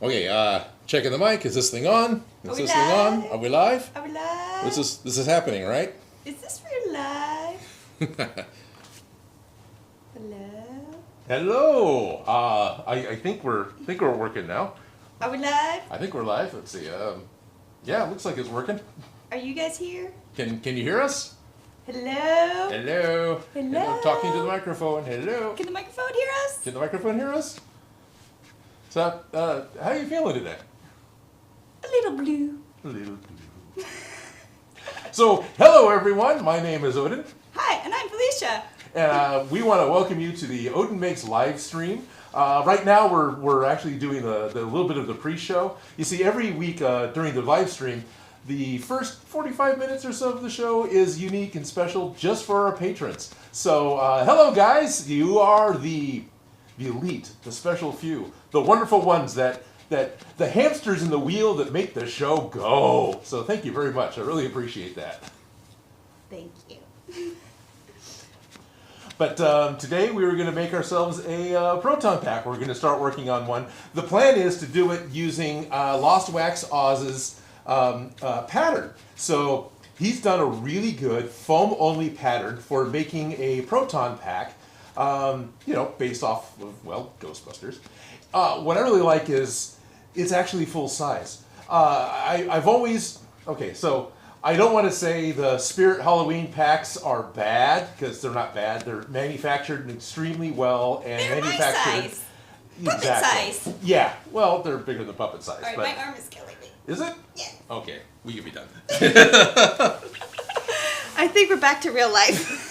Okay, checking the mic. Is this thing on? Is this thing on? Are we live? Are we live? This is happening, right? Is this real live? Hello? Hello. I think we're working now. Are we live? I think we're live. Let's see. Yeah, it looks like it's working. Are you guys here? Can you hear us? Hello? Hello. Hello? Talking to the microphone. Hello. Can the microphone hear us? Can the microphone hear us? So, how are you feeling today? A little blue. A little blue. So, hello everyone. My name is Odin. Hi, and I'm Felicia. And we want to welcome you to the Odin Makes live stream. Right now, we're actually doing the little bit of the pre-show. You see, every week during the live stream, the first 45 minutes or so of the show is unique and special just for our patrons. So, hello guys, you are the elite, the special few, the wonderful ones that the hamsters in the wheel that make the show go. So, thank you very much. I really appreciate that. Thank you. But today we were going to make ourselves a Proton Pack. We're going to start working on one. The plan is to do it using Lost Wax Oz's pattern. So he's done a really good foam-only pattern for making a Proton Pack, based off of, well, Ghostbusters. What I really like is it's actually full size. I've always... Okay, so... I don't want to say the Spirit Halloween packs are bad, because they're not bad. They're manufactured extremely well and they're manufactured... my size. Puppet size. Yeah, well, they're bigger than puppet size. Alright, but... my arm is killing me. Is it? Yeah. Okay, we can be done. I think we're back to real life.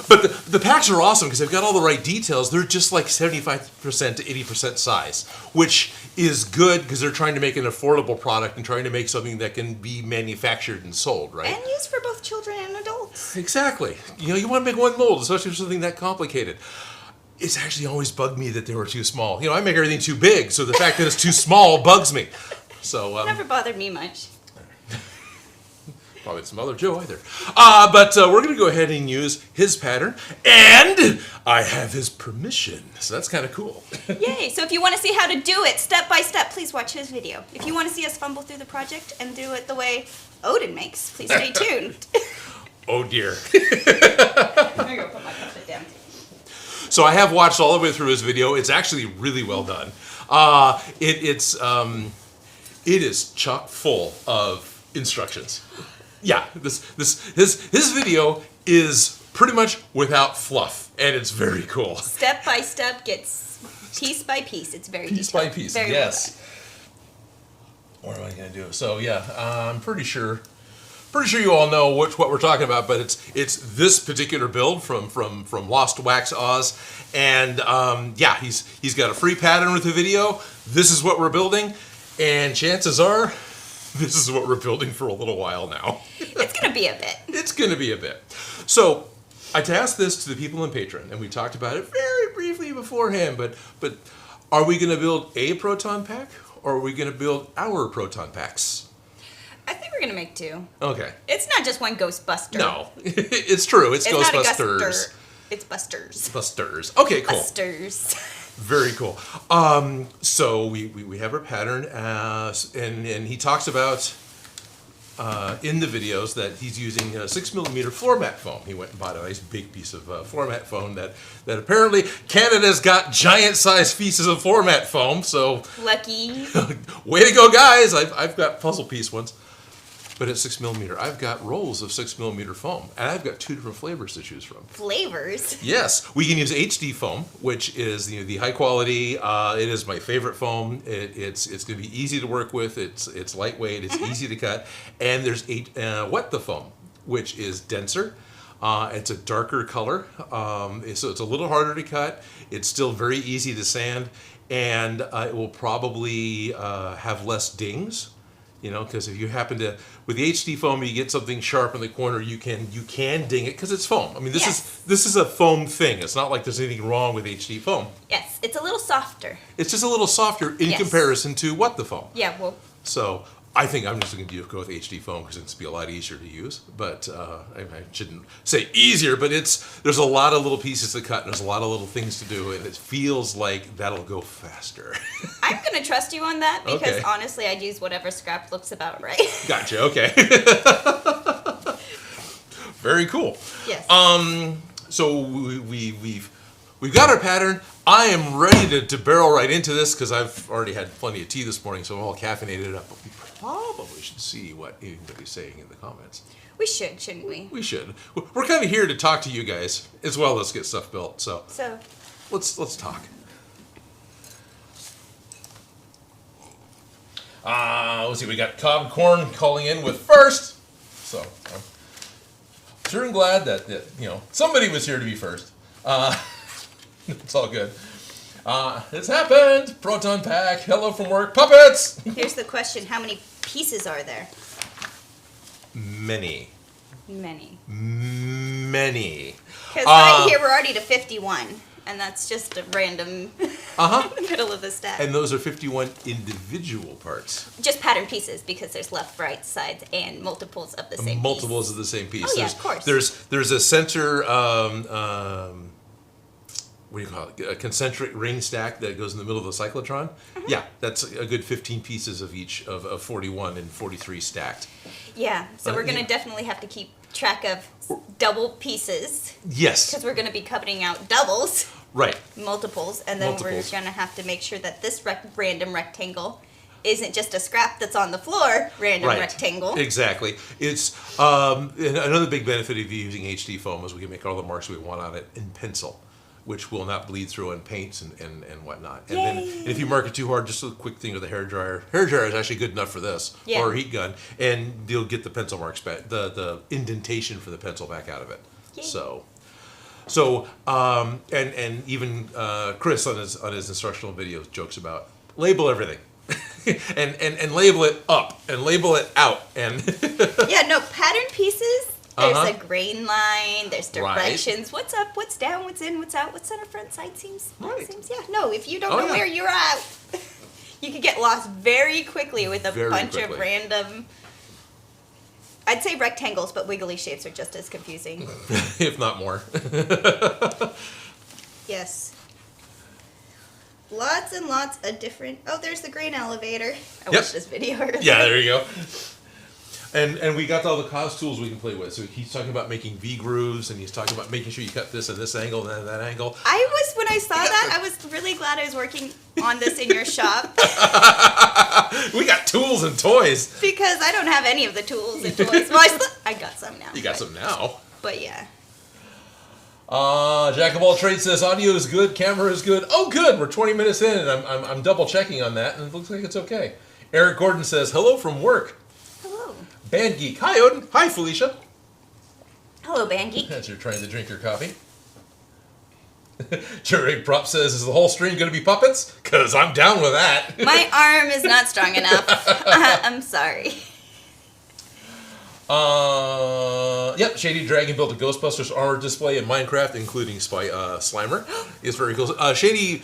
But the packs are awesome because they've got all the right details. They're just like 75% to 80% size, which is good because they're trying to make an affordable product and trying to make something that can be manufactured and sold, right? And used for both children and adults. Exactly. You want to make one mold, especially for something that complicated. It's actually always bugged me that they were too small. I make everything too big, so the fact that it's too small bugs me. So never bothered me much. Probably some other Joe either. But we're going to go ahead and use his pattern, and I have his permission, so that's kind of cool. Yay! So if you want to see how to do it step by step, please watch his video. If you want to see us fumble through the project and do it the way Odin makes, please stay tuned. Oh dear. I'm going to go put my puppet down. So I have watched all the way through his video. It's actually really well done. It is chock full of instructions. Yeah, his video is pretty much without fluff, and it's very cool. Step by step, gets piece by piece. It's very piece detailed. by piece. Very Yes. What am I going to do? So yeah, I'm pretty sure you all know what we're talking about, but it's this particular build from Lost Wax Oz, and yeah, he's got a free pattern with the video. This is what we're building, and chances are, this is what we're building for a little while now. It's going to be a bit. It's going to be a bit. So I tasked this to the people in Patreon, and we talked about it very briefly beforehand, but are we going to build a Proton Pack, or are we going to build our Proton Packs? I think we're going to make two. Okay. It's not just one Ghostbuster. No, it's true. It's Ghostbusters. Not a it's Busters. Busters. Okay, cool. Busters. Very cool. So we have our pattern, and he talks about in the videos that he's using 6mm floor mat foam. He went and bought a nice big piece of floor mat foam that apparently Canada's got giant sized pieces of floor mat foam. So lucky. Way to go, guys! I've got puzzle piece ones. But at 6mm, I've got rolls of 6mm foam, and I've got two different flavors to choose from. Flavors? Yes, we can use HD foam, which is the high quality. It is my favorite foam. It's going to be easy to work with. It's lightweight. It's easy to cut. And there's wet the foam, which is denser. It's a darker color, so it's a little harder to cut. It's still very easy to sand, and it will probably have less dings. Because if you happen to, with the HD foam, you get something sharp in the corner, you can ding it because it's foam. I mean, this is a foam thing. It's not like there's anything wrong with HD foam. Yes, it's a little softer. It's just a little softer in comparison to what the foam. Yeah, well. So I think I'm just going to go with HD foam because it's be a lot easier to use. But I shouldn't say easier, but there's a lot of little pieces to cut and there's a lot of little things to do, and it feels like that'll go faster. I'm going to trust you on that because Okay. honestly, I'd use whatever scrap looks about right. Gotcha. Okay. Very cool. Yes. So we've got our pattern. I am ready to barrel right into this because I've already had plenty of tea this morning, so I'm all caffeinated up. But we probably should see what anybody's saying in the comments. We should, shouldn't we? We should. We're kind of here to talk to you guys as well as get stuff built. So let's talk. Let's see. We got Cobb Corn calling in with first. So I'm sure and glad that somebody was here to be first. It's all good. It's happened. Proton Pack. Hello from work. Puppets. Here's the question: how many pieces are there? Many. Because right here we're already to 51, and that's just a random middle of the stack. And those are 51 individual parts. Just pattern pieces because there's left, right, sides, and multiples of the same piece. Multiples of the same piece. Oh, yeah, of course. There's a center, what do you call it? A concentric ring stack that goes in the middle of the cyclotron. Yeah, that's a good 15 pieces of each of 41 and 43 stacked. Yeah, so we're going to definitely have to keep track of double pieces. Yes. Because we're going to be cutting out doubles. Right. Multiples. And then we're going to have to make sure that this random rectangle isn't just a scrap that's on the floor, random rectangle. Exactly. It's another big benefit of using HD foam is we can make all the marks we want on it in pencil, which will not bleed through on paints and whatnot. And then if you mark it too hard, just a quick thing with a hairdryer. Hairdryer is actually good enough for this, or a heat gun, and you'll get the pencil marks back, the indentation for the pencil back out of it. Yay. So and even Chris on his instructional videos jokes about label everything. and label it up and label it out and pattern pieces. There's a grain line, there's directions, what's up, what's down, what's in, what's out, what's center, front, side seams, back seams. Yeah, no, if you don't know where you're at, you could get lost very quickly with a bunch of random, I'd say rectangles, but wiggly shapes are just as confusing. If not more. Yes. Lots and lots of different, there's the grain elevator. I watched this video earlier. Yeah, there you go. And we got all the cos tools we can play with. So he's talking about making V grooves, and he's talking about making sure you cut this at this angle and that angle. When I saw that, I was really glad I was working on this in your shop. We got tools and toys. Because I don't have any of the tools and toys. Well, I got some now. You got some now. But yeah. Jack of all trades says audio is good, camera is good. Oh, good. We're 20 minutes in, and I'm double checking on that, and it looks like it's okay. Eric Gordon says hello from work. Band Geek. Hi, Odin. Hi, Felicia. Hello, Band Geek. As you're trying to drink your coffee. Jurek Prop says, is the whole stream going to be puppets? Because I'm down with that. My arm is not strong enough. I'm sorry. Yep, Shady Dragon built a Ghostbusters armor display in Minecraft, including Slimer. It's very cool. Shady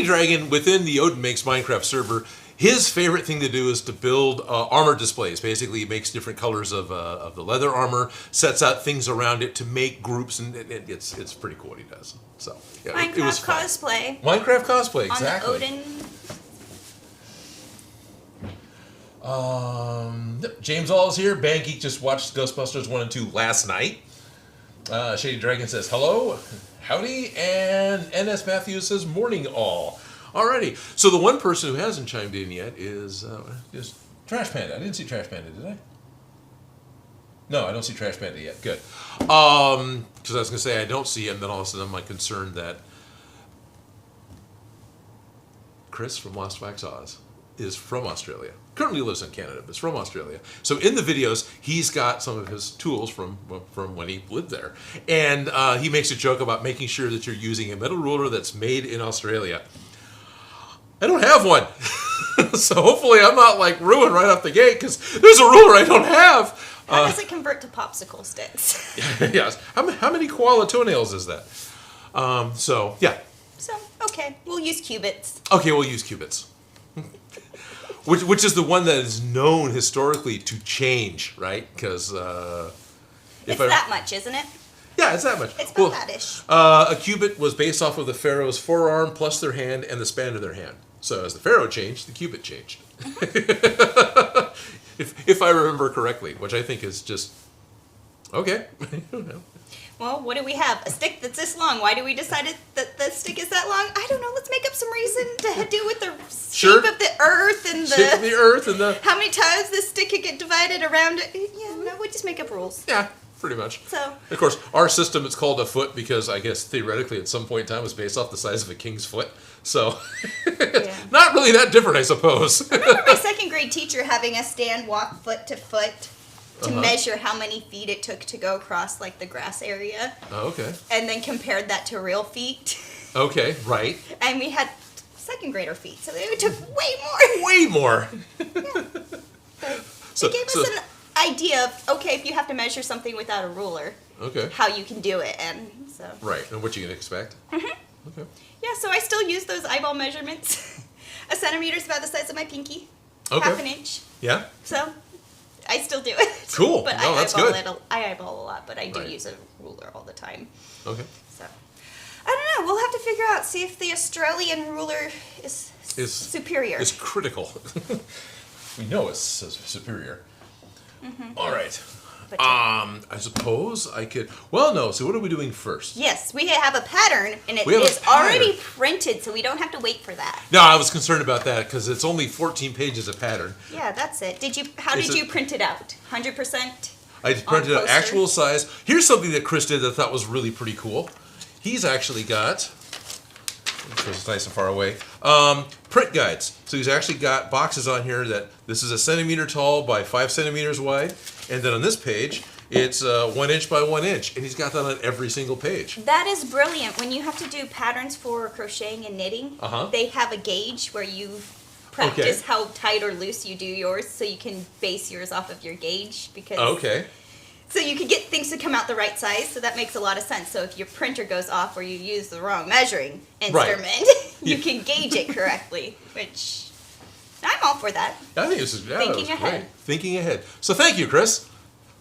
Dragon, within the Odin Makes Minecraft server, his favorite thing to do is to build armor displays. Basically, he makes different colors of the leather armor, sets out things around it to make groups, and it's pretty cool what he does. So yeah, Minecraft it was fun. cosplay. Minecraft cosplay, exactly. On the Odin. James All is here. Band Geek just watched Ghostbusters 1 and 2 last night. Shady Dragon says hello, howdy, and NS Matthews says morning all. Alrighty, so the one person who hasn't chimed in yet is Trash Panda. I didn't see Trash Panda, did I? No, I don't see Trash Panda yet. Good. Because I was going to say I don't see him, then all of a sudden I'm concerned that Chris from Lost Wax Oz is from Australia. Currently lives in Canada, but is from Australia. So in the videos, he's got some of his tools from when he lived there. And he makes a joke about making sure that you're using a metal ruler that's made in Australia. I don't have one. So hopefully I'm not like ruined right off the gate because there's a ruler I don't have. How does it convert to popsicle sticks? Yes. How many koala toenails is that? So, yeah. So, okay. We'll use cubits. Okay, we'll use cubits. Which is the one that is known historically to change, right? Because it's that much, isn't it? Yeah, it's that much. It's about that-ish. A cubit was based off of the pharaoh's forearm plus their hand and the span of their hand. So as the pharaoh changed, the cubit changed. if I remember correctly, which I think is just okay. I don't know. Well, what do we have? A stick that's this long. Why do we decide that the stick is that long? I don't know. Let's make up some reason to do with the shape of the earth and the how many times this stick could get divided around it. Yeah, no, we just make up rules. Yeah, pretty much. So, of course, our system is called a foot because I guess theoretically at some point in time it was based off the size of a king's foot. So, not really that different, I suppose. I remember my second grade teacher having us stand walk foot to foot to measure how many feet it took to go across like the grass area. Oh, okay. And then compared that to real feet. Okay, right. And we had second grader feet, so it took way more. Way more. Yeah. So it gave us an idea of, okay, if you have to measure something without a ruler, how you can do it. And so. Right, and what you can expect. Mm-hmm. Okay. Yeah, so I still use those eyeball measurements. A centimeter is about the size of my pinky. Okay. Half an inch. Yeah. So I still do it. Cool. But no, that's good. I eyeball a lot, but I do use a ruler all the time. Okay. So I don't know. We'll have to figure out, see if the Australian ruler is superior. Is critical. We know it's superior. Mm-hmm. All right. I suppose I could. Well, no. So what are we doing first? Yes, we have a pattern, and it is already printed, so we don't have to wait for that. No, I was concerned about that because it's only 14 pages of pattern. Yeah, that's it. How did you print it out? 100%? I printed out actual size. Here's something that Chris did that I thought was really pretty cool. He's actually got. It's nice and far away. Print guides. So he's actually got boxes on here that this is 1 centimeter tall by 5 centimeters wide. And then on this page, it's 1 inch by 1 inch. And he's got that on every single page. That is brilliant. When you have to do patterns for crocheting and knitting, they have a gauge where you practice how tight or loose you do yours so you can base yours off of your gauge. So you can get things to come out the right size, so that makes a lot of sense. So if your printer goes off or you use the wrong measuring instrument, you can gauge it correctly, which I'm all for that. I think this is thinking ahead. Great. Thinking ahead. So thank you, Chris.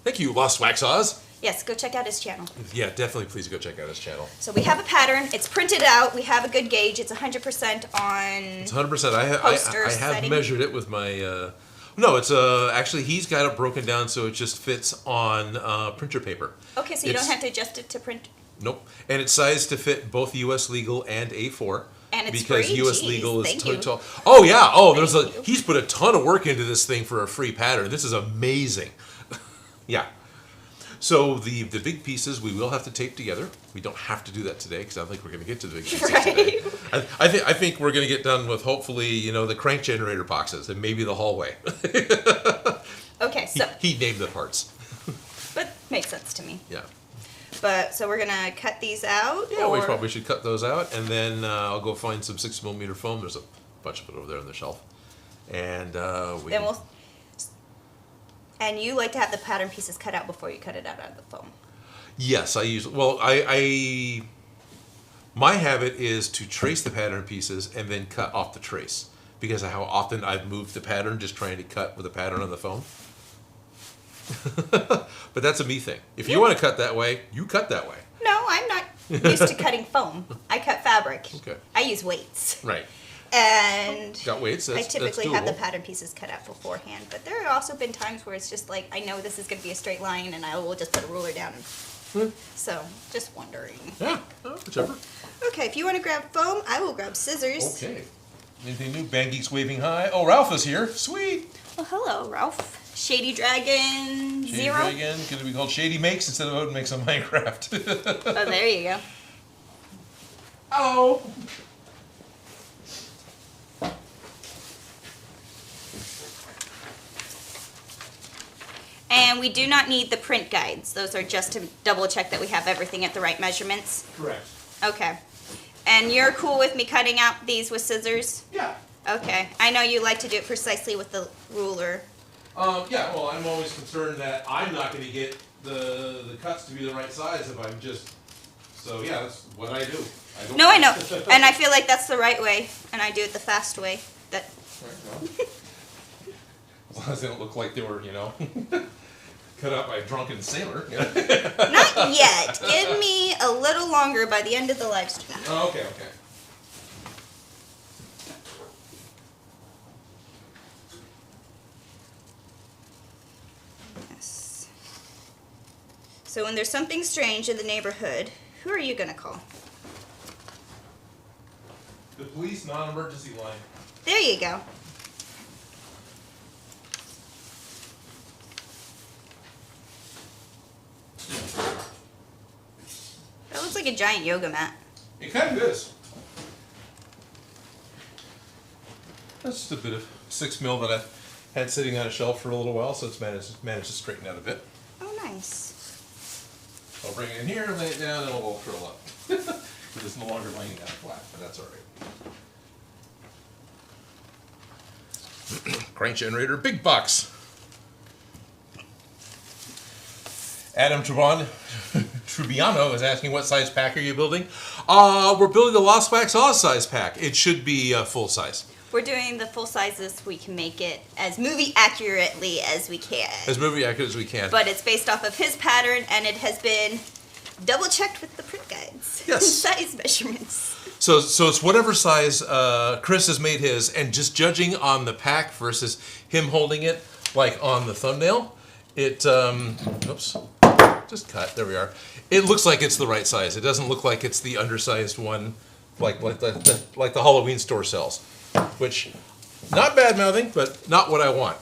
Thank you, Lost Wax Oz. Yes, go check out his channel. Yeah, definitely please go check out his channel. So we have a pattern. It's printed out. We have a good gauge. It's 100% on It's 100%. I have measured it with my... No, it's actually he's got it broken down so it just fits on printer paper. Okay, so you don't have to adjust it to print. Nope, and it's sized to fit both U.S. legal and A4. And it's because free? U.S. Jeez, legal is thank tall. Oh yeah. Oh, he's put a ton of work into this thing for a free pattern. This is amazing. Yeah. So the big pieces we will have to tape together. We don't have to do that today because I don't think we're going to get to the big pieces today. I think we're going to get done with hopefully the crank generator boxes and maybe the hallway. Okay, so he named the parts. But makes sense to me. Yeah. But so we're gonna cut these out. Yeah, we probably should cut those out, and then I'll go find some 6mm foam. There's a bunch of it over there on the shelf, and And you like to have the pattern pieces cut out before you cut it out of the foam. Yes, I use. Well, my habit is to trace the pattern pieces and then cut off the trace because of how often I've moved the pattern just trying to cut with a pattern on the foam. But that's a me thing. If you want to cut that way, you cut that way. No, I'm not used to cutting foam. I cut fabric. Okay. I use weights. Right. And got weights. I typically have the pattern pieces cut out beforehand. But there have also been times where it's just like, I know this is going to be a straight line, and I will just put a ruler down. So, just wondering. Yeah, whichever. Okay, if you want to grab foam, I will grab scissors. Okay. Anything new? Bang Geeks waving hi. Oh, Ralph is here. Sweet. Well, hello, Ralph. Shady Dragon Shady Zero. Dragon. Going to be called Shady Makes instead of Odin Makes on Minecraft. Oh, there you go. Hello. And we do not need the print guides. Those are just to double check that we have everything at the right measurements. Correct. Okay. And you're cool with me cutting out these with scissors? Yeah. Okay. I know you like to do it precisely with the ruler. Yeah, well, I'm always concerned that I'm not going to get the cuts to be the right size if I'm just... So, yeah, that's what I do. I know. And I feel like that's the right way, and I do it the fast way. As long as they don't look like they were, cut out by a drunken sailor. Not yet. Give me a little longer by the end of the live stream. Oh, okay. Yes. So when there's something strange in the neighborhood, who are you gonna call? The police non-emergency line. There you go. That looks like a giant yoga mat. It kind of is. That's just a bit of 6 mil that I've had sitting on a shelf for a little while, so it's managed to straighten out a bit. Oh, nice. I'll bring it in here, lay it down, and it'll all curl up. Because it's no longer laying down flat, but that's all right. Crank generator, big box. Adam Trubiano is asking, what size pack are you building? We're building the Lost Wax Oz size pack. It should be full size. We're doing the full sizes. We can make it as movie accurately as we can. As movie accurate as we can. But it's based off of his pattern, and it has been double checked with the print guides. Yes. Size measurements. So it's whatever size Chris has made his, and just judging on the pack versus him holding it, like on the thumbnail, it, oops, just cut, there we are. It looks like it's the right size. It doesn't look like it's the undersized one, like the Halloween store sells, which, not bad-mouthing, but not what I want.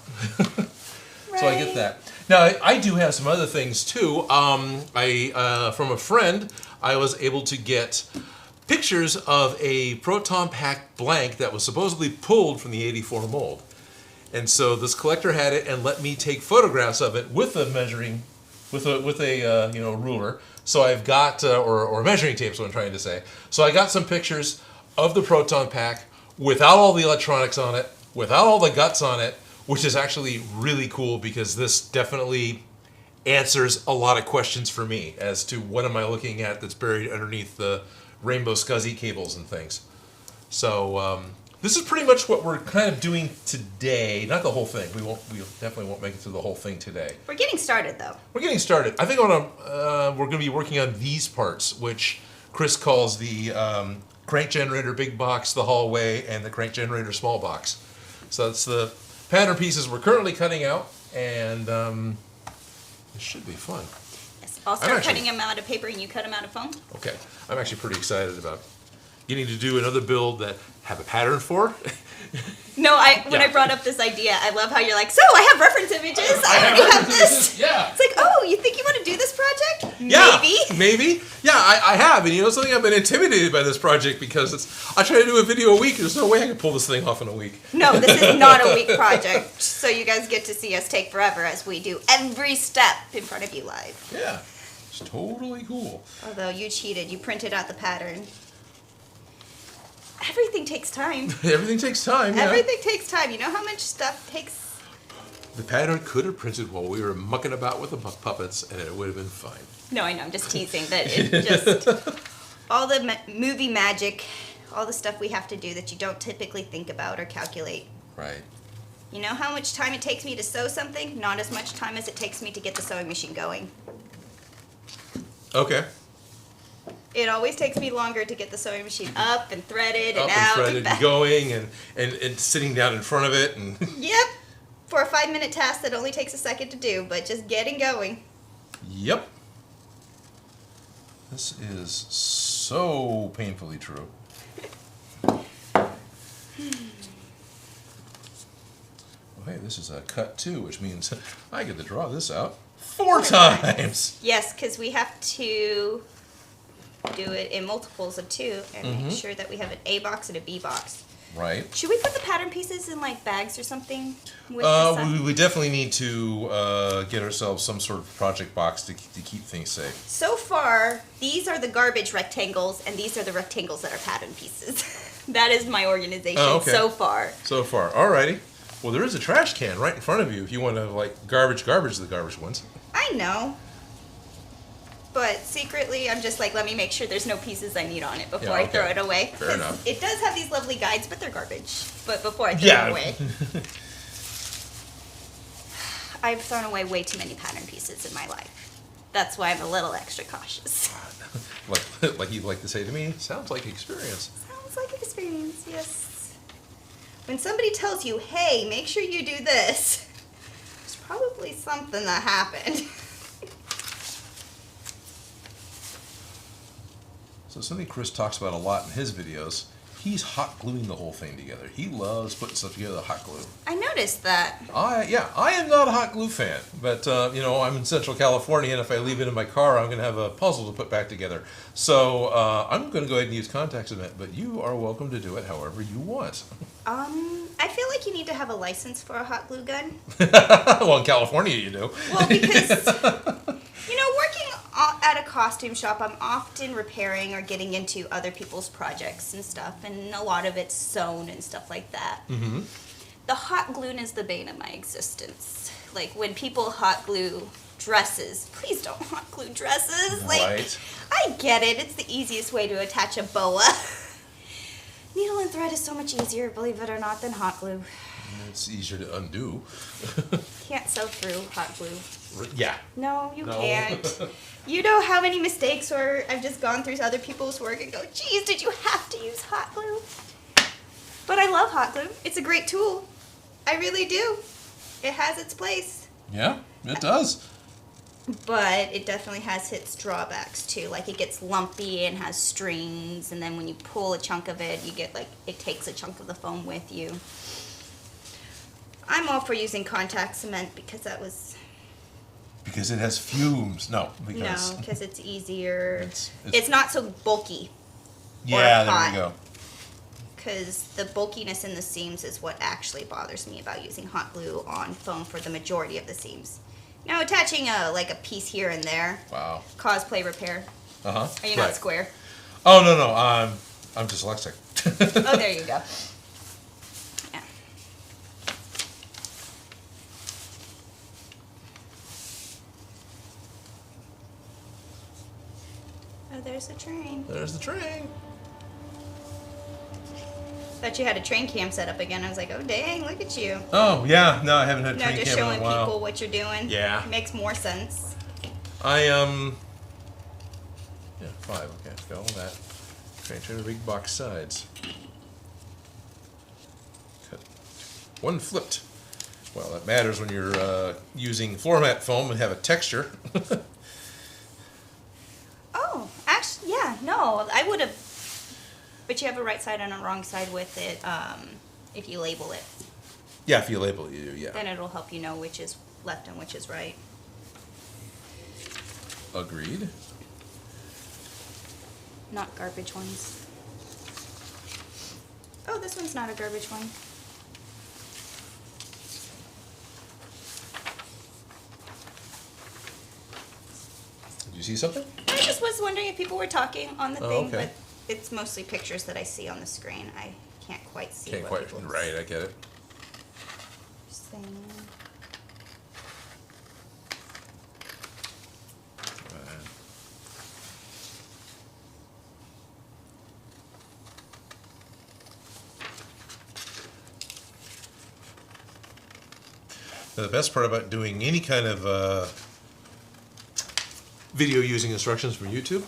So I get that. Now, I do have some other things, too. From a friend, I was able to get pictures of a Proton Pack blank that was supposedly pulled from the '84 mold. And so this collector had it and let me take photographs of it with a measuring, with a ruler. So I've got, or measuring tape is what I'm trying to say. So I got some pictures of the Proton Pack without all the electronics on it, without all the guts on it, which is actually really cool because this definitely answers a lot of questions for me as to what am I looking at that's buried underneath the rainbow SCSI cables and things. So this is pretty much what we're kind of doing today. Not the whole thing. We definitely won't make it through the whole thing today. We're getting started, though. We're getting started. I think we're going to be working on these parts, which Chris calls the crank generator big box, the hallway, and the crank generator small box. So that's the pattern pieces we're currently cutting out, and it should be fun. Yes. I'll start cutting them out of paper, and you cut them out of foam. Okay. I'm actually pretty excited about getting to do another build that have a pattern for. No, when I brought up this idea, I love how you're like, so I have reference images. I already have this. Yeah. It's like, oh, you think you want to do this project? Yeah, maybe. Yeah, I have. And you know something? I've been intimidated by this project because I try to do a video a week. There's no way I can pull this thing off in a week. No, this is not a week project. So you guys get to see us take forever as we do every step in front of you live. Yeah, it's totally cool. Although you cheated. You printed out the pattern. Everything takes time. Everything takes time, yeah. Everything takes time. You know how much stuff takes? The pattern could have printed while we were mucking about with the puppets, and it would have been fine. No, I know. I'm just teasing. That it just... all the movie magic, all the stuff we have to do that you don't typically think about or calculate. Right. You know how much time it takes me to sew something? Not as much time as it takes me to get the sewing machine going. Okay. It always takes me longer to get the sewing machine up and threaded and up out. And threaded and going and sitting down in front of it. And Yep. For a 5-minute task that only takes a second to do, but just getting going. Yep. This is so painfully true. Oh, hey, this is a cut too, which means I get to draw this out 4 times. Yes, because we have to do it in multiples of 2 and make sure that we have an A box and a B box. Right. Should we put the pattern pieces in like bags or something? With we definitely need to get ourselves some sort of project box to keep things safe. So far, these are the garbage rectangles, and these are the rectangles that are pattern pieces. That is my organization so far. So far. Alrighty. Well, there is a trash can right in front of you if you want to, like, garbage the garbage ones. I know. But secretly, I'm just like, let me make sure there's no pieces I need on it before I throw it away. Fair enough. It does have these lovely guides, but they're garbage. But before I throw it away. I've thrown away way too many pattern pieces in my life. That's why I'm a little extra cautious. like you'd like to say to me, sounds like experience. Sounds like experience, yes. When somebody tells you, hey, make sure you do this, there's probably something that happened. So something Chris talks about a lot in his videos, he's hot gluing the whole thing together. He loves putting stuff together with hot glue. I noticed that. I am not a hot glue fan, but I'm in Central California, and if I leave it in my car, I'm going to have a puzzle to put back together. So I'm going to go ahead and use contact cement, but you are welcome to do it however you want. I feel like you need to have a license for a hot glue gun. Well, in California you do. Well, because, working at a costume shop, I'm often repairing or getting into other people's projects and stuff, and a lot of it's sewn and stuff like that. Mm-hmm. The hot glue is the bane of my existence. Like, when people hot glue dresses, please don't hot glue dresses. Right. I get it. It's the easiest way to attach a boa. Needle and thread is so much easier, believe it or not, than hot glue. It's easier to undo. Can't sew through hot glue. Yeah. No, you can't. You know how many mistakes where I've just gone through other people's work and go, geez, did you have to use hot glue? But I love hot glue. It's a great tool. I really do. It has its place. Yeah, it does. But it definitely has its drawbacks too. Like, it gets lumpy and has strings, and then when you pull a chunk of it, you get it takes a chunk of the foam with you. I'm all for using contact cement because that was... Because it has fumes. No, because it's easier. It's not so bulky. Yeah, there we go. Because the bulkiness in the seams is what actually bothers me about using hot glue on foam for the majority of the seams. Now, attaching a piece here and there. Wow. Cosplay repair. Uh-huh. Are you not square? Oh, no. I'm dyslexic. Oh, there you go. Yeah. Oh, there's the train. There's the train. Thought you had a train cam set up again. I was like, oh, dang, look at you. Oh, yeah. No, I haven't had a train just cam in showing a while. people what you're doing. Yeah. Makes more sense. Yeah, 5. Okay, got all that. Train big box sides. Cut. One flipped. Well, that matters when you're using floor mat foam and have a texture. Oh, actually, yeah, no, I would have. But you have a right side and a wrong side with it if you label it. Yeah, if you label it, you do, yeah. Then it'll help you know which is left and which is right. Agreed. Not garbage ones. Oh, this one's not a garbage one. Did you see something? I just was wondering if people were talking on the thing, okay. but it's mostly pictures that I see on the screen. I can't quite see Can't what quite. people's Right, I get it. saying. Now, the best part about doing any kind of video using instructions from YouTube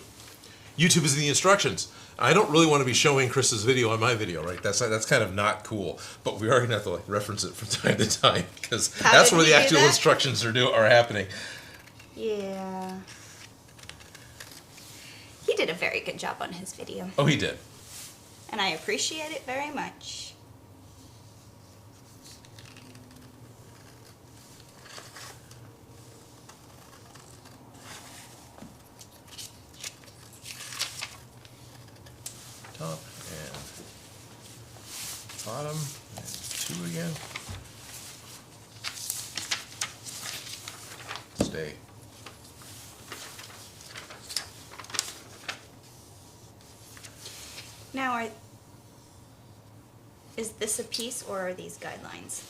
is the instructions. I don't really want to be showing Chris's video on my video, right? That's kind of not cool. But we are going to have to reference it from time to time because that's where the actual instructions are happening. Yeah. He did a very good job on his video. Oh, he did. And I appreciate it very much. Top and bottom and 2 again. Stay. Now, is this a piece or are these guidelines?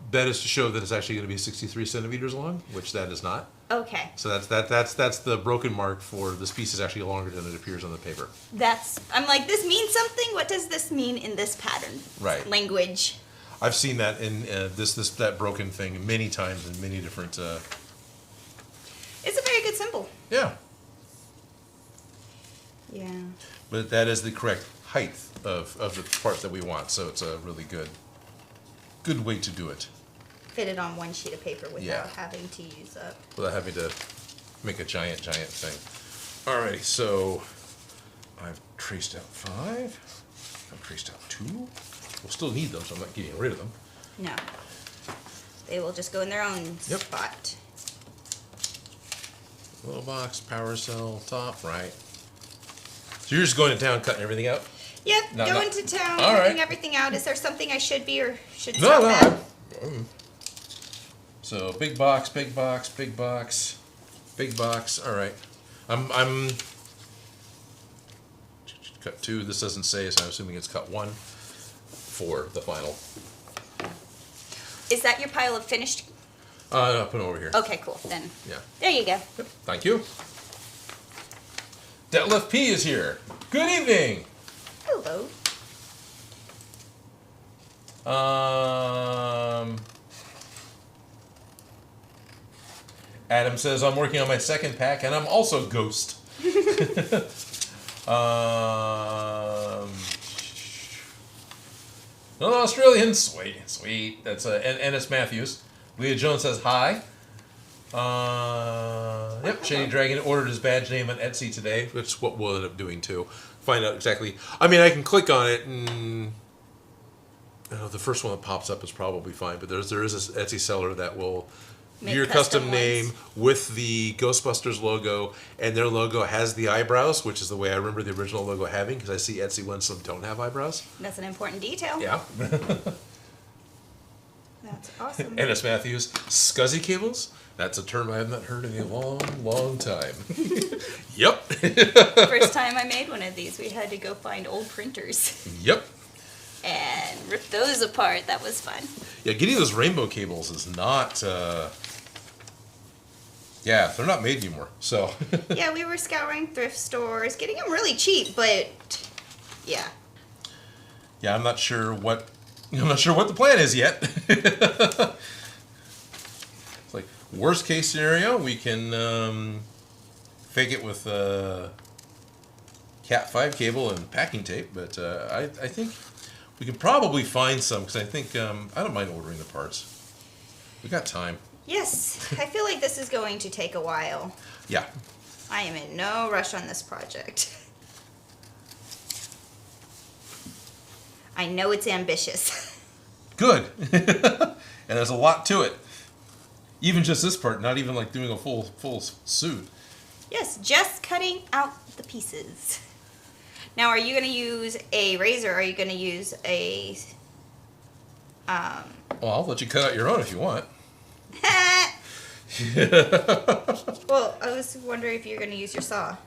That is to show that it's actually going to be 63 centimeters long, which that is not. Okay. So that's the broken mark for this piece is actually longer than it appears on the paper. I'm like, this means something? What does this mean in this pattern? Right. Language. I've seen that in that broken thing many times in many different. It's a very good symbol. Yeah. Yeah. But that is the correct height of the part that we want, so it's a really good way to do it. Fit it on one sheet of paper without having to use up. Without having to make a giant thing. Alrighty, so I've traced out 5. I've traced out 2. We'll still need them, so I'm not getting rid of them. No. They will just go in their own spot. Little box, power cell, top, right. So you're just going to town cutting everything out? Yep, going to town, All cutting right. everything out. Is there something I should be or should stop at? So big box, big box, big box, big box. All right. I'm cut 2. This doesn't say, so I'm assuming it's cut 1 for the final. Is that your pile of finished? No, I'll put it over here. Okay, cool. Then Yeah. there you go. Yep. Thank you. Detlef P is here. Good evening. Hello. Adam says, I'm working on my second pack, and I'm also Ghost. No Australian. Sweet. That's Ennis Matthews. Leah Jones says, hi. Yep, Shady Dragon ordered his badge name on Etsy today, which is what we'll end up doing, too. Find out exactly. I mean, I can click on it, and the first one that pops up is probably fine, but there is an Etsy seller that will Make your custom ones. name with the Ghostbusters logo, and their logo has the eyebrows, which is the way I remember the original logo having, because I see Etsy ones that don't have eyebrows. That's an important detail. Yeah. That's awesome. Ennis Matthews, scuzzy cables? That's a term I have not heard in a long time. Yep. First time I made one of these, we had to go find old printers Yep. and rip those apart. That was fun. Yeah, getting those rainbow cables is not... yeah, they're not made anymore, so... Yeah, we were scouring thrift stores, getting them really cheap, but yeah. Yeah, I'm not sure what the plan is yet. It's like, worst case scenario, we can fake it with Cat 5 cable and packing tape, but I think we can probably find some, because I think I don't mind ordering the parts. We got time. Yes, I feel like this is going to take a while. Yeah. I am in no rush on this project. I know it's ambitious. Good. And there's a lot to it. Even just this part, not even like doing a full suit. Yes, just cutting out the pieces. Now, are you going to use a razor? Or are you going to use a... Well, I'll let you cut out your own if you want. Well, I was wondering if you're going to use your saw.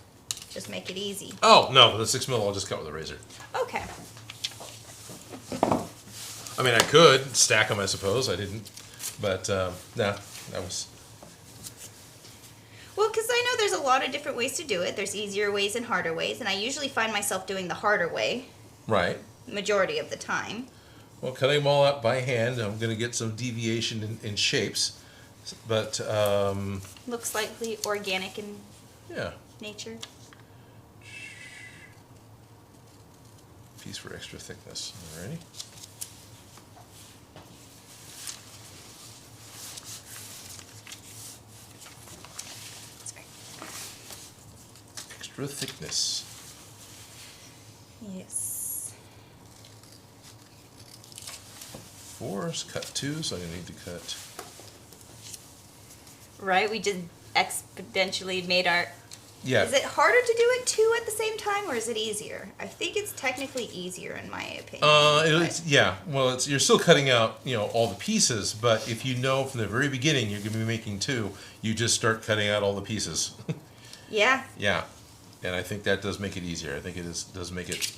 Just make it easy. Oh, no, the 6mm I'll just cut with a razor. Okay. I mean, I could stack them, I suppose. I didn't. But, no, that was... Well, because I know there's a lot of different ways to do it. There's easier ways and harder ways, and I usually find myself doing the harder way. Right. Majority of the time. Well, cutting them all out by hand, I'm going to get some deviation in shapes. But, Looks slightly organic in yeah. nature. Piece for extra thickness. Alrighty. Extra thickness. Yes. 4 is cut 2, so I need to cut. Right, we just exponentially made our... Yeah. Is it harder to do it two at the same time, or is it easier? I think it's technically easier, in my opinion. Yeah. Well, you're still cutting out, all the pieces, but if you know from the very beginning you're going to be making 2, you just start cutting out all the pieces. Yeah. Yeah. And I think that does make it easier. I think it does make it.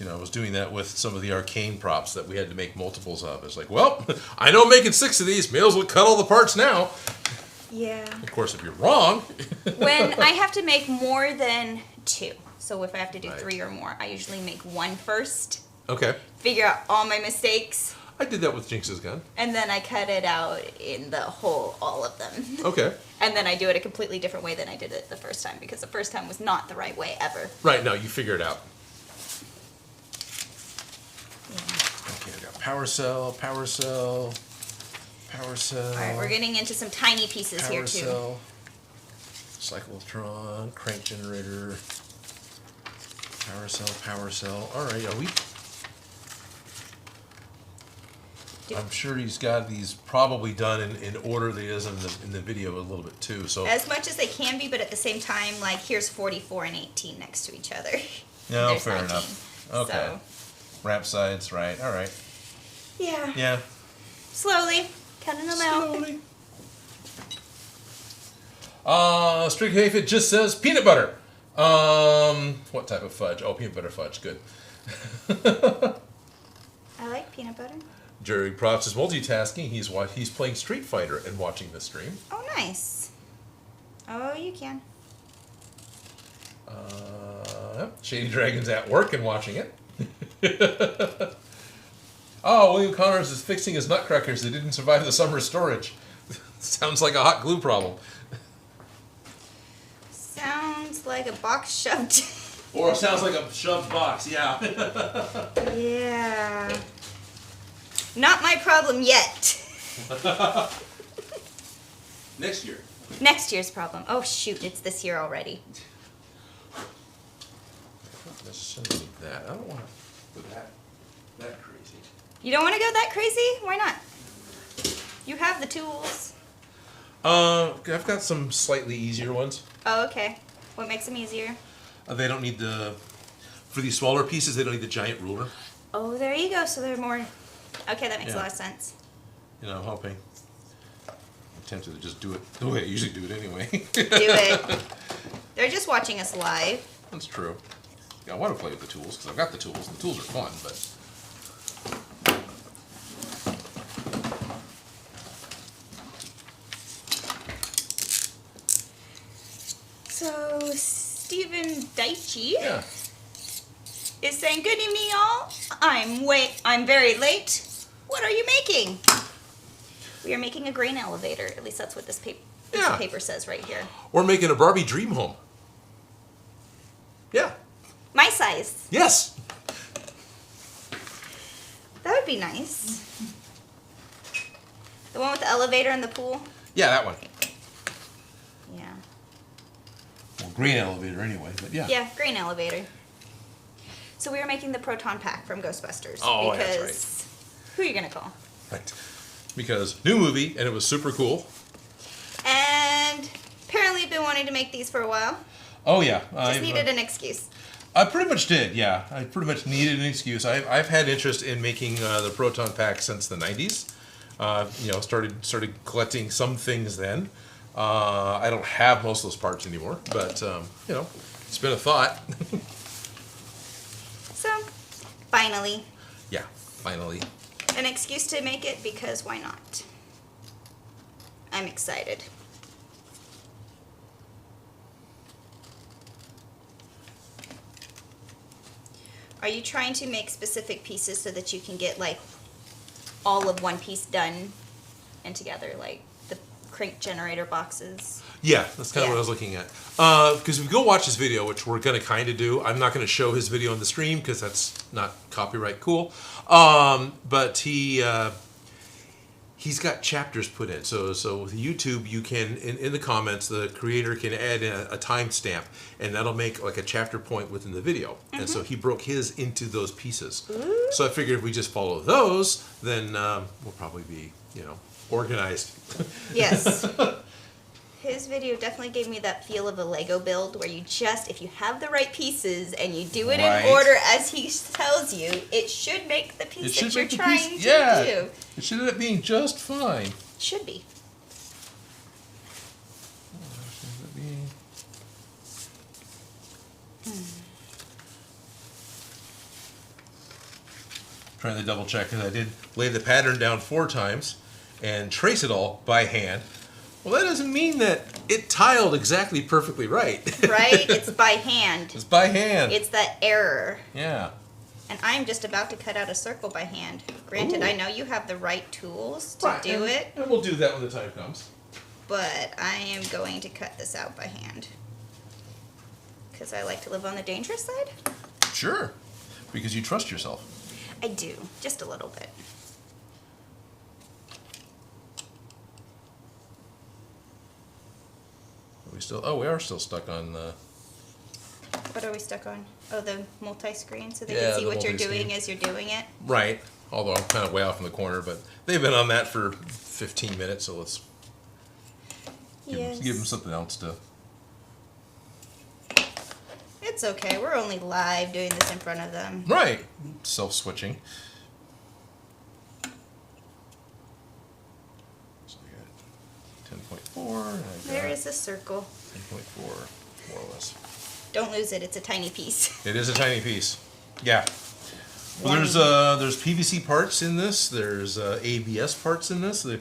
I was doing that with some of the arcane props that we had to make multiples of. It's like, well, I know I'm making 6 of these. May as well cut all the parts now. Yeah. Of course, if you're wrong. When I have to make more than 2, so if I have to do Right. 3 or more, I usually make 1 first. Okay. Figure out all my mistakes. I did that with Jinx's gun. And then I cut it out in the whole, all of them. Okay. And then I do it a completely different way than I did it the first time, because the first time was not the right way ever. Right, no, you figure it out. Yeah. Okay, I got power cell, power cell, power cell. All right, we're getting into some tiny pieces power here too. Cell, cyclotron, crank generator, power cell, power cell. All right, are we? I'm sure he's got these probably done in order that he is in the video a little bit too. So as much as they can be, but at the same time, like here's 44 and 18 next to each other. No, There's fair 19. enough. Okay. So, Ramp sides, right? All right. yeah. Yeah. Slowly cutting them out. Slowly. Strict Hayfit just says peanut butter. What type of fudge? Oh, peanut butter fudge. Good. I like peanut butter. Jerry Props is multitasking. He's playing Street Fighter and watching the stream. Oh, nice. Oh, you can. Shady Dragon's at work and watching it. Oh, William Connors is fixing his nutcrackers that didn't survive the summer storage. Sounds like a hot glue problem. Sounds like a box shoved. Or it sounds like a shoved box, yeah. Yeah. Not my problem yet. Next year. Next year's problem. Oh shoot, it's this year already. Not necessarily that. I don't want to go that crazy. You don't want to go that crazy? Why not? You have the tools. I've got some slightly easier ones. Oh, okay. What makes them easier? They don't need for these smaller pieces, they don't need the giant ruler. Oh, there you go. So they're more... Okay, that makes a lot of sense. You know, I'm hoping. I'm tempted to just do it the way I usually do it anyway. Do it. They're just watching us live. That's true. Yeah, I want to play with the tools, because I've got the tools. The tools are fun, but... So, Stephen Daichi Yeah. is saying, good evening, y'all. I'm very late. What are you making? We are making a grain elevator. At least that's what this piece of paper says right here. Or making a Barbie dream home. Yeah. My size. Yes. That would be nice. The one with the elevator and the pool? Yeah, that one. Yeah. Well, green elevator anyway, but yeah. Yeah, grain elevator. So we were making the Proton Pack from Ghostbusters. Oh, because that's right. Who are you going to call? Right. Because new movie, and it was super cool. And apparently I've been wanting to make these for a while. Oh, yeah. Just needed an excuse. I pretty much did, yeah. I pretty much needed an excuse. I've had interest in making the Proton Pack since the 90s. You know, started collecting some things then. I don't have most of those parts anymore, but, you know, it's been a thought. So, finally. Yeah, finally. An excuse to make it, because why not? I'm excited. Are you trying to make specific pieces so that you can get like all of one piece done and together, like the crank generator boxes? Yeah, that's kind of what I was looking at. Because if you go watch his video, which we're going to kind of do, I'm not going to show his video on the stream because that's not copyright cool. But he's got chapters put in. So with YouTube, you can, in the comments, the creator can add in a timestamp, and that'll make like a chapter point within the video. Mm-hmm. And so he broke his into those pieces. Ooh. So I figured if we just follow those, then we'll probably be, you know, organized. Yes. His video definitely gave me that feel of a Lego build where you just, if you have the right pieces and you do it in order as he tells you, it should make the piece that you're trying to do. It should end up being just fine. Should be. Trying to double check, because I did lay the pattern down 4 times and trace it all by hand. Well, that doesn't mean that it tiled exactly perfectly right. Right? It's by hand. It's by hand. It's that error. Yeah. And I'm just about to cut out a circle by hand. Granted, I know you have the right tools to do it. And we'll do that when the time comes. But I am going to cut this out by hand. Because I like to live on the dangerous side. Sure. Because you trust yourself. I do. Just a little bit. We are still stuck on What are we stuck on? Oh, the multi-screen, so they Yeah, can see the what you're multi-screen. doing as you're doing it. right. Although I'm kind of way off in the corner, but they've been on that for 15 minutes, so let's give them something else to. It's okay. We're only live doing this in front of them. Right. Self-switching. So I got 10.4. There is a circle. 10.4, more or less. Don't lose it. It's a tiny piece. It is a tiny piece. Yeah. Well, there's PVC parts in this. There's ABS parts in this. There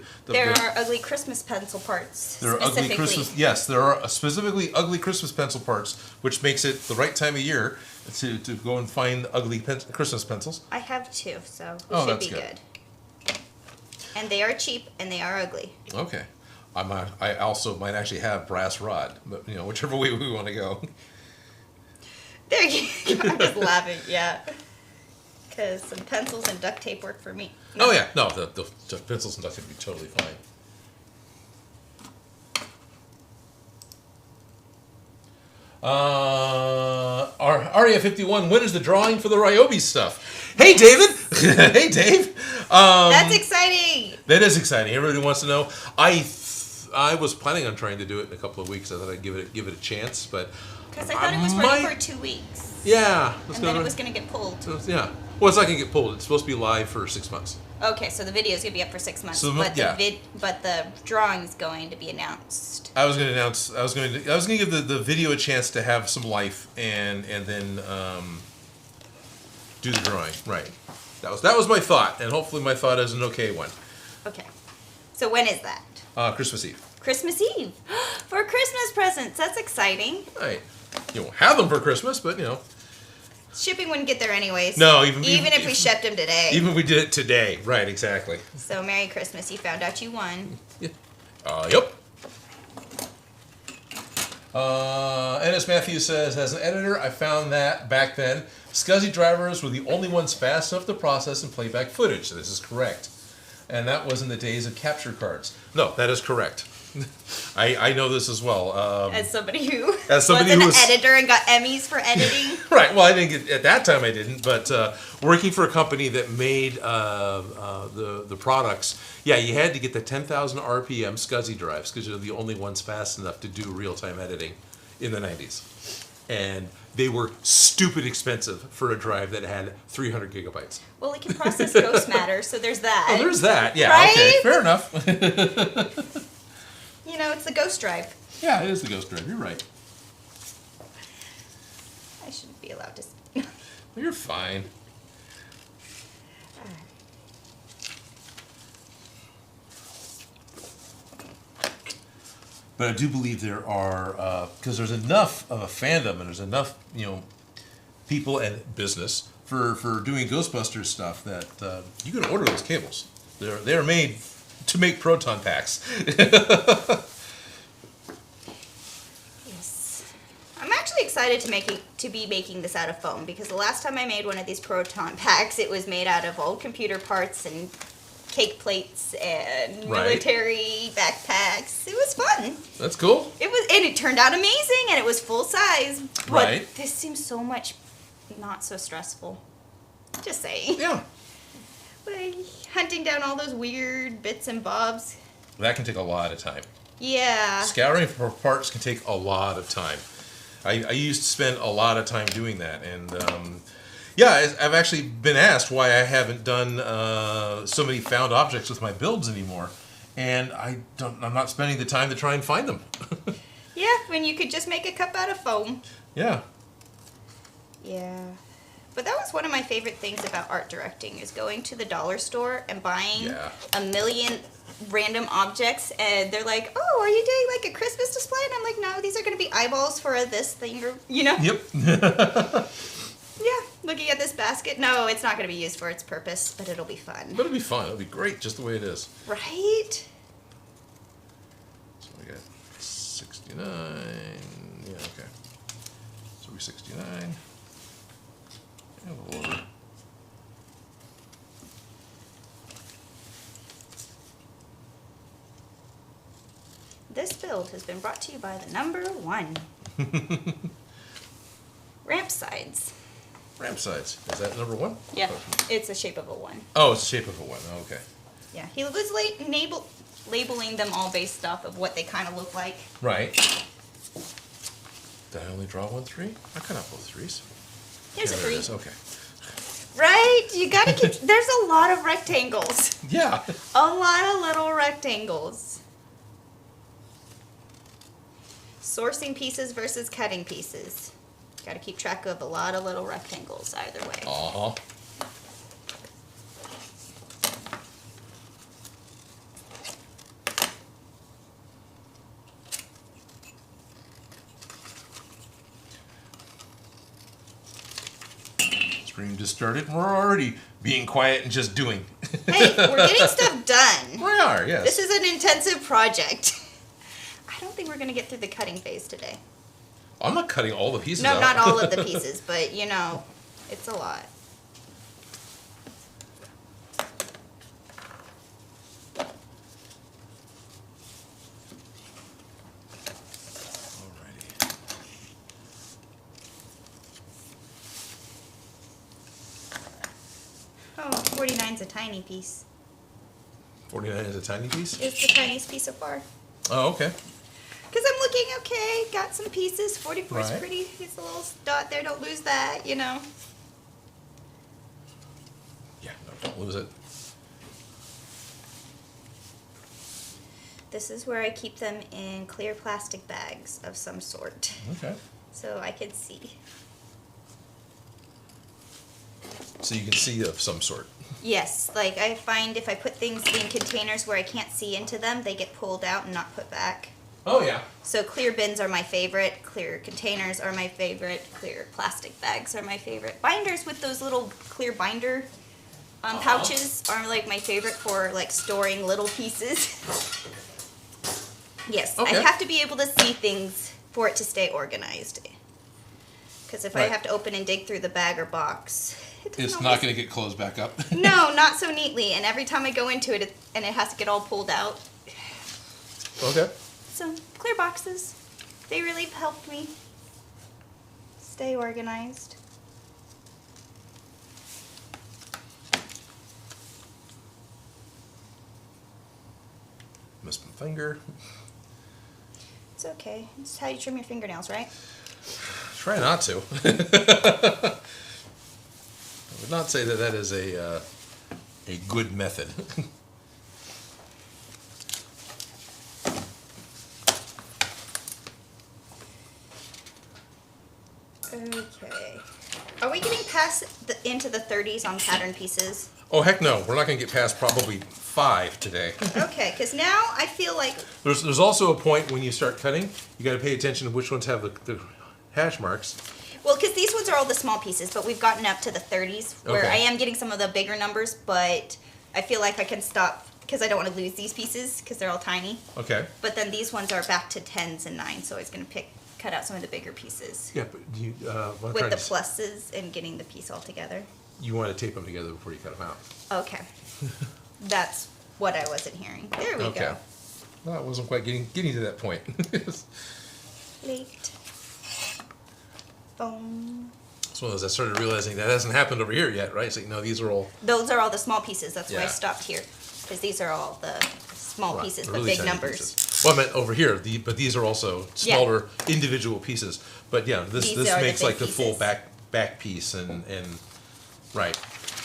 are ugly Christmas pencil parts. There are ugly Christmas. Yes, there are specifically ugly Christmas pencil parts, which makes it the right time of year to go and find ugly Christmas pencils. I have two, so it should be good. And they are cheap and they are ugly. Okay. I also might actually have brass rod, but whichever way we want to go. There you go. I'm just laughing. Yeah. Because some pencils and duct tape work for me. No. Oh yeah, no, the pencils and duct tape would be totally fine. Aria 51, when is the drawing for the Ryobi stuff? Hey David! Hey Dave! That's exciting! That is exciting. Everybody wants to know. I was planning on trying to do it in a couple of weeks. I thought I'd give it a chance, but because I thought it was ready for 2 weeks. Yeah. And then it was going to get pulled. Yeah. Well, it's not going to get pulled. It's supposed to be live for 6 months. Okay, so the video is going to be up for 6 months, So but yeah. but the drawing is going to be announced. I was going to give the video a chance to have some life and then do the drawing. Right. That was my thought, and hopefully my thought is an okay one. Okay. So when is that? Christmas Eve. Christmas Eve. For Christmas presents. That's exciting. Right. You won't have them for Christmas, but Shipping wouldn't get there anyways. No, even if we shipped them today. Even if we did it today. Right, exactly. So Merry Christmas. You found out you won. Yeah. Yep. Ennis Matthews says, as an editor, I found that back then, SCSI drivers were the only ones fast enough to process and play back footage. This is correct. And that was in the days of capture cards. No, that is correct. I know this as well. As somebody who was an editor and got Emmys for editing. Right. Well, I didn't at that time. I didn't. But working for a company that made the products, yeah, you had to get the 10,000 RPM SCSI drives because they're the only ones fast enough to do real-time editing in the 90s. And they were stupid expensive for a drive that had 300 gigabytes. Well, it can process ghost matter, so there's that. Oh, there's that. Yeah. Right? Okay. Fair enough. It's the ghost drive. Yeah, it is the ghost drive. You're right. I shouldn't be allowed to. You're fine. But I do believe there are, because there's enough of a fandom and there's enough, people and business for doing Ghostbusters stuff that you can order those cables. They're made to make Proton Packs. Yes. I'm actually excited to be making this out of foam because the last time I made one of these Proton Packs, it was made out of old computer parts and cake plates and military backpacks. It was fun. That's cool. And it turned out amazing, and it was full size. But this seems so much not so stressful. Just saying. Yeah. Hunting down all those weird bits and bobs. That can take a lot of time. Yeah. Scouring for parts can take a lot of time. I used to spend a lot of time doing that, and yeah, I've actually been asked why I haven't done so many found objects with my builds anymore, and I'm not spending the time to try and find them. Yeah, when you could just make a cup out of foam. Yeah. Yeah. But that was one of my favorite things about art directing is going to the dollar store and buying a million random objects, and they're like, "Oh, are you doing like a Christmas display?" And I'm like, "No, these are going to be eyeballs for this thing," or Yep. Yeah, looking at this basket. No, it's not going to be used for its purpose, but it'll be fun. But it'll be fun. It'll be great just the way it is. Right? So we got 69. Yeah, okay. So we 69. And a little over. This build has been brought to you by the number 1. Ramp sides. Ramp sides. Is that number 1? Yeah, it's the shape of a 1. Oh, it's the shape of a 1. Oh, okay. Yeah, he was labeling them all based off of what they kind of look like. Right. Did I only draw 1 3? I cut out both 3s. Here's a 3. Okay. Right? You gotta keep... There's a lot of rectangles. Yeah. A lot of little rectangles. Sourcing pieces versus cutting pieces. Gotta keep track of a lot of little rectangles either way. Uh-huh. Stream just started and we're already being quiet and just doing. Hey, we're getting stuff done. We are, yes. This is an intensive project. I don't think we're gonna get through the cutting phase today. I'm not cutting all the pieces No, out. not all of the pieces, but you know, it's a lot. Alrighty. Oh, 49's a tiny piece. 49 is a tiny piece? It's the tiniest piece so far. Oh, okay. Because I'm looking, okay, got some pieces. 44 is Right. pretty. It's a little dot there. Don't lose that, you know. Yeah, no, don't lose it. This is where I keep them in clear plastic bags of some sort. Okay. So I could see. So you can see of some sort. Yes, like I find if I put things in containers where I can't see into them, they get pulled out and not put back. Oh, yeah. So clear bins are my favorite, clear containers are my favorite, clear plastic bags are my favorite. Binders with those little clear binder pouches are like my favorite for like storing little pieces. Yes, Okay. I have to be able to see things for it to stay organized. Because if I Right. have to open and dig through the bag or box, It's not going to get closed back up. No, not so neatly. And every time I go into it, and it has to get all pulled out. Okay. So, clear boxes. They really helped me stay organized. Missed my finger. It's okay. It's how you trim your fingernails, right? Try not to. I would not say that that is a good method. Okay. Are we getting into the 30s on pattern pieces? Oh, heck no. We're not going to get past probably 5 today. Okay, because now I feel like... There's also a point when you start cutting, you got to pay attention to which ones have the hash marks. Well, because these ones are all the small pieces, but we've gotten up to the 30s, where Okay. I am getting some of the bigger numbers, but I feel like I can stop, because I don't want to lose these pieces, because they're all tiny. Okay. But then these ones are back to 10s and 9s, so I was going to cut out some of the bigger pieces. Yeah, but you what I'm With trying the to s- pluses and getting the piece all together. you want to tape them together before you cut them out. Okay. That's what I wasn't hearing. There we Okay. go. Well, I wasn't quite getting to that point. Plate. Boom. It's one of those I started realizing that hasn't happened over here yet, right? So these are all Those are all the small pieces. That's why I Yeah. stopped here. Because these are all the small right, pieces, they're but really big tiny numbers. pieces. Well, I meant over here, but these are also smaller individual pieces. But yeah, this These this are the makes big like the full pieces. back piece and right.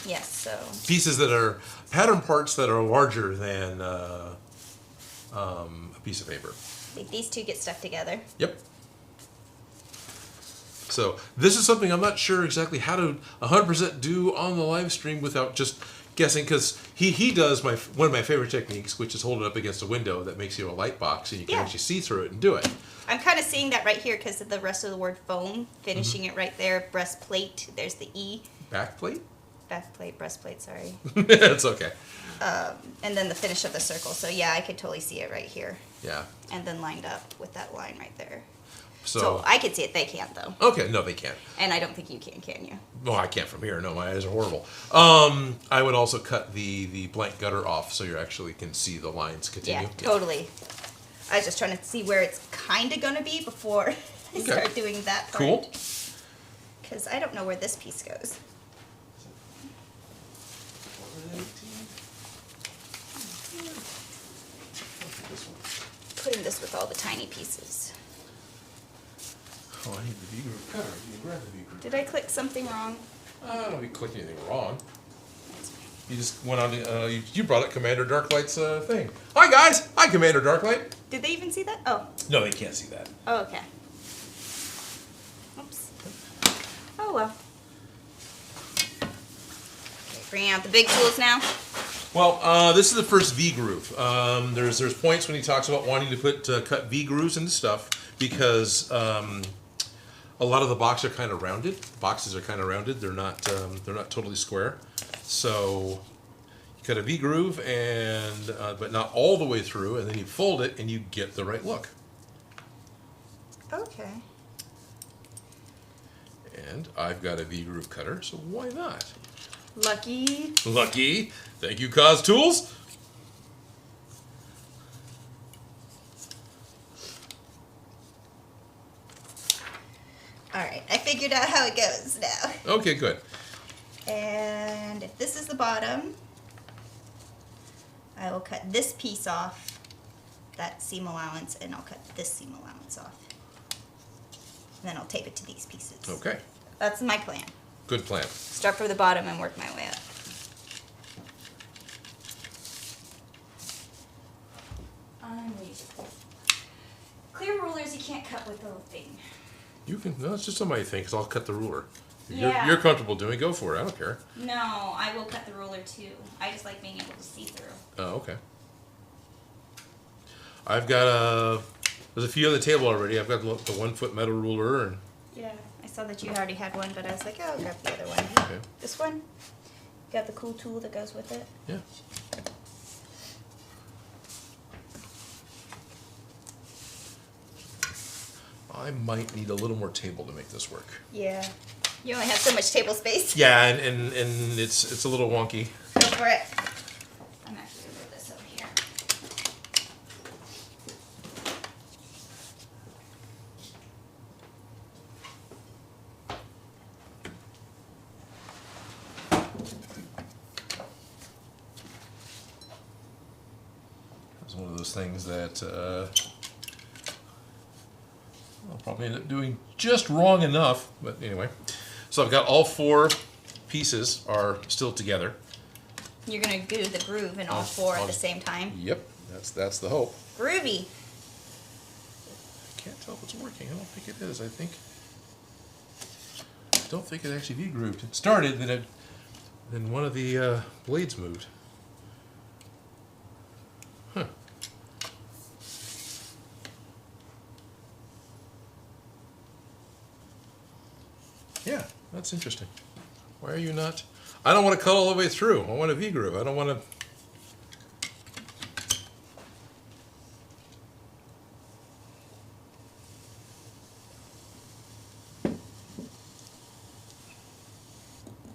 Yes, so. Pieces that are pattern parts that are larger than a piece of paper. Like these two get stuck together. Yep. So this is something I'm not sure exactly how to 100% do on the live stream without just guessing, because he does one of my favorite techniques, which is hold it up against a window that makes you a light box, and you can Yeah. actually see through it and do it. I'm kind of seeing that right here because of the rest of the word foam, finishing it right there. Breastplate, there's the E. back plate? Back plate, breastplate, sorry. It's okay. And then the finish of the circle. So yeah, I could totally see it right here. Yeah. And then lined up with that line right there. So So I could see it. They can't though. okay, no, they can't. And I don't think you can you? Well, I can't from here. No, my eyes are horrible. I would also cut the blank gutter off so you actually can see the lines continue. Yeah, totally. I was just trying to see where it's kind of going to be before I start doing that part. Cool. Because I don't know where this piece goes. Putting this with all the tiny pieces. Oh, I need the V-groove cutter. You can grab the V-groove. Did I click something wrong? I don't know if you clicked anything wrong. You just went on the, you brought up Commander Darklight's thing. Hi, guys! Hi, Commander Darklight! Did they even see that? Oh. No, they can't see that. Oh, okay. Oops. Oh, well. Okay, bringing out the big tools now. Well, this is the first V-groove. There's points when he talks about wanting to cut V-grooves into stuff because a lot of the boxes are kind of rounded. Boxes are kind of rounded. They're not totally square. So you cut a V-groove and but not all the way through, and then you fold it and you get the right look. Okay. And I've got a V-groove cutter, so why not? Lucky. Lucky. Thank you, Cause Tools. All right, I figured out how it goes now. Okay, good. And if this is the bottom, I will cut this piece off, that seam allowance, and I'll cut this seam allowance off. And then I'll tape it to these pieces. Okay. That's my plan. Good plan. Start from the bottom and work my way up. Clear rulers you can't cut with the little thing. You can, no, it's just somebody thing, because I'll cut the ruler. Yeah. You're comfortable doing it, go for it. I don't care. No, I will cut the ruler too. I just like being able to see through. Oh, okay. I've got there's a few on the table already. I've got the 1 foot metal ruler and. Yeah, I saw that you already had one, but I was like, oh, I'll grab the other one. Okay. This one? Got the cool tool that goes with it? Yeah. I might need a little more table to make this work. Yeah. You only have so much table space. Yeah, and it's a little wonky. Go for it. I'm actually going to move this over here. It's one of those things that I'll probably end up doing just wrong enough, but anyway. So I've got all 4 pieces are still together. You're going to do the groove in all 4 at the same time. Yep, that's the hope. Groovy. I can't tell if it's working. I don't think it is. I don't think it actually V-grooved. It started, then one of the blades moved. Huh. Yeah, that's interesting. Why are you not? I don't want to cut all the way through. I want a V-groove. I don't want to.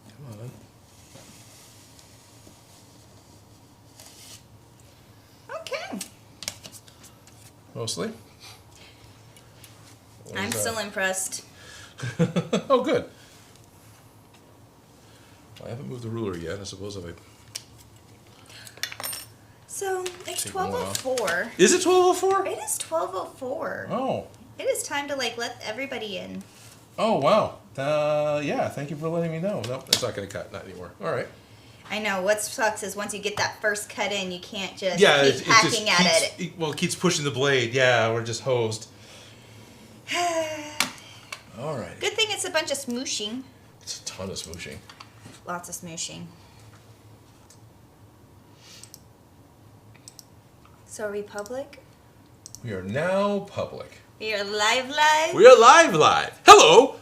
Come on. Okay. Mostly. I'm still impressed. Oh, good. I haven't moved the ruler yet. I suppose if I. So, it's Take one 12:04. Is it 12:04? It is 12:04. Oh. It is time to, like, let everybody in. Oh, wow. Yeah, thank you for letting me know. Nope, it's not going to cut. Not anymore. All right. I know. What sucks is once you get that first cut in, you can't just Yeah, keep it just hacking at it. It keeps pushing the blade. Yeah, we're just hosed. All right. Good thing it's a bunch of smooshing. It's a ton of smooshing. Lots of smooshing. So are we public? We are now public. We are live. We are live. Hello.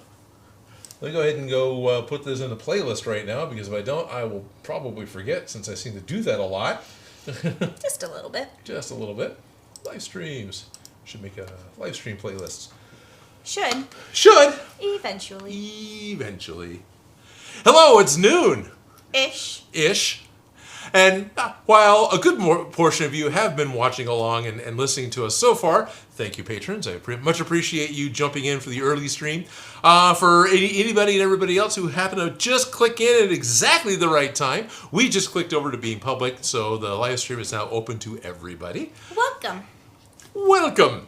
Let me go ahead and go put this in a playlist right now, because if I don't, I will probably forget, since I seem to do that a lot. Just a little bit. Just a little bit. Live streams. Should make a live stream playlist. Should. Should. Eventually. Eventually. Hello, it's noon. Ish. And while a good portion of you have been watching along and listening to us so far, thank you, patrons. I much appreciate you jumping in for the early stream. For anybody and everybody else who happened to just click in at exactly the right time, we just clicked over to being public, so the live stream is now open to everybody. Welcome. Welcome.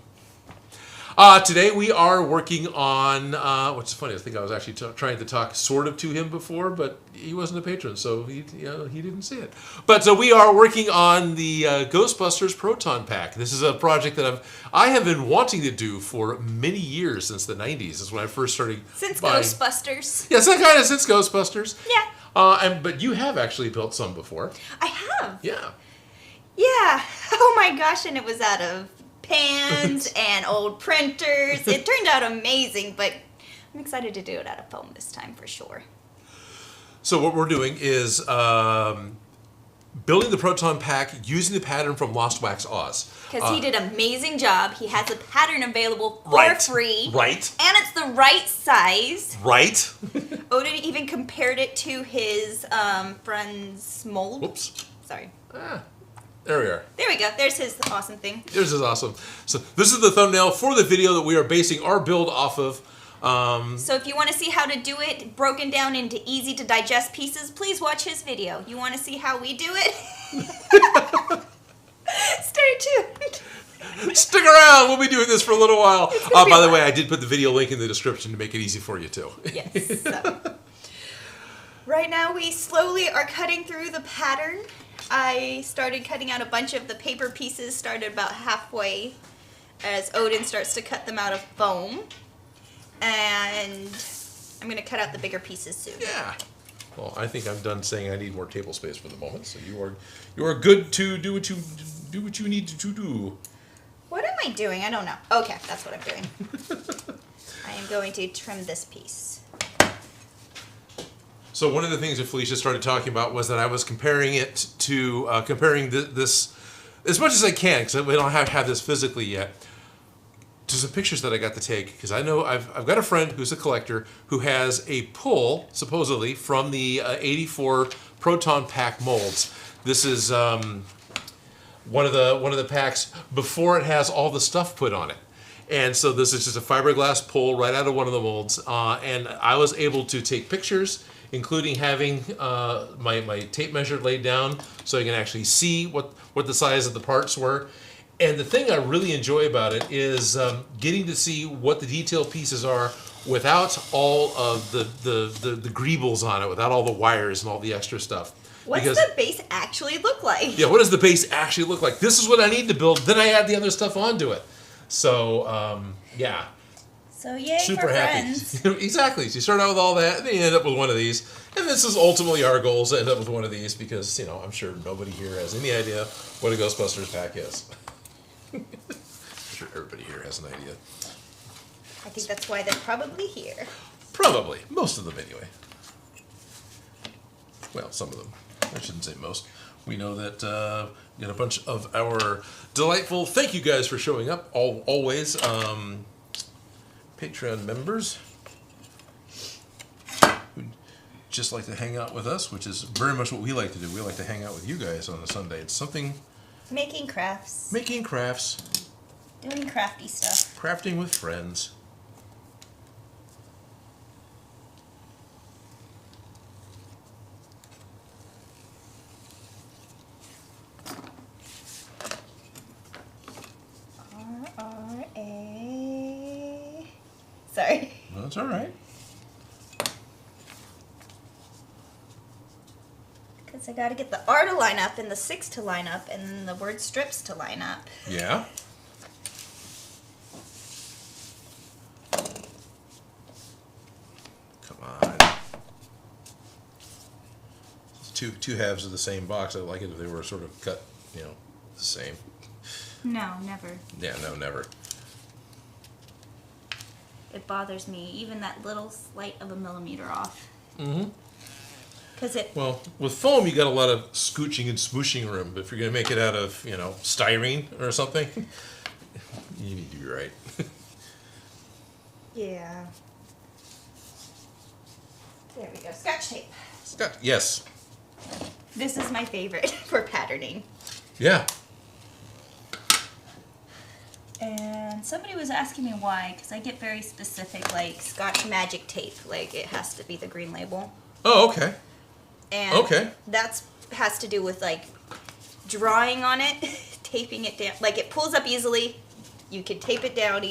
Today we are working on, what's funny, I think I was actually trying to talk sort of to him before, but he wasn't a patron, so he didn't see it. But we are working on the Ghostbusters Proton Pack. This is a project that I have been wanting to do for many years, since the 90s. This is when I first started Since buying. Ghostbusters. Yes, that kind of since Ghostbusters. Yeah. But you have actually built some before. I have. Yeah. Yeah. Oh my gosh, and it was out of pans and old printers. It turned out amazing, but I'm excited to do it out of foam this time for sure. So what we're doing is building the Proton Pack using the pattern from Lost Wax Oz. Because he did an amazing job. He has a pattern available for free. Right. And it's the right size. Right. Odin even compared it to his friend's mold. Whoops. Sorry. There we are. There we go. There's his awesome thing. This is awesome. So this is the thumbnail for the video that we are basing our build off of. So if you want to see how to do it broken down into easy to digest pieces, please watch his video. You want to see how we do it? Stay tuned. Stick around. We'll be doing this for a little while. By the way, I did put the video link in the description to make it easy for you too. Yes. So. Right now we slowly are cutting through the pattern. I started cutting out a bunch of the paper pieces, started about halfway as Odin starts to cut them out of foam. And I'm going to cut out the bigger pieces soon. Yeah. Well, I think I'm done saying I need more table space for the moment, so you are good to do what you need to do. What am I doing? I don't know. Okay, that's what I'm doing. I am going to trim this piece. So one of the things that Felicia started talking about was that I was comparing it to comparing this as much as I can, because we don't have this physically yet, to some pictures that I got to take, because I know I've got a friend who's a collector who has a pull supposedly from the 84 Proton Pack molds. This is one of the packs before it has all the stuff put on it. And so this is just a fiberglass pull right out of one of the molds, and I was able to take pictures, including having my tape measure laid down so I can actually see what the size of the parts were. And the thing I really enjoy about it is getting to see what the detail pieces are without all of the greebles on it, without all the wires and all the extra stuff. What's the base actually look like? Yeah, what does the base actually look like? This is what I need to build, then I add the other stuff onto it. So, yeah. So yay Super for happy. friends. Exactly. So you start out with all that, and then you end up with one of these. And this is ultimately our goal, to end up with one of these, because, I'm sure nobody here has any idea what a Ghostbusters pack is. I'm sure everybody here has an idea. I think that's why they're probably here. Probably. Most of them, anyway. Well, some of them. I shouldn't say most. We know that we got a bunch of our delightful, thank you guys for showing up, always, Patreon members who just like to hang out with us, which is very much what we like to do. We like to hang out with you guys on a Sunday. It's something... Making crafts. Making crafts. Doing crafty stuff. Crafting with friends. R-R-A... Sorry. That's all right. Because I got to get the R to line up and the 6 to line up and then the word strips to line up. Yeah. Come on. Two halves of the same box. I'd like it if they were sort of cut, the same. No, never. Yeah, no, never. It bothers me, even that little slight of a millimeter off. Mm-hmm. Because Well, with foam, you got a lot of scooching and smooshing room. But if you're going to make it out of, styrene or something, you need to be right. Yeah. There we go. Scotch tape. Yes. This is my favorite for patterning. Yeah. And somebody was asking me why, because I get very specific, like Scotch Magic tape. Like, it has to be the green label. Oh, okay. And okay. That's has to do with, like, drawing on it, taping it down. Like, it pulls up easily. You can tape it down,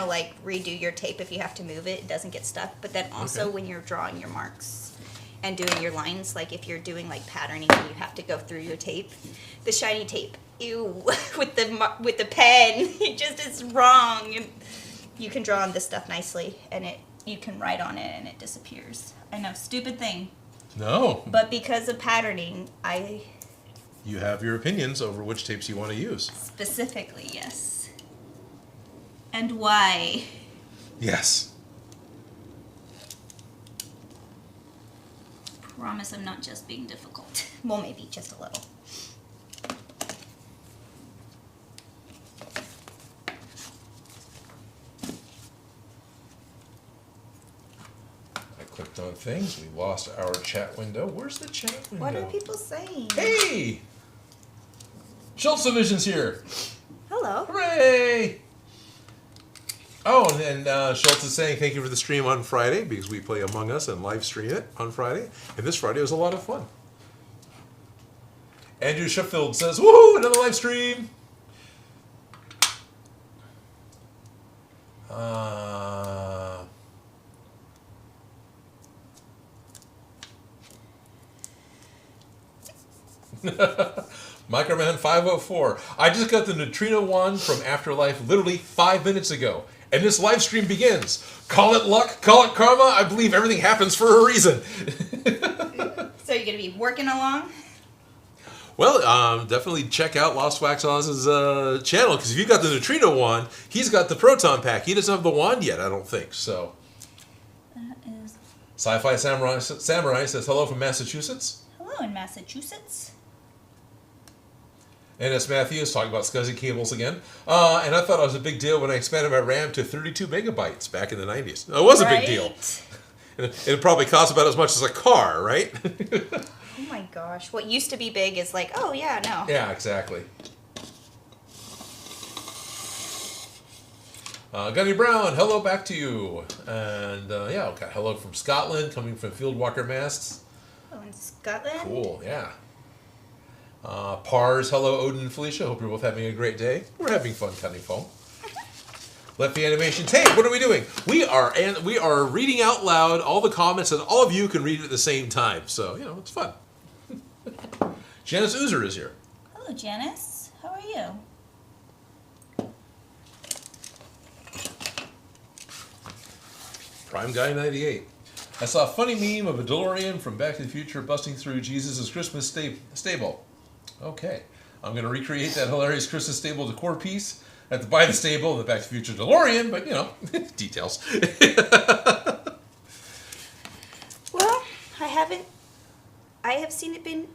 like redo your tape if you have to move it. It doesn't get stuck. But then also when you're drawing your marks and doing your lines, like if you're doing like patterning and you have to go through your tape, the shiny tape, ew, with the pen, it just is wrong. You can draw on this stuff nicely, and you can write on it and it disappears. I know, stupid thing. No. But because of patterning, You have your opinions over which tapes you want to use. Specifically, yes. And why? Yes. Promise I'm not just being difficult. Well, maybe just a little. I clicked on things. We lost our chat window. Where's the chat window? What are people saying? Hey! Schultz Division's here. Hello. Hooray! Oh, and Schultz is saying thank you for the stream on Friday because we play Among Us and live stream it on Friday. And this Friday was a lot of fun. Andrew Sheffield says, woohoo, another live stream! Microman 504. I just got the neutrino wand from Afterlife literally 5 minutes ago. And this live stream begins. Call it luck, call it karma. I believe everything happens for a reason. So you're going to be working along? Well, definitely check out Lost Wax Oz's channel, because if you got the neutrino wand, he's got the Proton Pack. He doesn't have the wand yet, I don't think. So, That is... Sci-Fi Samurai says hello from Massachusetts. Hello in Massachusetts. NS Matthews talking about SCSI cables again. And I thought it was a big deal when I expanded my RAM to 32 megabytes back in the 90s. It was a big deal. And it probably cost about as much as a car, right? Oh my gosh. What used to be big is like, oh yeah, no. Yeah, exactly. Gunny Brown, hello back to you. And yeah, okay, hello from Scotland, coming from Fieldwalker Masks. Oh, in Scotland? Cool, yeah. Pars, hello Odin and Felicia. Hope you're both having a great day. We're having fun cutting foam. Lefty Animations. Hey, what are we doing? We are reading out loud all the comments, and all of you can read it at the same time. So it's fun. Janice Oozer is here. Hello, Janice. How are you? Prime Guy 98. I saw a funny meme of a DeLorean from Back to the Future busting through Jesus' Christmas stable. Okay, I'm going to recreate that hilarious Christmas stable decor piece. I have to buy the stable and the Back to the Future DeLorean, but details. Well, I have seen it been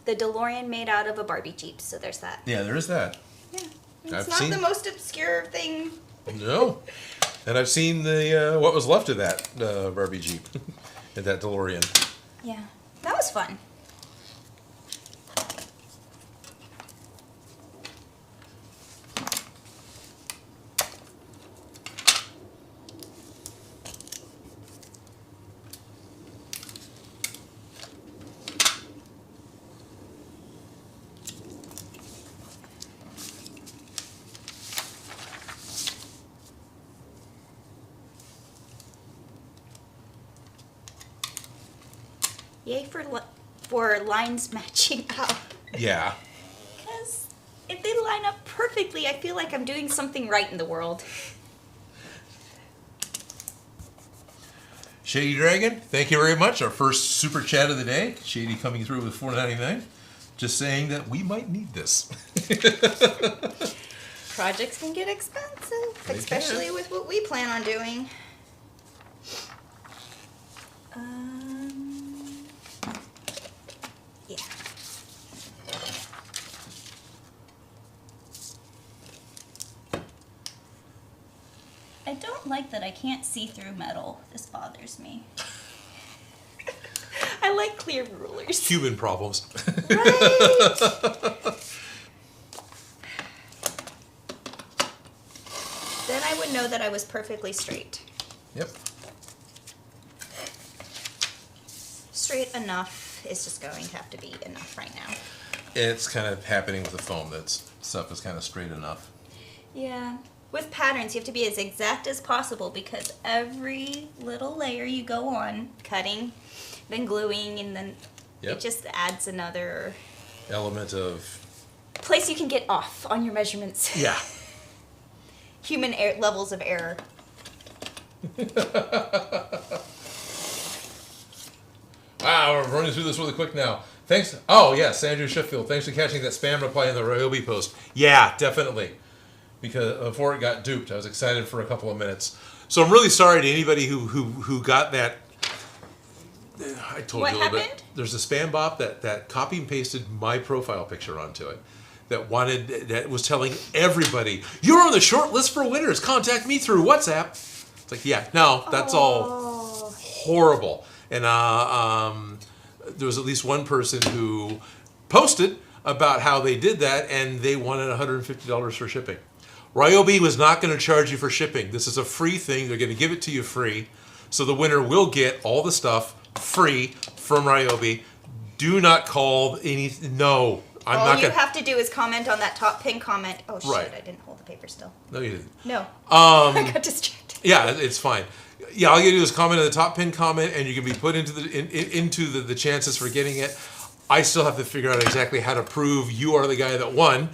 the DeLorean made out of a Barbie Jeep, so there's that. Yeah, there is that. Yeah. It's not the most obscure thing. No. And I've seen the what was left of that Barbie Jeep and that DeLorean. Yeah, that was fun. Yay for lines matching up. Yeah. Because if they line up perfectly, I feel like I'm doing something right in the world. Shady Dragon, thank you very much. Our first super chat of the day. Shady coming through with $4.99. Just saying that we might need this. Projects can get expensive, They especially can. with what we plan on doing. Yeah. I don't like that I can't see through metal. This bothers me. I like clear rulers. Human problems. Right? Then I would know that I was perfectly straight. Yep. Straight enough is just going to have to be enough right now. It's kind of happening with the foam. That stuff is kind of straight enough. Yeah. With patterns, you have to be as exact as possible because every little layer you go on, cutting, then gluing, and then Yep. it just adds another Element of... place you can get off on your measurements. Yeah. Human levels of error. Wow, we're running through this really quick now. Thanks. Oh, yes, Andrew Sheffield. Thanks for catching that spam reply in the Ryobi post. Yeah, definitely. Because before it got duped, I was excited for a couple of minutes. So I'm really sorry to anybody who got that. I told What you a little happened? bit. There's a spam bot that copy and pasted my profile picture onto it. That was telling everybody, you're on the short list for winners. Contact me through WhatsApp. It's like, yeah, no, that's all horrible. And there was at least one person who posted about how they did that, and they wanted $150 for shipping. Ryobi was not going to charge you for shipping. This is a free thing. They're going to give it to you free. So the winner will get all the stuff free from Ryobi. Do not call anything. No. I'm All not you going to. have to do is comment on that top pin comment. Oh, shit, Right. I didn't hold the paper still. No, you didn't. No. I got distracted. Yeah, it's fine. Yeah, all you do is comment on the top pin comment, and you can be put into the chances for getting it. I still have to figure out exactly how to prove you are the guy that won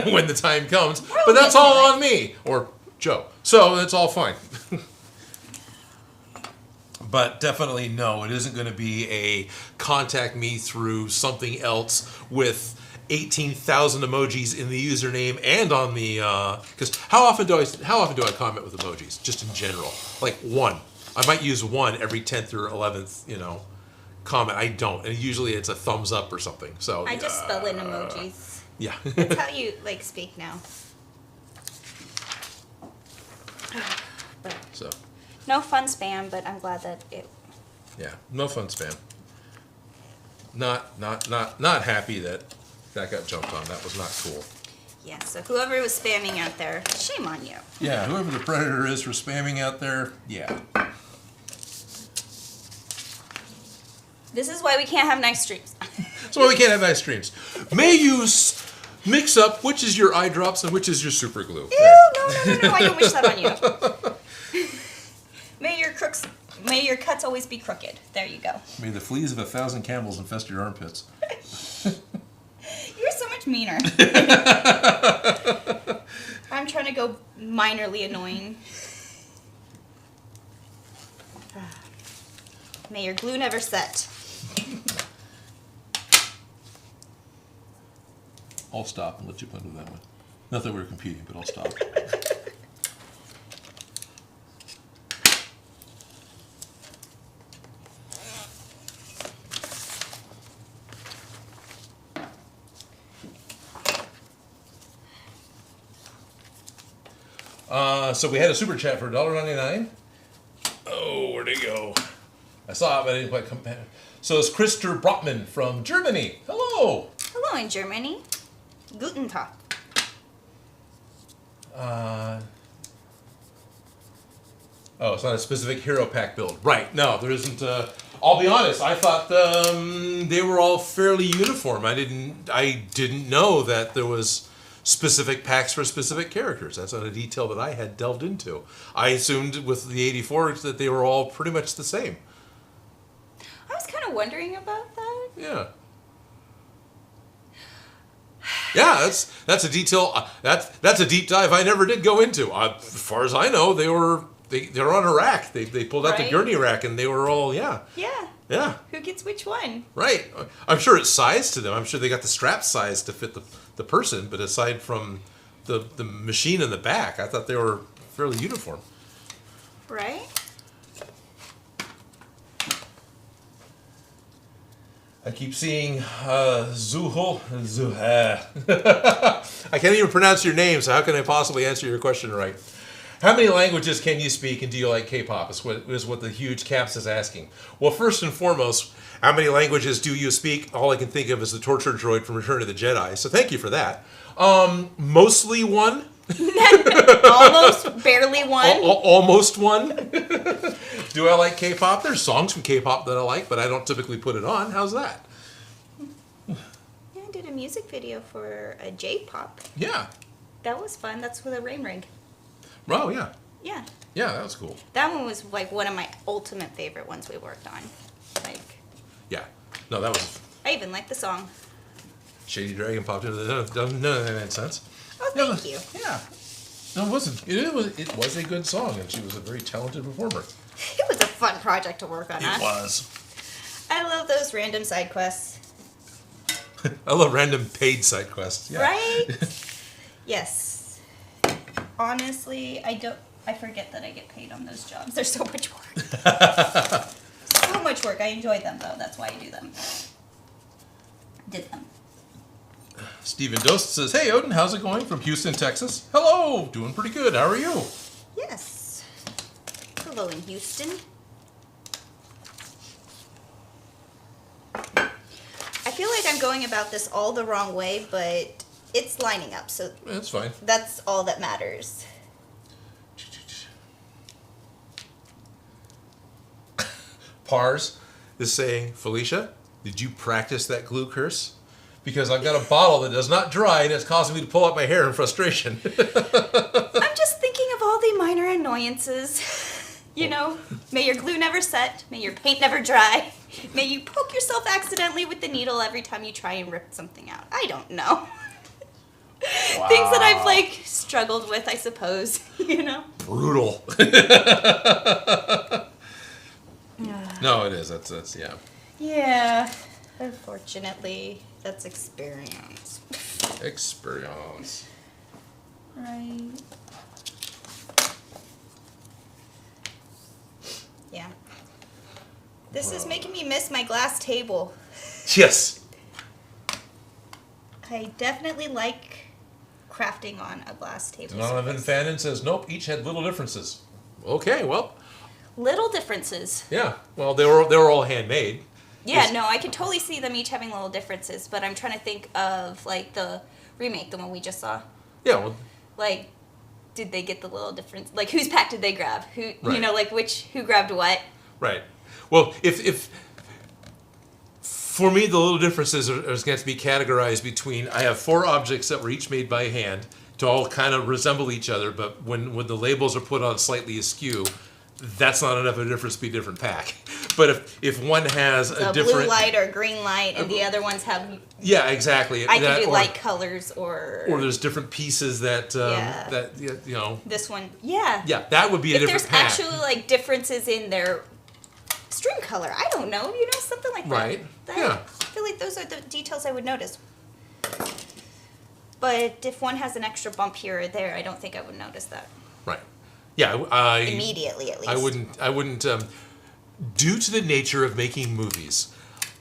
when the time comes. But that's all on me or Joe. So it's all fine. But definitely no, it isn't going to be a contact me through something else with 18,000 emojis in the username and on the because how often do I comment with emojis just in general? Like one. I might use one every 10th or 11th, comment. I don't, and usually it's a thumbs up or something. So I just spell in emojis. Yeah. That's how you speak now. But So no fun spam, but I'm glad that it. yeah, no fun spam. Not happy that got jumped on. That was not cool. Yeah. So whoever was spamming out there, shame on you. Yeah, whoever the predator is for spamming out there, yeah. This is why we can't have nice streams. That's why we can't have nice streams. May you mix up which is your eye drops and which is your super glue. Ew, no, I don't wish that on you. May your cuts always be crooked. There you go. May the fleas of 1,000 camels infest your armpits. You're so much meaner. I'm trying to go minorly annoying. May your glue never set. I'll stop and let you play with that one. Not that we're competing, but I'll stop. So we had a super chat for $1.99. Oh, where'd it go? I saw it, but I didn't quite come back. So it's Christer Brotman from Germany. Hello. Hello in Germany. Guten Tag. Oh, it's not a specific hero pack build. Right, no, there isn't. I'll be honest, I thought they were all fairly uniform. I didn't know that there was specific packs for specific characters. That's not a detail that I had delved into. I assumed with the 84s that they were all pretty much the same. I was kind of wondering about that. Yeah. Yeah, that's a detail. That's a deep dive I never did go into. As far as I know, they were on a rack. They pulled out the Right. gurney rack, and they were all Yeah. yeah. Who gets which one? Right. I'm sure it's sized to them. I'm sure they got the strap size to fit the person. But aside from the machine in the back. I thought they were fairly uniform. Right? I keep seeing Zuhul. I can't even pronounce your name, so how can I possibly answer your question right? How many languages can you speak, and do you like K-pop? Is what the huge caps is asking. Well, first and foremost, how many languages do you speak? All I can think of is the torture droid from Return of the Jedi. So thank you for that. Mostly one. Almost, barely one. Almost one. Do I like K-pop? There's songs from K-pop that I like, but I don't typically put it on. How's that? Yeah, I did a music video for a J-pop. Yeah. That was fun. That's with a rain rig. Oh, yeah. Yeah. Yeah, that was cool. That one was like one of my ultimate favorite ones we worked on. Like. Yeah. No, that was... I even like the song. Shady Dragon popped into the... None of that made sense. Oh, thank you. Yeah. No, it wasn't. It was a good song, and she was a very talented performer. It was a fun project to work on, It was. I love those random side quests. I love random paid side quests. Yeah. Right? Yes. Honestly, I forget that I get paid on those jobs. They're so much work. So much work. I enjoy them, though. That's why I do them. Did them. Stephen Dost says, "Hey, Odin, how's it going from Houston, Texas?" Hello, doing pretty good. How are you? Yes. Hello in Houston. I feel like I'm going about this all the wrong way, but it's lining up, so That's fine. that's all that matters. Pars is saying, "Felicia, did you practice that glue curse? Because I've got a bottle that does not dry and it's causing me to pull out my hair in frustration." I'm just thinking of all the minor annoyances. You know, may your glue never set, may your paint never dry, may you poke yourself accidentally with the needle every time you try and rip something out. I don't know. Wow. Things that I've, like, struggled with, I suppose, you know? Brutal. No, it is. That's yeah. Yeah, unfortunately, that's experience. Experience. Right. Yeah. This is making me miss my glass table. Yes. I definitely like crafting on a glass table. Donovan Fannin says, "Nope, each had little differences." Okay, well. Little differences. Yeah. Well, they were all handmade. Yeah, no, I could totally see them each having little differences, but I'm trying to think of, like, the remake, the one we just saw. Yeah, well. Like, did they get the little difference? Like, whose pack did they grab? Who, right. You know, like, who grabbed what? Right. Well, if for me, the little differences are going to be categorized between, I have 4 objects that were each made by hand to all kind of resemble each other, but when the labels are put on slightly askew, that's not enough of a difference to be a different pack. But if one has a different... blue light or green light, and the other ones have... Yeah, exactly. I could do light colors or... Or there's different pieces that, you know... This one, yeah. Yeah, that would be a different pack. If there's actually, like, differences in their string color, I don't know, you know, something like that. Right, yeah. I feel like those are the details I would notice. But if one has an extra bump here or there, I don't think I would notice that. Right. Yeah, immediately, at least. I wouldn't. Due to the nature of making movies,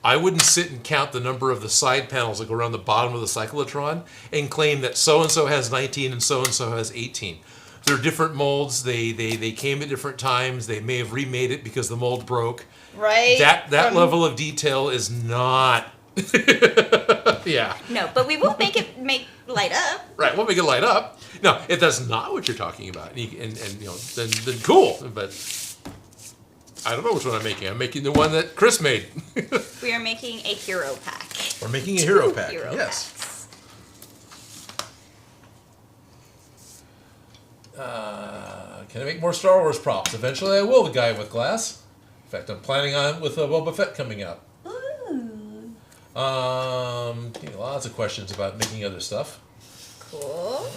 I wouldn't sit and count the number of the side panels that go around the bottom of the cyclotron and claim that so and so has 19 and so has 18. They're different molds. They came at different times. They may have remade it because the mold broke. Right. That level of detail is not. Yeah. No, but we will make light up. Right, we'll make it light up. No, if that's not what you're talking about, and you know, then cool. But I don't know which one I'm making. I'm making the one that Chris made. We are making a hero pack. We're making a hero pack. Hero yes. Can I make more Star Wars props? Eventually, I will. The guy with glass. In fact, I'm planning on it with Boba Fett coming out. Ooh. Lots of questions about making other stuff. Cool.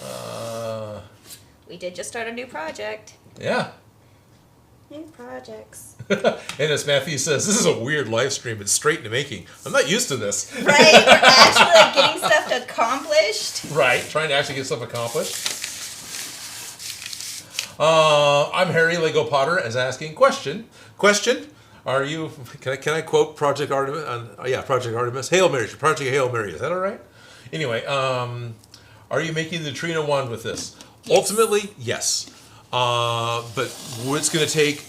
We did just start a new project. Yeah. New projects. And as Matthew says, this is a weird live stream. It's straight into making. I'm not used to this. Right, we're actually like, getting stuff accomplished. Right, trying to actually get stuff accomplished. I'm Harry Lego Potter as asking question. Are you? Can I quote Project Artemis? Project Artemis. Hail Mary. Project Hail Mary. Is that all right? Anyway, are you making the Trina wand with this? Yes. Ultimately, yes. But it's going to take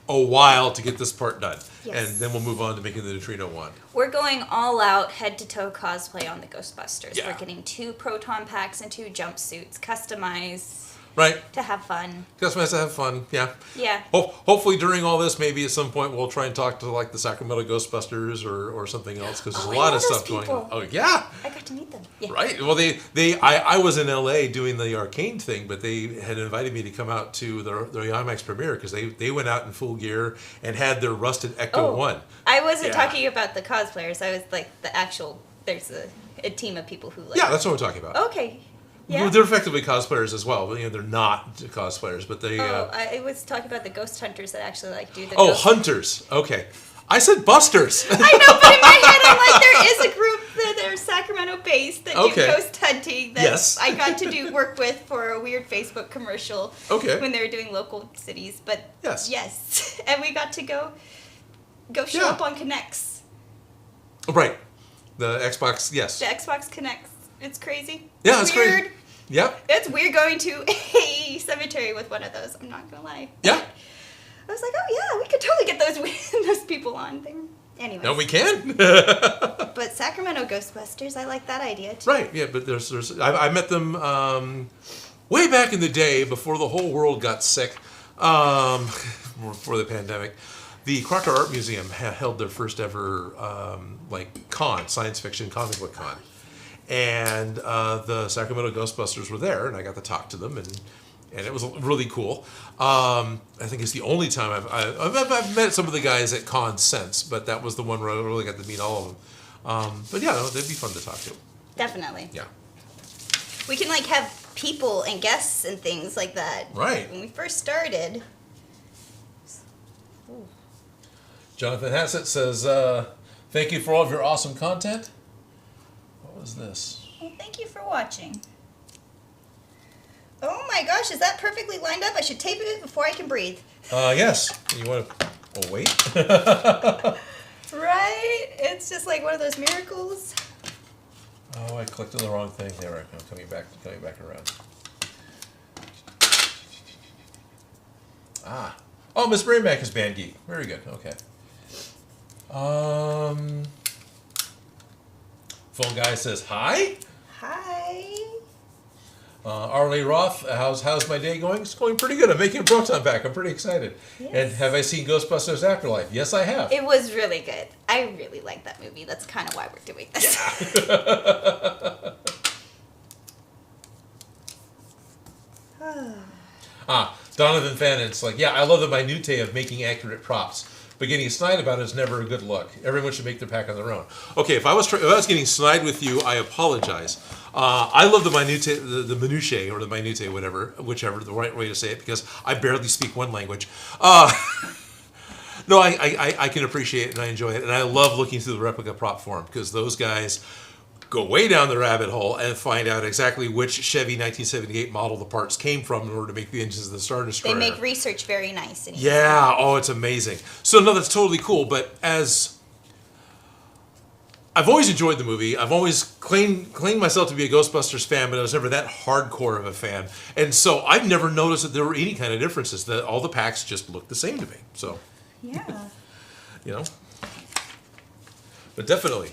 a while to get this part done. Yes. And then we'll move on to making the neutrino wand. We're going all out, head-to-toe cosplay on the Ghostbusters. Yeah. We're getting 2 Proton Packs and 2 jumpsuits, customized. Right. To have fun. Customize to have fun, yeah. Yeah. Hopefully during all this, maybe at some point we'll try and talk to like the Sacramento Ghostbusters or something else, because there's a lot of stuff going on. Oh, yeah. I got to meet them. Yeah. Right. Well, I was in LA doing the arcane thing, but they had invited me to come out to their IMAX premiere because they went out in full gear and had their rusted Ecto 1. I wasn't talking about the cosplayers. I was like the actual, there's a team of people who like. Yeah, that's what we're talking about. Okay. Yeah. Well, they're effectively cosplayers as well. But, they're not cosplayers, but they. I was talking about the ghost hunters that actually like do the. Oh, hunters. Okay, I said busters. I know, but in my head, I'm like, there is a group that are Sacramento-based that do ghost hunting. That I got to do work with for a weird Facebook commercial. Okay. When they were doing local cities, but yes, and we got to go show up on Connects. Oh, right, the Xbox. Yes. The Xbox Connects. It's crazy. Yeah, it's weird. Crazy. Yep. It's weird going to a cemetery with one of those. I'm not gonna lie. Yeah. I was like, oh yeah, we could totally get those people on there. Anyways. No, we can. But Sacramento Ghostbusters, I like that idea too. Right. Yeah, but I met them way back in the day before the whole world got sick, before the pandemic. The Crocker Art Museum held their first ever science fiction comic book con. And the Sacramento Ghostbusters were there, and I got to talk to them, and it was really cool. I think it's the only time I've met some of the guys at cons since, but that was the one where I really got to meet all of them. But yeah, they'd be fun to talk to. Definitely. Yeah. We can have people and guests and things like that. Right. When we first started. Ooh. Jonathan Hassett says, "Thank you for all of your awesome content." What was this? Well, thank you for watching. Oh my gosh, is that perfectly lined up? I should tape it before I can breathe. Yes. You want to... Oh, wait. Right? It's just like one of those miracles. Oh, I clicked on the wrong thing. There I go. Coming back around. Ah. Oh, Miss Brainback is Band Geek. Very good. Okay. Phone guy says hi. Hi. Arlie Roth, how's my day going? It's going pretty good. I'm making a Proton Pack. I'm pretty excited. Yes. And have I seen Ghostbusters Afterlife? Yes, I have. It was really good. I really like that movie. That's kind of why we're doing this. Yeah. Donovan Fannon's like, yeah, I love the minutiae of making accurate props, but getting snide about it is never a good look. Everyone should make their pack on their own. Okay, if I was getting snide with you, I apologize. I love the minutiae, or the minutiae, whichever the right way to say it, because I barely speak one language. No, I can appreciate it and I enjoy it, and I love looking through the replica prop form, because those guys go way down the rabbit hole and find out exactly which Chevy 1978 model the parts came from in order to make the engines of the Star Destroyer. They make research very nice. And yeah, it's amazing. So no, that's totally cool, but as I've always enjoyed the movie. I've always claimed myself to be a Ghostbusters fan, but I was never that hardcore of a fan. And so I've never noticed that there were any kind of differences, that all the packs just looked the same to me. So, yeah. But definitely.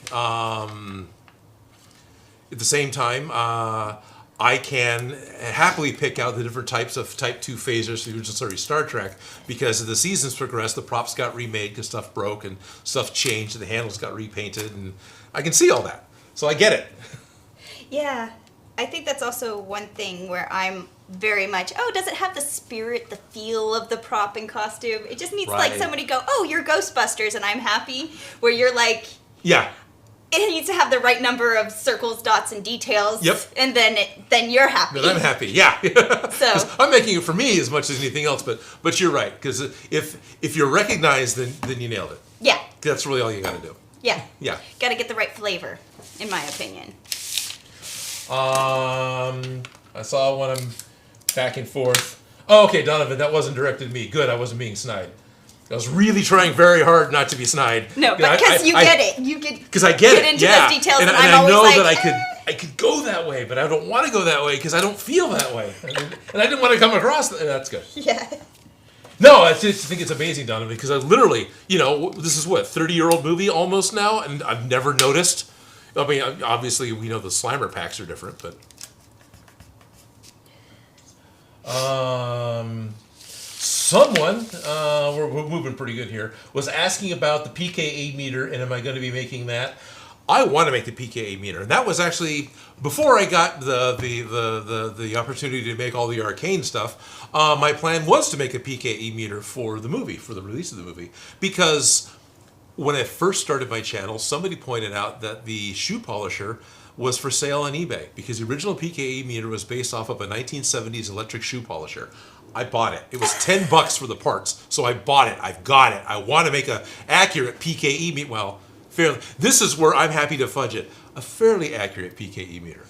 At the same time, I can happily pick out the different types of Type 2 phasers through Star Trek, because as the seasons progressed, the props got remade because stuff broke and stuff changed and the handles got repainted, and I can see all that. So I get it. Yeah. I think that's also one thing where I'm very much, does it have the spirit, the feel of the prop and costume? It just needs like somebody go, oh, you're Ghostbusters, and I'm happy. Where you're like... Yeah. it needs to have the right number of circles, dots, and details. Yep. And then you're happy. Then I'm happy. Yeah. So 'Cause I'm making it for me as much as anything else. But you're right, because if you're recognized, then you nailed it. Yeah. That's really all you got to do. Yeah. Yeah. Got to get the right flavor, in my opinion. I saw one. I'm back and forth. Oh, okay, Donovan, that wasn't directed at me. Good, I wasn't being snide. I was really trying very hard not to be snide. No, but because you get it. You get because I get it. into Yeah. those details, and I I'm always know like, that I could go that way, but I don't want to go that way because I don't feel that way, and I didn't want to come across. That's good. Yeah. No, I just think it's amazing, Donovan, because I literally, this is what 30-year-old movie almost now, and I've never noticed. I mean, obviously we know the Slimer packs are different, but. Someone, we're moving pretty good here, was asking about the Pka Meter, and am I going to be making that? I want to make the Pka Meter, and that was actually before I got the opportunity to make all the arcane stuff. My plan was to make a Pka Meter for the movie, for the release of the movie, because when I first started my channel, somebody pointed out that the shoe polisher was for sale on eBay because the original Pka Meter was based off of a 1970s electric shoe polisher. I bought it. It was $10 for the parts, so I bought it. I've got it. I want to make a accurate Pka meter. Well, fairly. This is where I'm happy to fudge it. A fairly accurate Pka meter.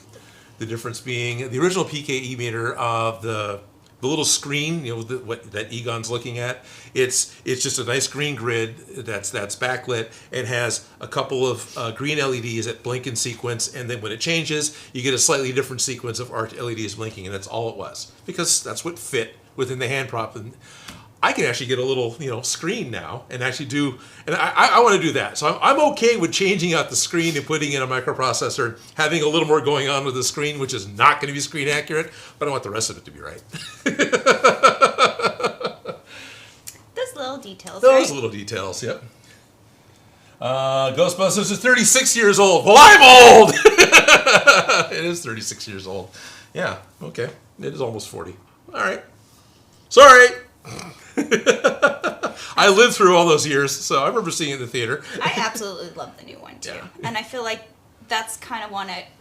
The difference being the original Pka meter of the little screen, that Egon's looking at. It's just a nice green grid that's backlit and has a couple of green LEDs that blink in sequence, and then when it changes, you get a slightly different sequence of arc LEDs blinking, and that's all it was because that's what fit within the hand prop. And I can actually get a little screen now and actually do, and I want to do that. So I'm okay with changing out the screen and putting in a microprocessor, having a little more going on with the screen, which is not going to be screen accurate, but I want the rest of it to be right. Those little details, Those right? little details, yep. Ghostbusters is 36 years old. Well, I'm old! It is 36 years old. Yeah, okay. It is almost 40. All right. Sorry! I lived through all those years, so I remember seeing it in the theater. I absolutely love the new one, too. Yeah. And I feel like that's kind of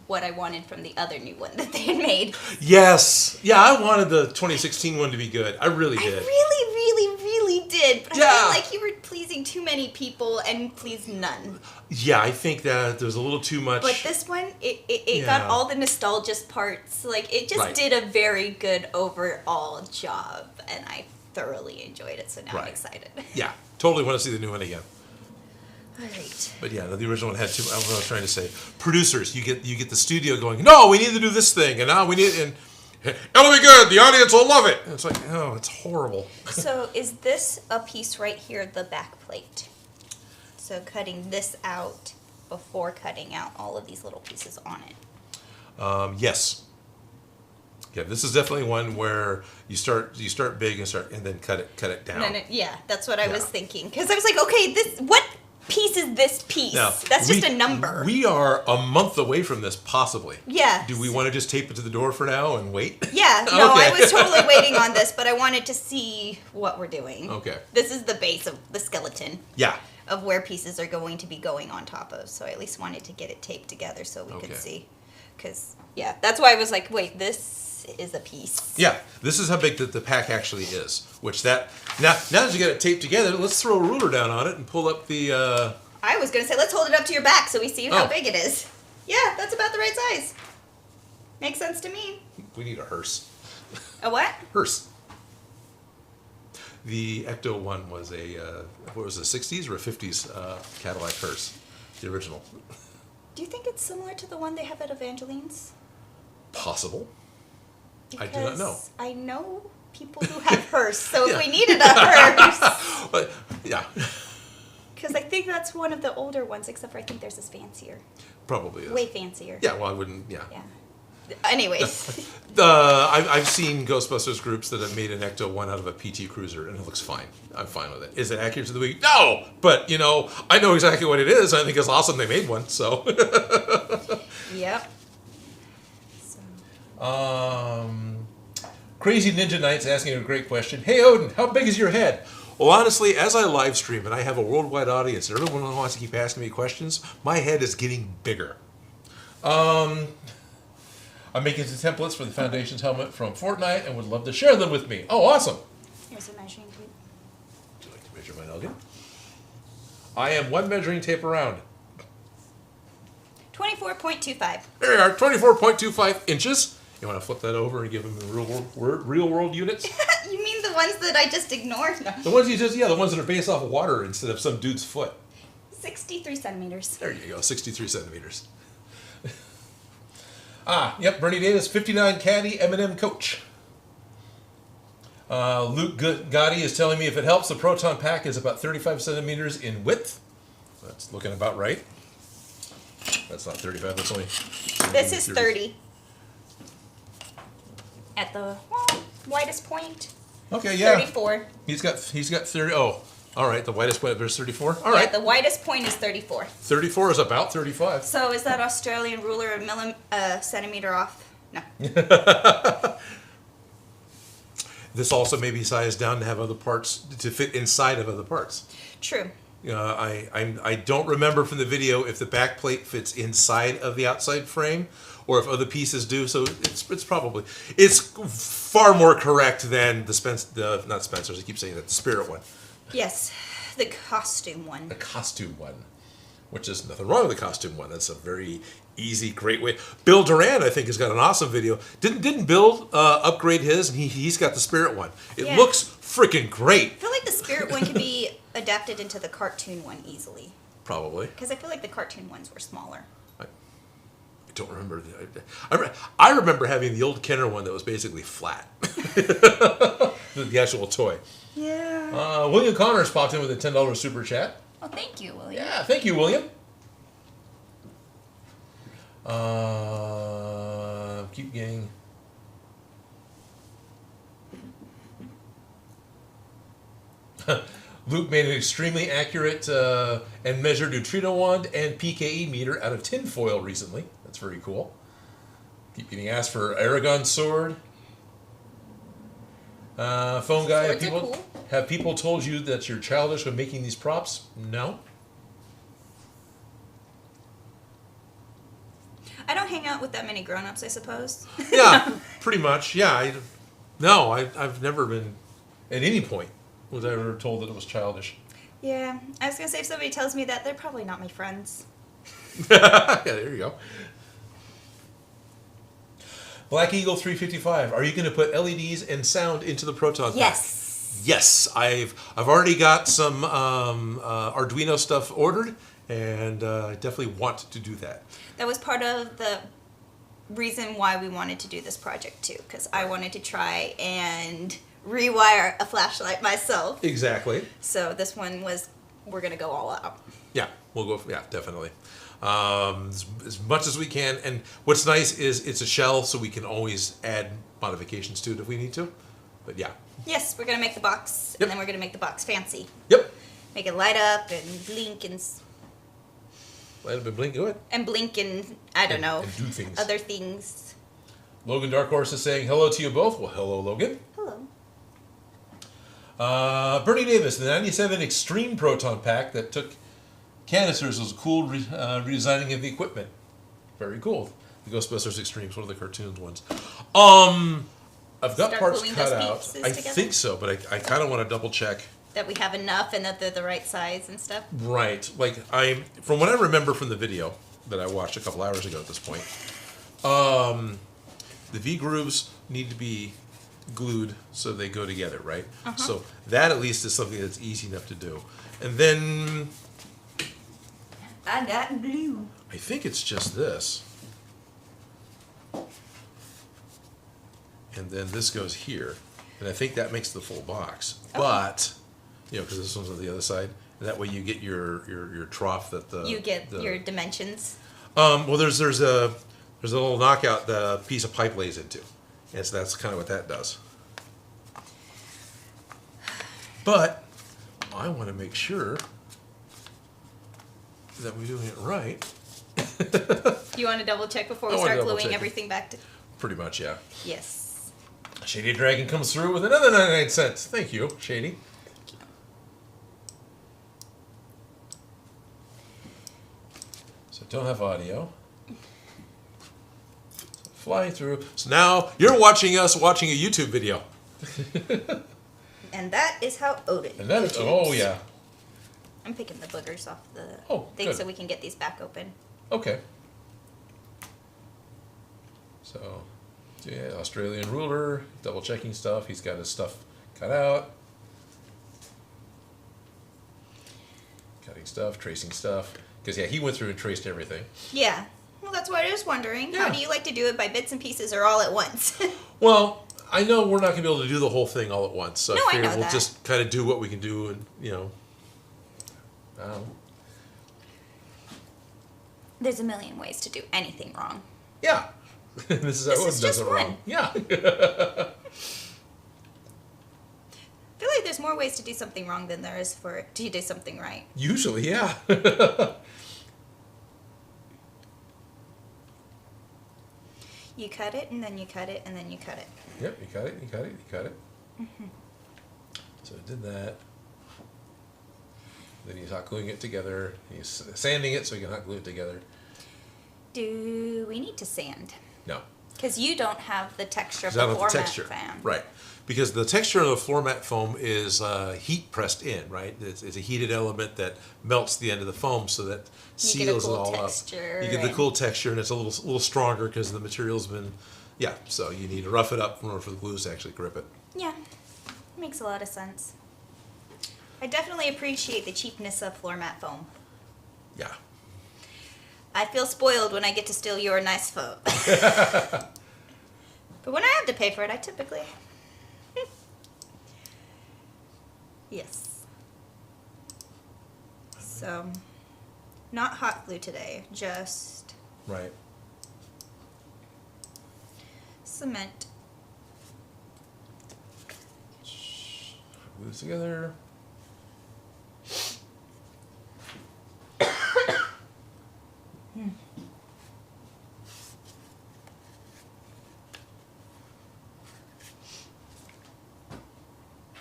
what I wanted from the other new one that they had made. Yes. Yeah, I wanted the 2016 one to be good. I really did. I really, really, really did. But I feel like you were pleasing too many people and pleased none. Yeah, I think that there's a little too much. But this one, it got all the nostalgia parts. Like, it just did a very good overall job. And I thoroughly enjoyed it, so now I'm excited. Yeah, totally want to see the new one again. All right. But yeah, the original one had too. What I was trying to say, producers, you get the studio going. No, we need to do this thing, and now we need and it'll be good. The audience will love it. And it's like, oh, it's horrible. So is this a piece right here, the back plate? So cutting this out before cutting out all of these little pieces on it. Yes. Yeah, this is definitely one where you start big and then cut it down. That's what I was thinking, because I was like, okay, what piece is this piece? Now, that's just a number. We are a month away from this, possibly. Yeah. Do we want to just tape it to the door for now and wait? Yeah. No, okay. I was totally waiting on this, but I wanted to see what we're doing. Okay. This is the base of the skeleton. Yeah. Of where pieces are going to be going on top of, so I at least wanted to get it taped together so we could see. Because, that's why I was like, wait, this is a piece. Yeah, this is how big the pack actually is. Which now that you got it taped together, let's throw a ruler down on it and pull up the. I was gonna say let's hold it up to your back so we see how big it is. Yeah, that's about the right size. Makes sense to me. We need a hearse. A what? Hearse. The Ecto one was what was it, 60s or a 50s Cadillac hearse, the original. Do you think it's similar to the one they have at Evangeline's? Possible. Because I do not know. I know people who have hearse, so if we needed a hearse. But, yeah. Because I think that's one of the older ones, except for I think theirs is fancier. Probably is. Way fancier. Yeah, well, I wouldn't, Yeah. Anyways. I've seen Ghostbusters groups that have made an Ecto 1 out of a PT Cruiser, and it looks fine. I'm fine with it. Is it accurate to the week? No! But, I know exactly what it is. I think it's awesome they made one, so. Yep. Crazy Ninja Knight's asking a great question. Hey, Odin, how big is your head? Well, honestly, as I live stream and I have a worldwide audience and everyone wants to keep asking me questions, my head is getting bigger. I'm making some templates for the Foundation's helmet from Fortnite and would love to share them with me. Oh, awesome. Here's a measuring tape. Would you like to measure my noggin? I am one measuring tape around. 24.25. There you are, 24.25 inches. You want to flip that over and give them the real world units? You mean the ones that I just ignored? No. The ones the ones that are based off of water instead of some dude's foot. 63 centimeters. There you go, 63 centimeters. Yep, Bernie Davis, 59 caddy, M&M coach. Luke Gotti is telling me if it helps, the Proton Pack is about 35 centimeters in width. That's looking about right. That's not 35, that's only... This is 30. At the widest point. Okay, yeah. 34. He's got 30. Oh, all right. The widest point there's 34. All Yeah, right. the widest point is 34. 34 is about 35. So is that Australian ruler a centimeter off? No. This also may be sized down to have other parts to fit inside of other parts. True. I don't remember from the video if the back plate fits inside of the outside frame or if other pieces do. So it's far more correct than not Spencer's. I keep saying that, the Spirit one. Yes, the costume one. The costume one, which is nothing wrong with the costume one. That's a very easy, great way. Bill Duran, I think, has got an awesome video. Didn't Bill upgrade his? And he's got the Spirit one. It looks freaking great. I feel like the Spirit one can be adapted into the cartoon one easily. Probably. Because I feel like the cartoon ones were smaller. I don't remember. I remember having the old Kenner one that was basically flat. the actual toy. Yeah. William Connors popped in with a $10 super chat. Oh, thank you, William. Yeah, thank you, William. Keep getting... Luke made an extremely accurate and measured neutrino wand and Pka Meter out of tinfoil recently. That's very cool. Keep getting asked for Aragon sword. Phone guy, have people told you that you're childish when making these props? No. I don't hang out with that many grown-ups, I suppose. Yeah, pretty much. Yeah. I've never been, at any point, was I ever told that it was childish. Yeah. I was going to say, if somebody tells me that, they're probably not my friends. Yeah, there you go. Black Eagle 355. Are you going to put LEDs and sound into the Proton Pack? Yes. Yes. I've already got some Arduino stuff ordered, and I definitely want to do that. That was part of the reason why we wanted to do this project too, because I wanted to try and rewire a flashlight myself. Exactly. So this one was, we're going to go all out. Yeah, we'll go. Yeah, definitely. As much as we can. And what's nice is it's a shell, so we can always add modifications to it if we need to. But yeah. Yes, we're going to make the box, and then we're going to make the box fancy. Yep. Make it light up and blink and... Light up and blink, go ahead. And blink and, I don't know, and do things. Other things. Logan Dark Horse is saying hello to you both. Well, hello, Logan. Hello. Bernie Davis, the 97 Extreme Proton Pack that took canisters was a cool redesigning of the equipment. Very cool. The Ghostbusters Extremes, one of the cartoons ones. I've got parts cut out. I think so, but I kind of want to double check. That we have enough and that they're the right size and stuff? Right. Like, from what I remember from the video that I watched a couple hours ago at this point, the V-grooves need to be glued so they go together, right? Uh-huh. So that at least is something that's easy enough to do. And then... I got glue. I think it's just this. And then this goes here. And I think that makes the full box. Okay. But... because this one's on the other side. And that way you get your trough that the... You get your dimensions. Well, there's a little knockout the piece of pipe lays into. And so that's kind of what that does. But I want to make sure that we're doing it right. You want to double check before we start gluing everything back to... Pretty much, yeah. Yes. Shady Dragon comes through with another 99 cents. Thank you, Shady. Don't have audio. Flying through. So now you're watching us watching a YouTube video. And that is how Odin. And that is, oh yeah. I'm picking the boogers off the thing good. so we can get these back open. Okay. So, yeah, Australian ruler, double checking stuff. He's got his stuff cut out. Cutting stuff, tracing stuff. Because, yeah, he went through and traced everything. Yeah. Well, that's what I was wondering. Yeah. How do you like to do it, by bits and pieces or all at once? Well, I know we're not going to be able to do the whole thing all at once. So No, I I figured know we'll that. just kind of do what we can do and, you know. I don't know. There's a million ways to do anything wrong. Yeah. This is how Odin does just it one. wrong. Yeah. I feel like there's more ways to do something wrong than there is for to do something right. Usually, yeah. You cut it, and then you cut it, and then you cut it. Yep, you cut it, you cut it, you cut it. Mm-hmm. So I did that. Then he's hot gluing it together. He's sanding it so he can hot glue it together. Do we need to sand? No. Because you don't have the texture of Because I the don't have floor the texture. mat fan. Right. Because the texture of the floor mat foam is heat pressed in, right? It's a heated element that melts the end of the foam so that You get a seals cool it all texture up. You get the and- cool texture and it's a little stronger because the material's been, yeah. So you need to rough it up in order for the glues to actually grip it. Yeah, makes a lot of sense. I definitely appreciate the cheapness of floor mat foam. Yeah. I feel spoiled when I get to steal your nice foam. But when I have to pay for it, I typically... Yes. So, not hot glue today, just Right. cement. Glue this together.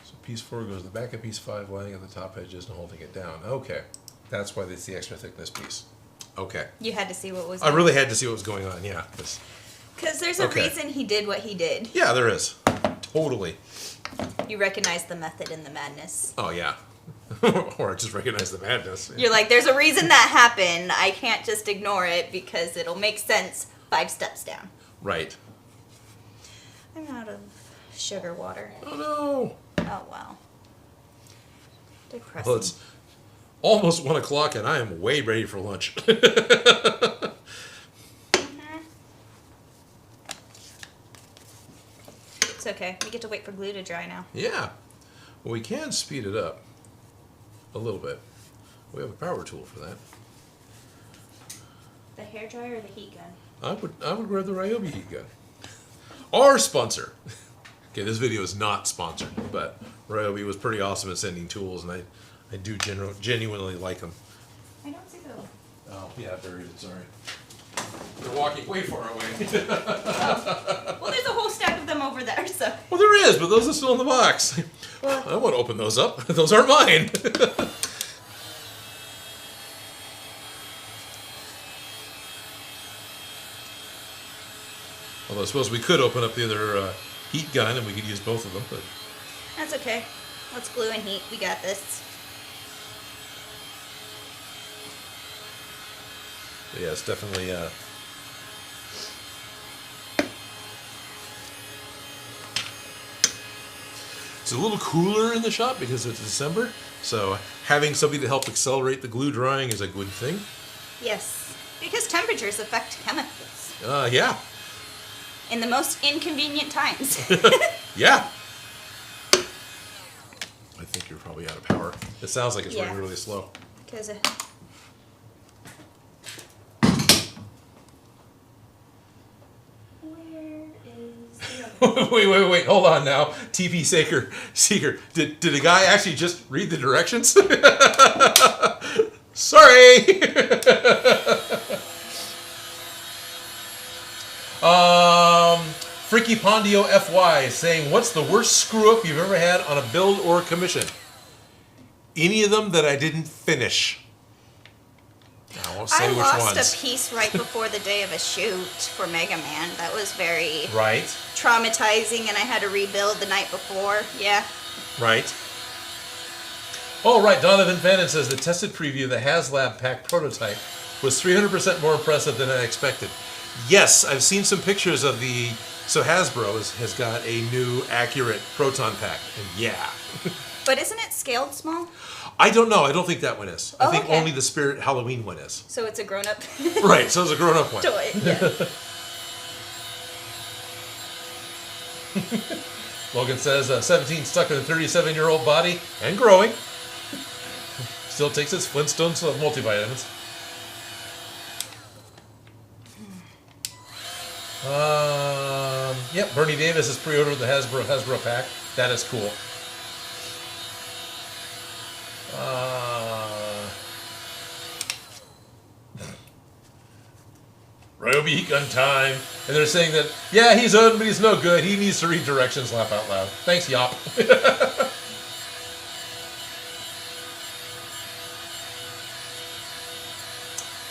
So piece 4 goes to the back of piece 5, lining at the top edges and holding it down. Okay. That's why it's the extra thickness piece. Okay. You had to see what was I really had to see what was going on, yeah. Because there's a Okay. reason he did what he did. Yeah, there is. Totally. You recognize the method in the madness. Oh, yeah. Or I just recognize the madness. You're like, there's a reason that happened. I can't just ignore it because it'll make sense 5 steps down. Right. I'm out of sugar water. Oh, no. Oh, wow. Depressing. Well, it's almost 1 o'clock and I am way ready for lunch. It's okay. We get to wait for glue to dry now. Yeah. Well, we can speed it up a little bit. We have a power tool for that. The hairdryer or the heat gun? I would grab the Ryobi heat gun. Our sponsor. Okay, this video is not sponsored, but Ryobi was pretty awesome at sending tools, and I do genuinely like them. I don't see the... Oh, yeah, buried. Sorry. They're walking way far away. Well, there's a whole stack of them over there, so... Well, there is, but those are still in the box. Well, I want to open those up. Those aren't mine. Although I suppose we could open up the other heat gun and we could use both of them. But that's okay. Let's glue and heat. We got this. yeah, it's definitely... It's a little cooler in the shop because it's December. So having something to help accelerate the glue drying is a good thing. Yes. Because temperatures affect chemicals. Yeah. In the most inconvenient times. Yeah. I think you're probably out of power. It sounds like it's Yeah. running really slow. Because... Where is the other... wait. Hold on now. TP Seeker. Did a guy actually just read the directions? Sorry. Freaky Pondio FY is saying, what's the worst screw up you've ever had on a build or a commission? Any of them that I didn't finish. I won't say which ones. I lost a piece right before the day of a shoot for Mega Man. That was very traumatizing, and I had to rebuild the night before. Yeah. Right. Oh, right. Donovan Fannin says the tested preview of the HasLab Pack prototype was 300% more impressive than I expected. Yes, I've seen some pictures of the... So Hasbro has got a new accurate Proton Pack, and yeah. But isn't it scaled small? I don't know. I don't think that one is. I think okay. only the Spirit Halloween one is. So it's a grown-up Right, so it's a grown-up one. toy. Yeah. Logan says 17 stuck in a 37-year-old body and growing. Still takes its Flintstones multivitamins. Yep, Bernie Davis has pre-ordered the Hasbro pack. That is cool. Ryobi Heat Gun time. And they're saying that, yeah, he's Odin, but he's no good. He needs to read directions, laugh out loud. Thanks, Yop.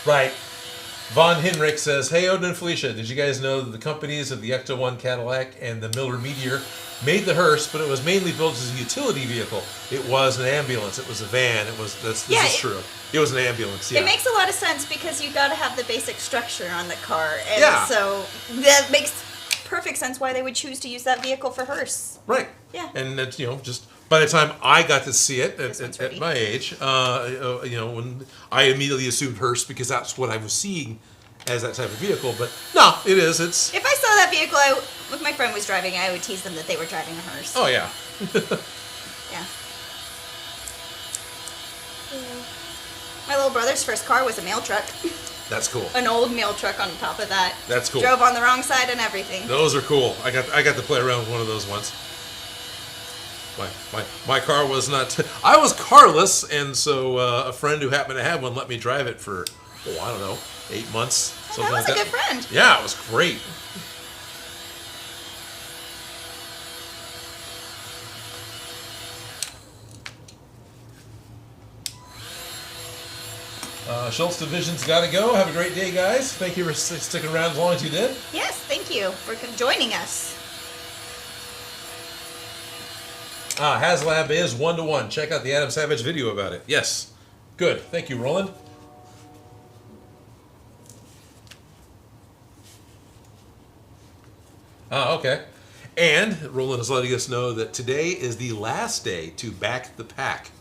Right. Von Hinrich says, hey, Odin and Felicia, did you guys know that the companies of the Ecto-1 Cadillac and the Miller Meteor made the hearse, but it was mainly built as a utility vehicle? It was an ambulance. It was a van. This is true. It was an ambulance, yeah. It makes a lot of sense because you got to have the basic structure on the car. And so that makes perfect sense why they would choose to use that vehicle for hearse. Right. Yeah. And it's, just by the time I got to see it at my age, when I immediately assumed hearse because that's what I was seeing as that type of vehicle. But no, it's. If I saw that vehicle, if my friend was driving, I would tease them that they were driving a hearse. Oh yeah. Yeah. My little brother's first car was a mail truck. That's cool. An old mail truck on top of that. That's cool. Drove on the wrong side and everything. Those are cool. I got to play around with one of those once. My car was not... I was carless, and so a friend who happened to have one let me drive it for, I don't know, 8 months. That was a good friend. Yeah, it was great. Schultz Division's got to go. Have a great day, guys. Thank you for sticking around as long as you did. Yes, thank you for joining us. HasLab is 1-to-1. Check out the Adam Savage video about it. Yes. Good. Thank you, Roland. Okay. And Roland is letting us know that today is the last day to back the pack.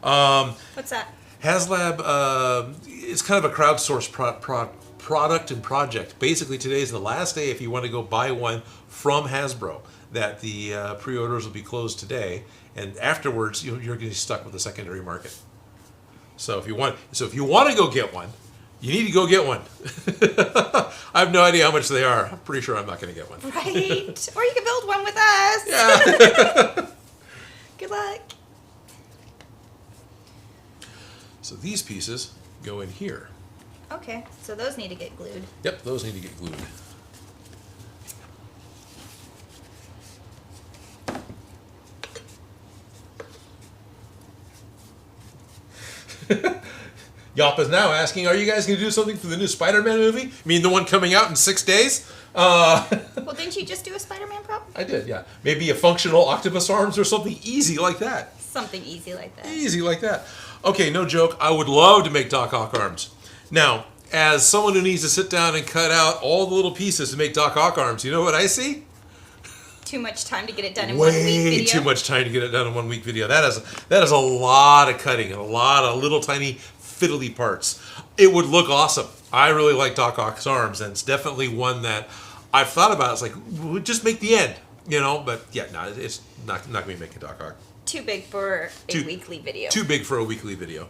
What's that? HasLab is kind of a crowdsourced product and project. Basically, today is the last day if you want to go buy one from Hasbro. That the pre-orders will be closed today, and afterwards you're going to be stuck with the secondary market. So if you want to go get one, you need to go get one. I have no idea how much they are. I'm pretty sure I'm not going to get one. Right. Or you can build one with us. Yeah. Good luck. So these pieces go in here. Okay, so those need to get glued. Yep, those need to get glued. Yop is now asking, are you guys going to do something for the new Spider-Man movie? You mean the one coming out in 6 days? Well, didn't you just do a Spider-Man prop? I did, yeah. Maybe a functional octopus arms or something easy like that. Something easy like that. Easy like that. Okay, no joke. I would love to make Doc Ock arms. Now, as someone who needs to sit down and cut out all the little pieces to make Doc Ock arms, you know what I see? Too much time to get it done in 1 week video. Way too much time to get it done in 1 week video. That is a lot of cutting and a lot of little tiny fiddly parts. It would look awesome. I really like Doc Ock's arms, and it's definitely one that I've thought about. It's like, we'll just make the end, But yeah, no, it's not going to be making Doc Ock. Too big for a weekly video. Too big for a weekly video.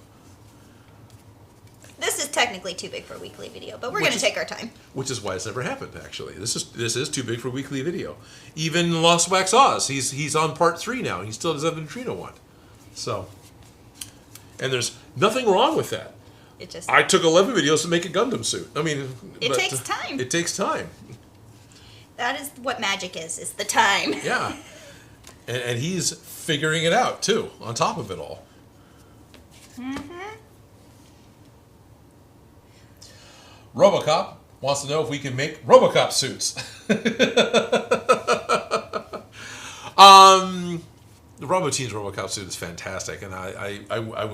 This is technically too big for a weekly video, but we're going to take our time. Which is why it's never happened, actually. This is too big for a weekly video. Even Lost Wax Oz, he's on part 3 now. He still doesn't have a neutrino one. So, and there's nothing wrong with that. I took 11 videos to make a Gundam suit. I mean, it takes time. It takes time. That is what magic is the time. Yeah. And he's figuring it out, too, on top of it all. Mm-hmm. Robocop wants to know if we can make Robocop suits. The Roboteen's Robocop suit is fantastic, and I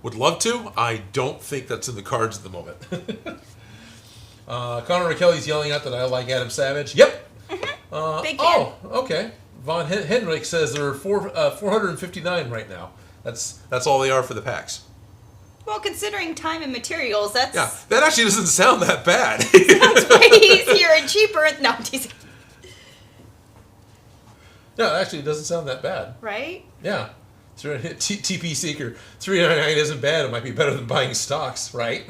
would love to. I don't think that's in the cards at the moment. Connor Kelly's yelling out that I like Adam Savage. Yep. Big fan. Oh, okay. Von Henrik says there are 459 right now. That's all they are for the packs. Well, considering time and materials, that's... Yeah, that actually doesn't sound that bad. Sounds way easier and cheaper. No, I'm teasing. No, actually, it doesn't sound that bad. Right? Yeah. TP Seeker, $3.99 isn't bad. It might be better than buying stocks, right?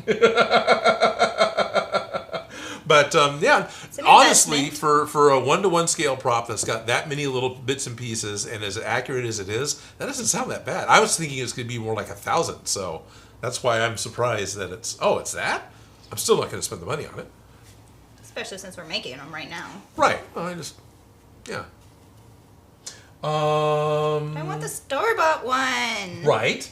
But yeah, honestly, for a 1-to-1 scale prop that's got that many little bits and pieces and as accurate as it is, that doesn't sound that bad. I was thinking it's going to be more like 1,000, so that's why I'm surprised that it's that. I'm still not going to spend the money on it, especially since we're making them right now. Right? Well, yeah. I want the store-bought one. Right.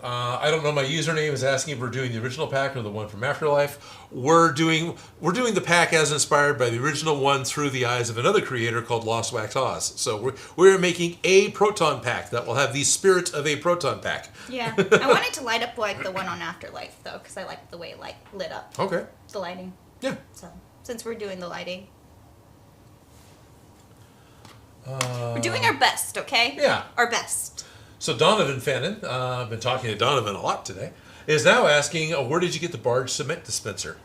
I don't know. My username is asking if we're doing the original pack or the one from Afterlife. We're doing the pack as inspired by the original one through the eyes of another creator called Lost Wax Oz. So we're making a Proton Pack that will have the spirit of a Proton Pack. Yeah, I want it to light up like the one on Afterlife though, because I like the way it lit up. Okay. The lighting. Yeah. So since we're doing the lighting. We're doing our best, okay? Yeah. Our best. So Donovan Fannin, I've been talking to Donovan a lot today, is now asking, where did you get the Barge cement dispenser?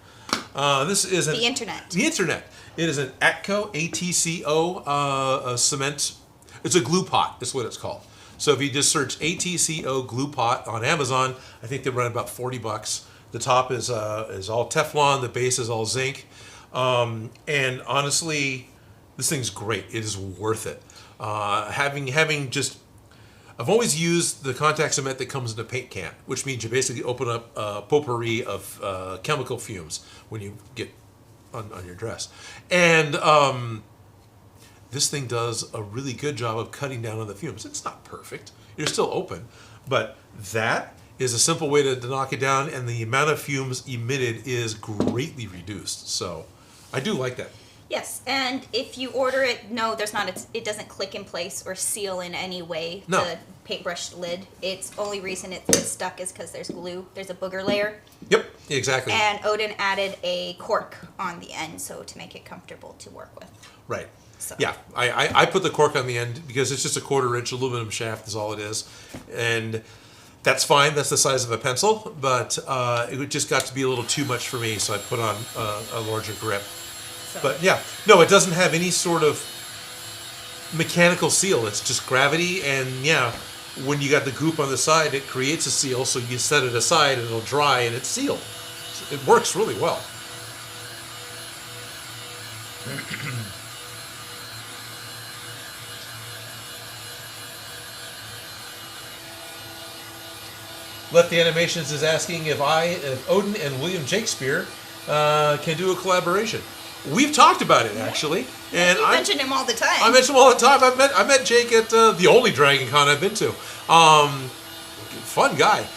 This is the internet. The internet. It is an ATCO, ATCO cement. It's a glue pot. That's what it's called. So if you just search ATCO glue pot on Amazon, I think they run about $40. The top is all Teflon. The base is all zinc. And honestly, this thing's great. It is worth it. Having just, I've always used the contact cement that comes in a paint can, which means you basically open up a potpourri of chemical fumes when you get on your dress. And this thing does a really good job of cutting down on the fumes. It's not perfect. You're still open. But that is a simple way to knock it down, and the amount of fumes emitted is greatly reduced. So I do like that. Yes, and if you order it, no, there's not. It doesn't click in place or seal in any way. No. The paintbrush lid. It's only reason it's stuck is because there's glue. There's a booger layer. Yep, exactly. And Odin added a cork on the end, so to make it comfortable to work with. Right. So. Yeah, I put the cork on the end because it's just a 1/4-inch aluminum shaft is all it is, and that's fine. That's the size of a pencil, but it just got to be a little too much for me, so I put on a larger grip. So. But yeah, no, it doesn't have any sort of mechanical seal. It's just gravity, and yeah, when you got the goop on the side, it creates a seal, so you set it aside and it'll dry and it's sealed. So it works really well. Left the Animations is asking if Odin and William Shakespeare can do a collaboration. We've talked about it actually, and you mention him all the time. I mention him all the time. I met Jake at the only Dragon Con I've been to. Fun guy.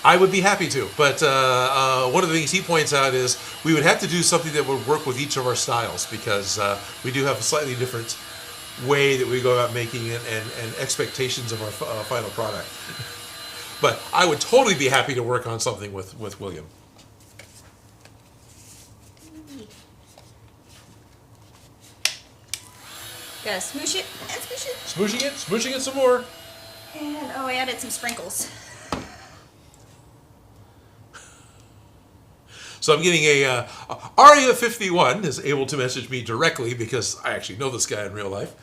I would be happy to, but one of the things he points out is we would have to do something that would work with each of our styles because we do have a slightly different way that we go about making it and expectations of our final product. But I would totally be happy to work on something with William. Gotta smoosh it and smoosh it. Smooshing it some more. And I added some sprinkles. So I'm getting a Aria51 is able to message me directly because I actually know this guy in real life,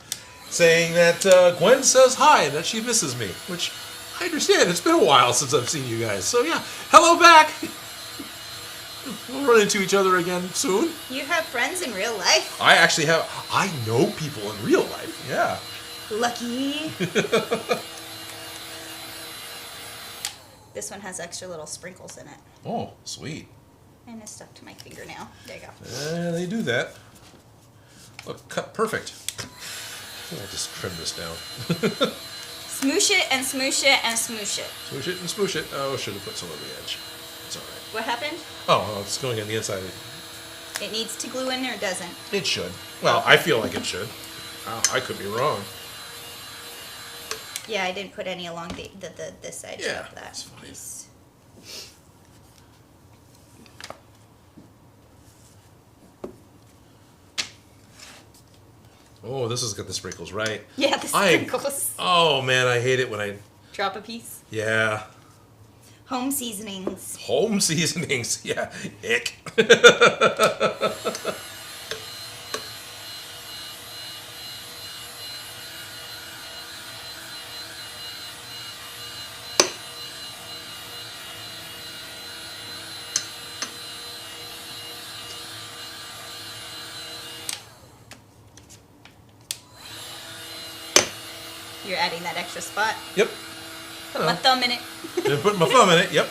saying that Gwen says hi and that she misses me, which I understand. It's been a while since I've seen you guys. So yeah, hello back. We'll run into each other again soon. You have friends in real life? I actually have. I know people in real life. Yeah. Lucky. This one has extra little sprinkles in it. Oh, sweet. And it's stuck to my fingernail. There you go. They do that. Look, cut perfect. I'll just trim this down. Smoosh it and smoosh it and smoosh it. Smoosh it and smoosh it. Oh, should have put some on the edge. It's all right. What happened? Oh, well, it's going on the inside. It needs to glue in or doesn't? It should. Well, I feel like it should. Oh, I could be wrong. Yeah, I didn't put any along this edge of that that's fine. piece. Oh, this has got the sprinkles, right? Yeah, the sprinkles. Oh, man, I hate it when I... Drop a piece. Yeah. Home seasonings. Home seasonings. Yeah. Ick. You're adding that extra spot. Yep. Put my thumb in it. I'm putting my thumb in it. Yep.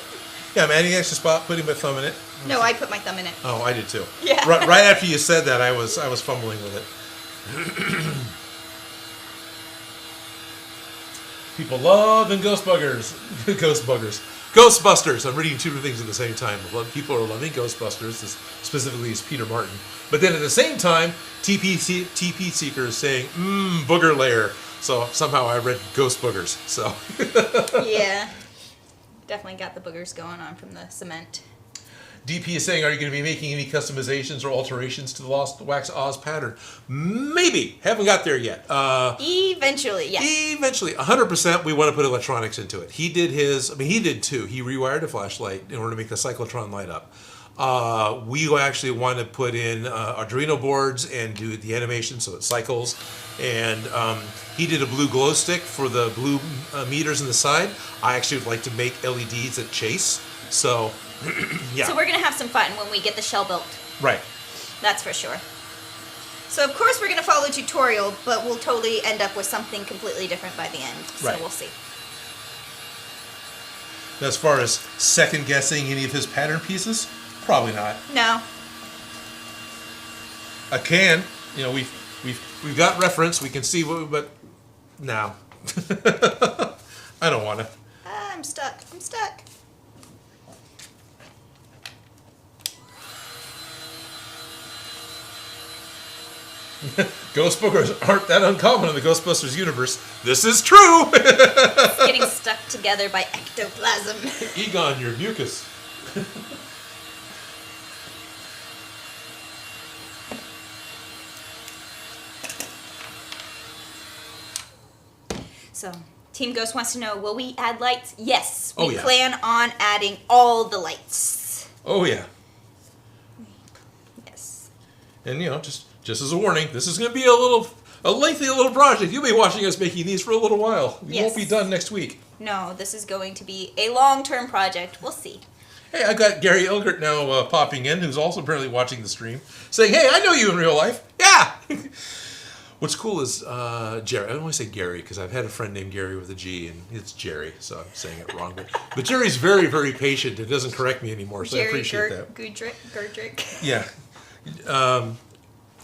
Yeah, I'm adding an extra spot, putting my thumb in it. No, I put my thumb in it. Oh, I did too. Yeah. Right after you said that, I was fumbling with it. People loving Ghostbusters. I'm reading two things at the same time. People are loving Ghostbusters, specifically as Peter Martin. But then at the same time, TP Seeker is saying, booger layer. So somehow I read Ghost Boogers. So Yeah. Definitely got the boogers going on from the cement. DP is saying, are you going to be making any customizations or alterations to the Lost Wax Oz pattern? Maybe. Haven't got there yet. Eventually, yeah. Eventually. 100% we want to put electronics into it. He did he did too. He rewired a flashlight in order to make the cyclotron light up. We actually want to put in Arduino boards and do the animation so it cycles. And he did a blue glow stick for the blue meters in the side. I actually would like to make LEDs that chase. So, yeah. So we're going to have some fun when we get the shell built. Right. That's for sure. So of course we're going to follow a tutorial, but we'll totally end up with something completely different by the end. So Right. We'll see. As far as second guessing any of his pattern pieces, probably not. No. I can. You know, we've got reference. We can see what, but no. I don't want to. I'm stuck. I'm stuck. Ghost boogers aren't that uncommon in the Ghostbusters universe. This is true. It's getting stuck together by ectoplasm. Egon, your mucus. So, Team Ghost wants to know, will we add lights? Yes. Oh, We yeah. plan on adding all the lights. Oh yeah. Yes. And you know, just as a warning, this is going to be a lengthy little project. You'll be watching us making these for a little while. We won't be Yes. done next week. No, this is going to be a long-term project. We'll see. Hey, I got Gary Elgert now popping in, who's also apparently watching the stream, saying, "Hey, I know you in real life." Yeah. What's cool is Jerry. I don't want to say Gary because I've had a friend named Gary with a G, and it's Jerry, so I'm saying it wrong. But Jerry's very, very patient and doesn't correct me anymore, so I appreciate that. Gurdrick. Yeah.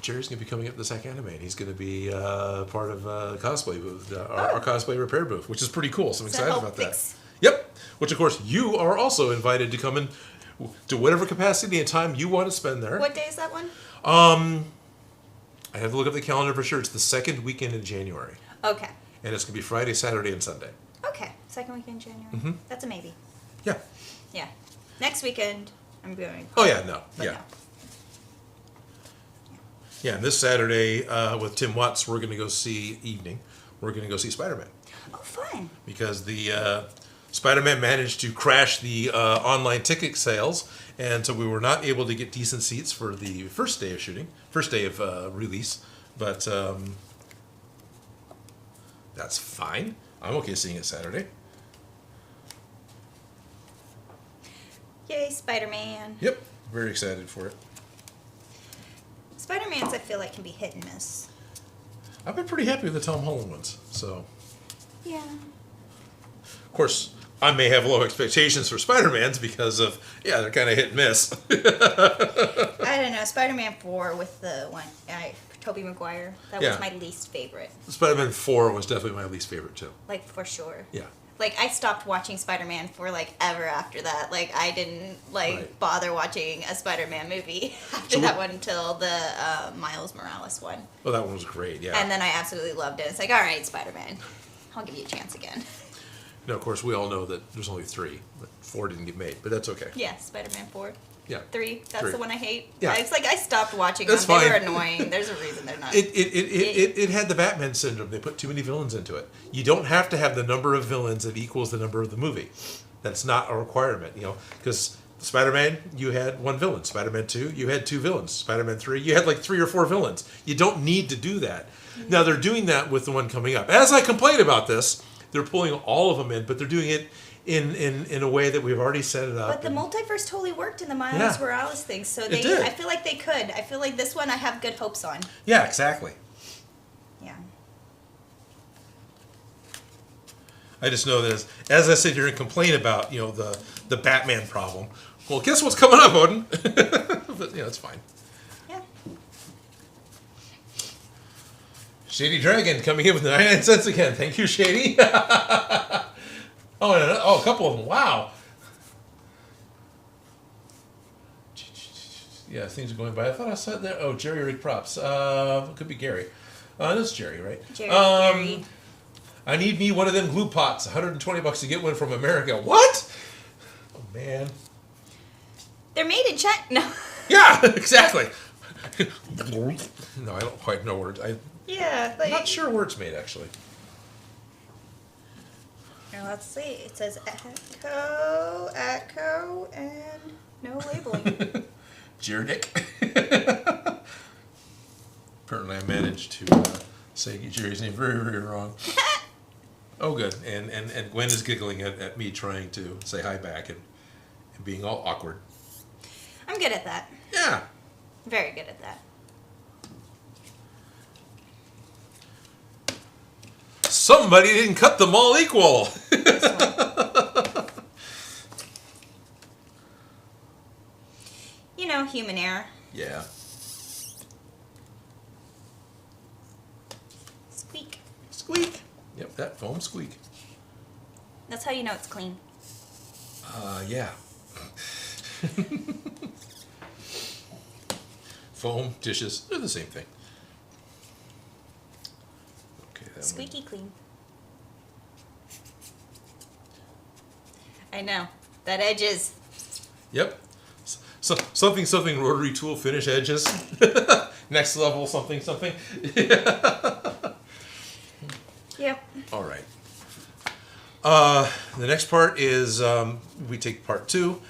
Jerry's going to be coming up to the SAC Anime, and he's going to be part of cosplay booth, our cosplay repair booth, which is pretty cool. So I'm excited about that. Yep. Which, of course, you are also invited to come in to whatever capacity and time you want to spend there. What day is that one? I have to look up the calendar for sure. It's the second weekend in January. Okay. And it's going to be Friday, Saturday, and Sunday. Okay. Second weekend in January. Mm-hmm. That's a maybe. Yeah. Yeah. Next weekend, I'm going. Oh, yeah, no. But Yeah. no. Yeah, and this Saturday with Tim Watts, we're going to go see Spider-Man. Oh, fun. Because the Spider-Man managed to crash the online ticket sales, and so we were not able to get decent seats for the first day of release. But that's fine. I'm okay seeing it Saturday. Yay, Spider-Man. Yep, very excited for it. Spider-Mans, I feel like, can be hit and miss. I've been pretty happy with the Tom Holland ones. So, Yeah. of course, I may have low expectations for Spider-Mans because of, they're kind of hit and miss. I don't know. Spider-Man 4 with the one, Tobey Maguire. That Yeah. was my least favorite. Spider-Man 4 was definitely my least favorite too. Like, for sure. Yeah. Like, I stopped watching Spider-Man for, like, ever after that. Like, I didn't, like, bother watching a Spider-Man movie after that one until the Miles Morales one. Well, that one was great, yeah. And then I absolutely loved it. It's like, all right, Spider-Man, I'll give you a chance again. Now, of course, we all know that there's only 3. But 4 didn't get made, but that's okay. Yeah, Spider-Man 4. Yeah. 3. That's 3. the one I hate. Yeah. It's like I stopped watching That's them. They fine. were annoying. There's a reason they're not. It had the Batman syndrome. They put too many villains into it. You don't have to have the number of villains that equals the number of the movie. That's not a requirement, because Spider-Man, you had 1 villain. Spider-Man 2, you had 2 villains. Spider-Man 3, you had like 3 or 4 villains. You don't need to do that. Now, they're doing that with the one coming up. As I complain about this, they're pulling all of them in, but they're doing it in a way that we've already set it up. But the multiverse totally worked in the Miles Morales thing, so It did. I feel like they could. I feel like this one I have good hopes on. Yeah, exactly. Yeah. I just know that as I sit here and complain about, the Batman problem, well, guess what's coming up, Odin? But, it's fine. Yeah. Shady Dragon coming in with 99 cents again. Thank you, Shady. Oh, a couple of them. Wow. Yeah, things are going by. I thought I saw it there. Oh, Jerry Rig Props. It could be Gary. That's Jerry, right? Jerry. I need me one of them glue pots. $120 to get one from America. What? Oh, man. They're made in China. No. Yeah, exactly. No, I don't quite know where I'm not sure where it's made, actually. Now let's see. It says Echo, and no labeling. Jernick. Apparently I managed to say Jerry's name very, very wrong. Oh, good. And Gwen is giggling at me trying to say hi back and being all awkward. I'm good at that. Yeah. Very good at that. Somebody didn't cut them all equal. Human error. Yeah. Squeak. Squeak. Yep, that foam squeak. That's how you know it's clean. Yeah. Foam, dishes, they're the same thing. Okay, that Squeaky clean. I know. That edge is. Yep. So, something rotary tool finish edges. Next level something. Yep. All right. The next part is we take part 2.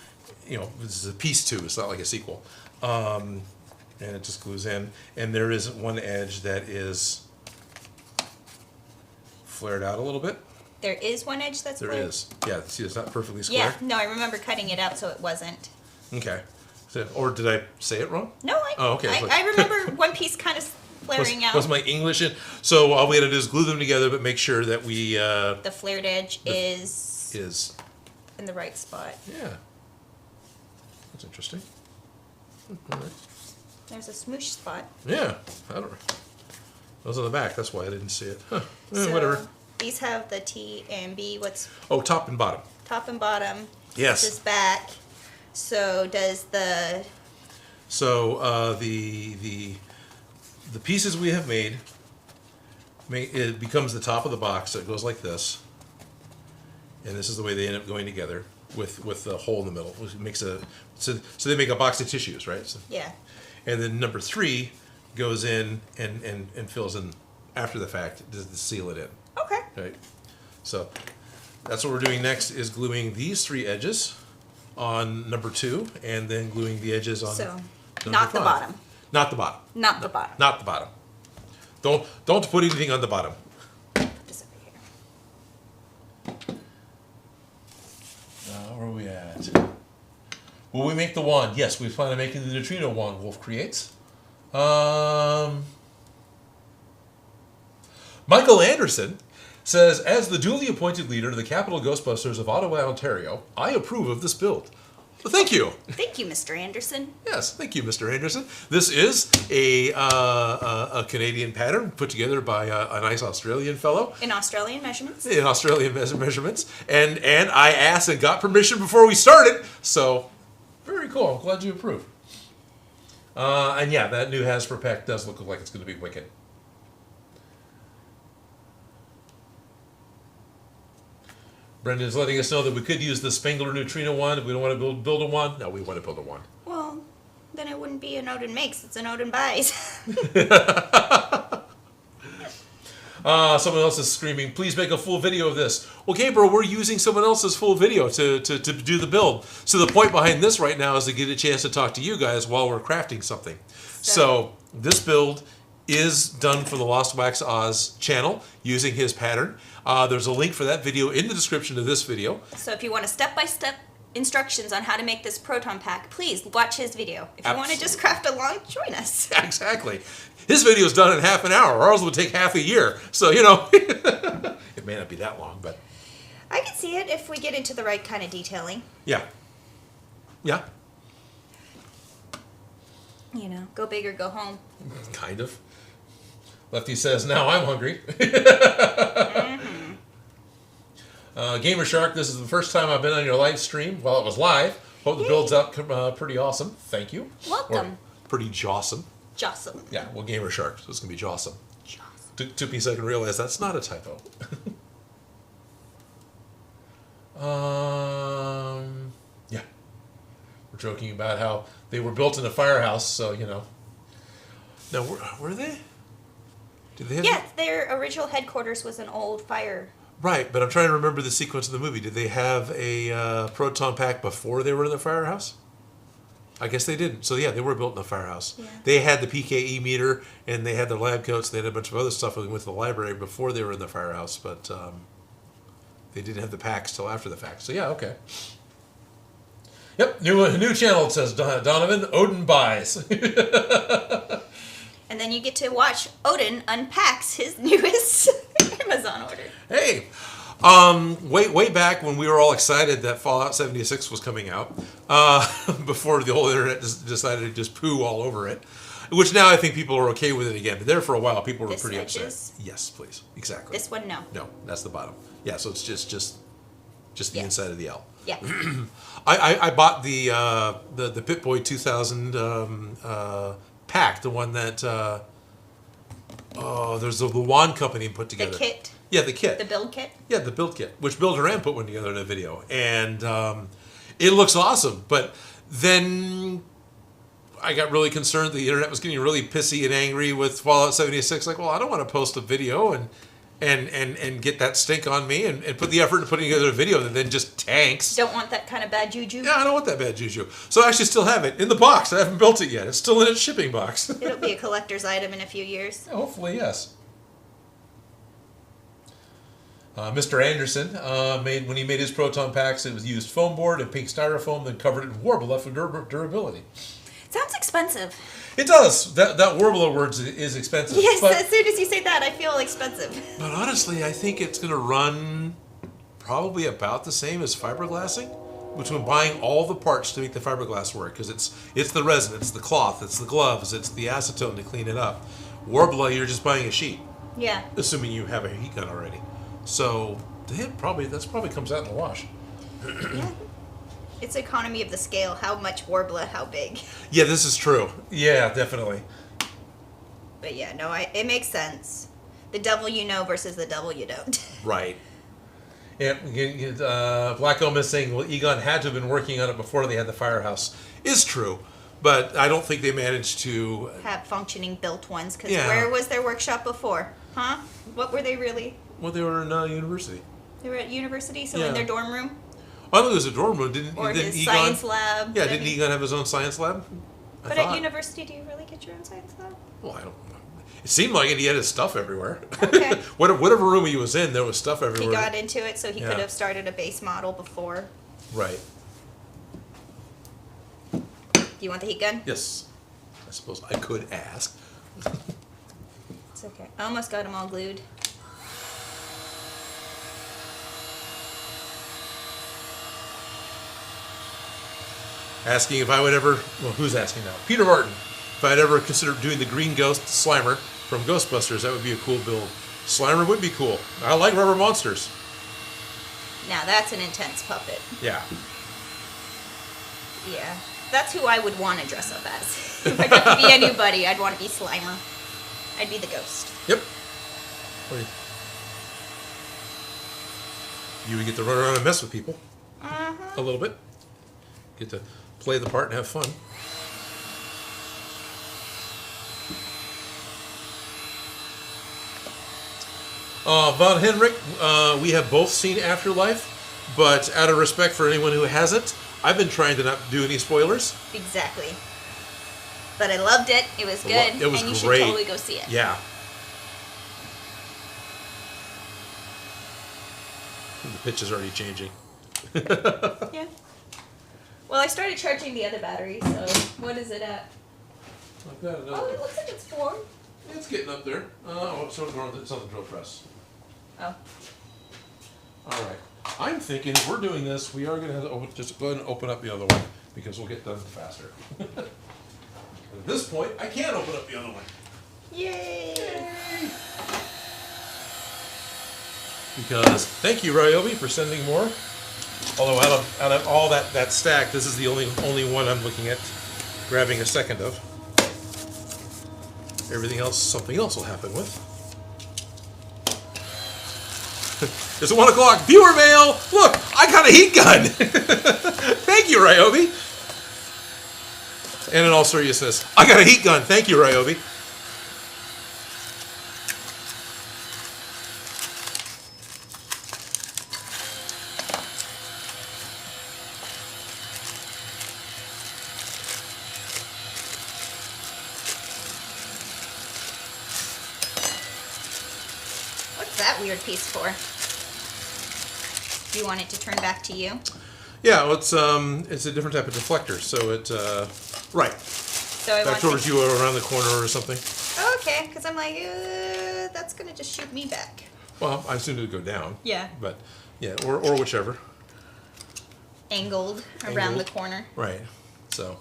This is a piece 2. It's not like a sequel. And it just glues in. And there is one edge that is flared out a little bit. There is one edge that's There flared? is. Yeah, see, it's not perfectly square. Yeah, no, I remember cutting it out so it wasn't. Okay. Or did I say it wrong? No, Oh, okay. I remember one piece kind of flaring out. Was my English in? So all we had to do is glue them together, but make sure that we... the flared edge is in the right spot. Yeah. That's interesting. All right. There's a smoosh spot. Yeah. I don't. It was on the back. That's why I didn't see it. Huh. So Whatever. These have the T and B. What's Oh, top and bottom. top and bottom? Yes. This is back. So does the So the pieces we have made, it becomes the top of the box. So it goes like this, and this is the way they end up going together with the hole in the middle, which makes so they make a box of tissues, right? So, yeah. and then number 3 goes in and fills in after the fact to seal it in. Okay. Right. So that's what we're doing next is gluing these 3 edges on number 2 and then gluing the edges on So number not the 5. bottom. Not the bottom. Not the bottom. Not the bottom. Don't put anything on the bottom. Put this over here. Where are we at? Will we make the wand? Yes, we plan on making the neutrino wand Wolf creates. Michael Anderson says, as the duly appointed leader of the Capital Ghostbusters of Ottawa, Ontario, I approve of this build. Well, thank you. Thank you, Mr. Anderson. Yes, thank you, Mr. Anderson. This is a Canadian pattern put together by a nice Australian fellow. In Australian measurements. In Australian measurements. And I asked and got permission before we started. So, very cool. I'm glad you approve. And yeah, that new Hasbro pack does look like it's going to be wicked. Brendan's letting us know that we could use the Spengler Neutrino one. If we don't want to build a one, no, we want to build a one. Well, then it wouldn't be an Odin Makes, it's an Odin Buys. Someone else is screaming, please make a full video of this. Okay, bro, we're using someone else's full video to do the build. So the point behind this right now is to get a chance to talk to you guys while we're crafting something. So this build is done for the Lost Wax Oz channel using his pattern. There's a link for that video in the description of this video. So if you want a step-by-step instructions on how to make this Proton Pack, please watch his video. If you want to just craft along, join us. Exactly. His video is done in half an hour. Ours would take half a year. So, you know, it may not be that long, but... I can see it if we get into the right kind of detailing. Yeah. Yeah. You know, go big or go home. Kind of. Lefty says, now I'm hungry. Gamer Shark, this is the first time I've been on your live stream. Well, it was live. Hope the build's up pretty awesome. Thank you. Welcome. Or pretty jawsome. Jawsome. Yeah, well, Gamer Shark, so it's going to be jawsome. Took me a second to realize that's not a typo. Yeah. We're joking about how they were built in a firehouse, so, you know. Now, were they? Did they have... Yeah, their original headquarters was an old fire. Right, but I'm trying to remember the sequence of the movie. Did they have a Proton Pack before they were in the firehouse? I guess they didn't. So, yeah, they were built in the firehouse. Yeah. They had the Pka Meter, and they had their lab coats. They had a bunch of other stuff when they went to the library before they were in the firehouse, but they didn't have the packs till after the fact. So, yeah, okay. Yep, new channel, it says Donovan, Odin Buys. And then you get to watch Odin unpacks his newest Amazon order. Hey, way back when we were all excited that Fallout 76 was coming out, before the whole internet decided to just poo all over it, which now I think people are okay with it again. But there for a while, people were pretty upset. Yes, please, exactly. This one, no. No, that's the bottom. Yeah, so it's just the inside of the L. Yeah. I bought the Pip-Boy 2000 pack, the one that there's the wand company put together. The kit. Yeah, the kit. The build kit. Yeah, the build kit, which Builder Ram put one together in a video, and it looks awesome. But then I got really concerned. The internet was getting really pissy and angry with Fallout 76. Like, well, I don't want to post a video and get that stink on me and put the effort into putting together a video that then just tanks. Don't want that kind of bad juju? Yeah, I don't want that bad juju. So I actually still have it in the box. I haven't built it yet. It's still in its shipping box. It'll be a collector's item in a few years. Yeah, hopefully, yes. Mr. Anderson, when he made his Proton Packs, it was used foam board and pink styrofoam, then covered it in Warbler for durability. Sounds expensive. It does. That Warbler words is expensive. Yes, as soon as you say that, I feel expensive. But honestly, I think it's going to run probably about the same as fiberglassing, between buying all the parts to make the fiberglass work, because it's the resin, it's the cloth, it's the gloves, it's the acetone to clean it up. Warbler, you're just buying a sheet. Yeah. Assuming you have a heat gun already. So that probably comes out in the wash. Yeah. It's economy of the scale. How much Warbler, how big. Yeah, this is true. Yeah, definitely. But yeah, no, it makes sense. The devil you know versus the devil you don't. Right. Yeah, Black Omen is saying, well, Egon had to have been working on it before they had the firehouse. Is true, but I don't think they managed to have functioning built ones, because where was their workshop before? Huh? What were they really? Well, they were in university. They were at university, so in their dorm room? I think it was a dorm room. Didn't his Egon, science lab. Yeah, didn't Egon have his own science lab? But at university, do you really get your own science lab? Well, I don't know. It seemed like it. He had his stuff everywhere. Okay. Whatever room he was in, there was stuff everywhere. He got into it, so he could have started a base model before. Right. Do you want the heat gun? Yes. I suppose I could ask. It's okay. I almost got them all glued. asking if I would ever, well, who's asking now? Peter Martin. If I'd ever consider doing the Green Ghost Slimer from Ghostbusters, that would be a cool build. Slimer would be cool. I like rubber monsters. Now that's an intense puppet. Yeah. Yeah. That's who I would want to dress up as. If I got to be anybody, I'd want to be Slimer. I'd be the ghost. Yep. You would get to run around and mess with people. A little bit. Get to play the part and have fun. Von Henrik, we have both seen Afterlife, but out of respect for anyone who hasn't, I've been trying to not do any spoilers. Exactly. But I loved it. It was good. It was and you great. should totally go see it. Yeah. The pitch is already changing. Yeah. Well, I started charging the other battery, so what is it at? I've got another. Oh, it looks like it's 4. It's getting up there. Oh, it's on the drill press. Oh. All right. I'm thinking if we're doing this, we are going to have to just go ahead and open up the other one because we'll get done faster. At this point, I can't open up the other one. Yay! Because thank you, Ryobi, for sending more. Although out of all that stack, this is the only one I'm looking at grabbing a second of. Everything else, something else will happen with. It's 1 o'clock. Viewer mail! Look, I got a heat gun! Thank you, Ryobi. And in all seriousness, I got a heat gun. Thank you, Ryobi. What's that weird piece for? Do you want it to turn back to you? Yeah, well, it's a different type of deflector, so it right. So I Back want towards you around the corner or something. Okay, because I'm like, that's gonna just shoot me back. Well, I assumed it would go down. Yeah. But yeah, or whichever. Angled around Angled. the corner. Right. So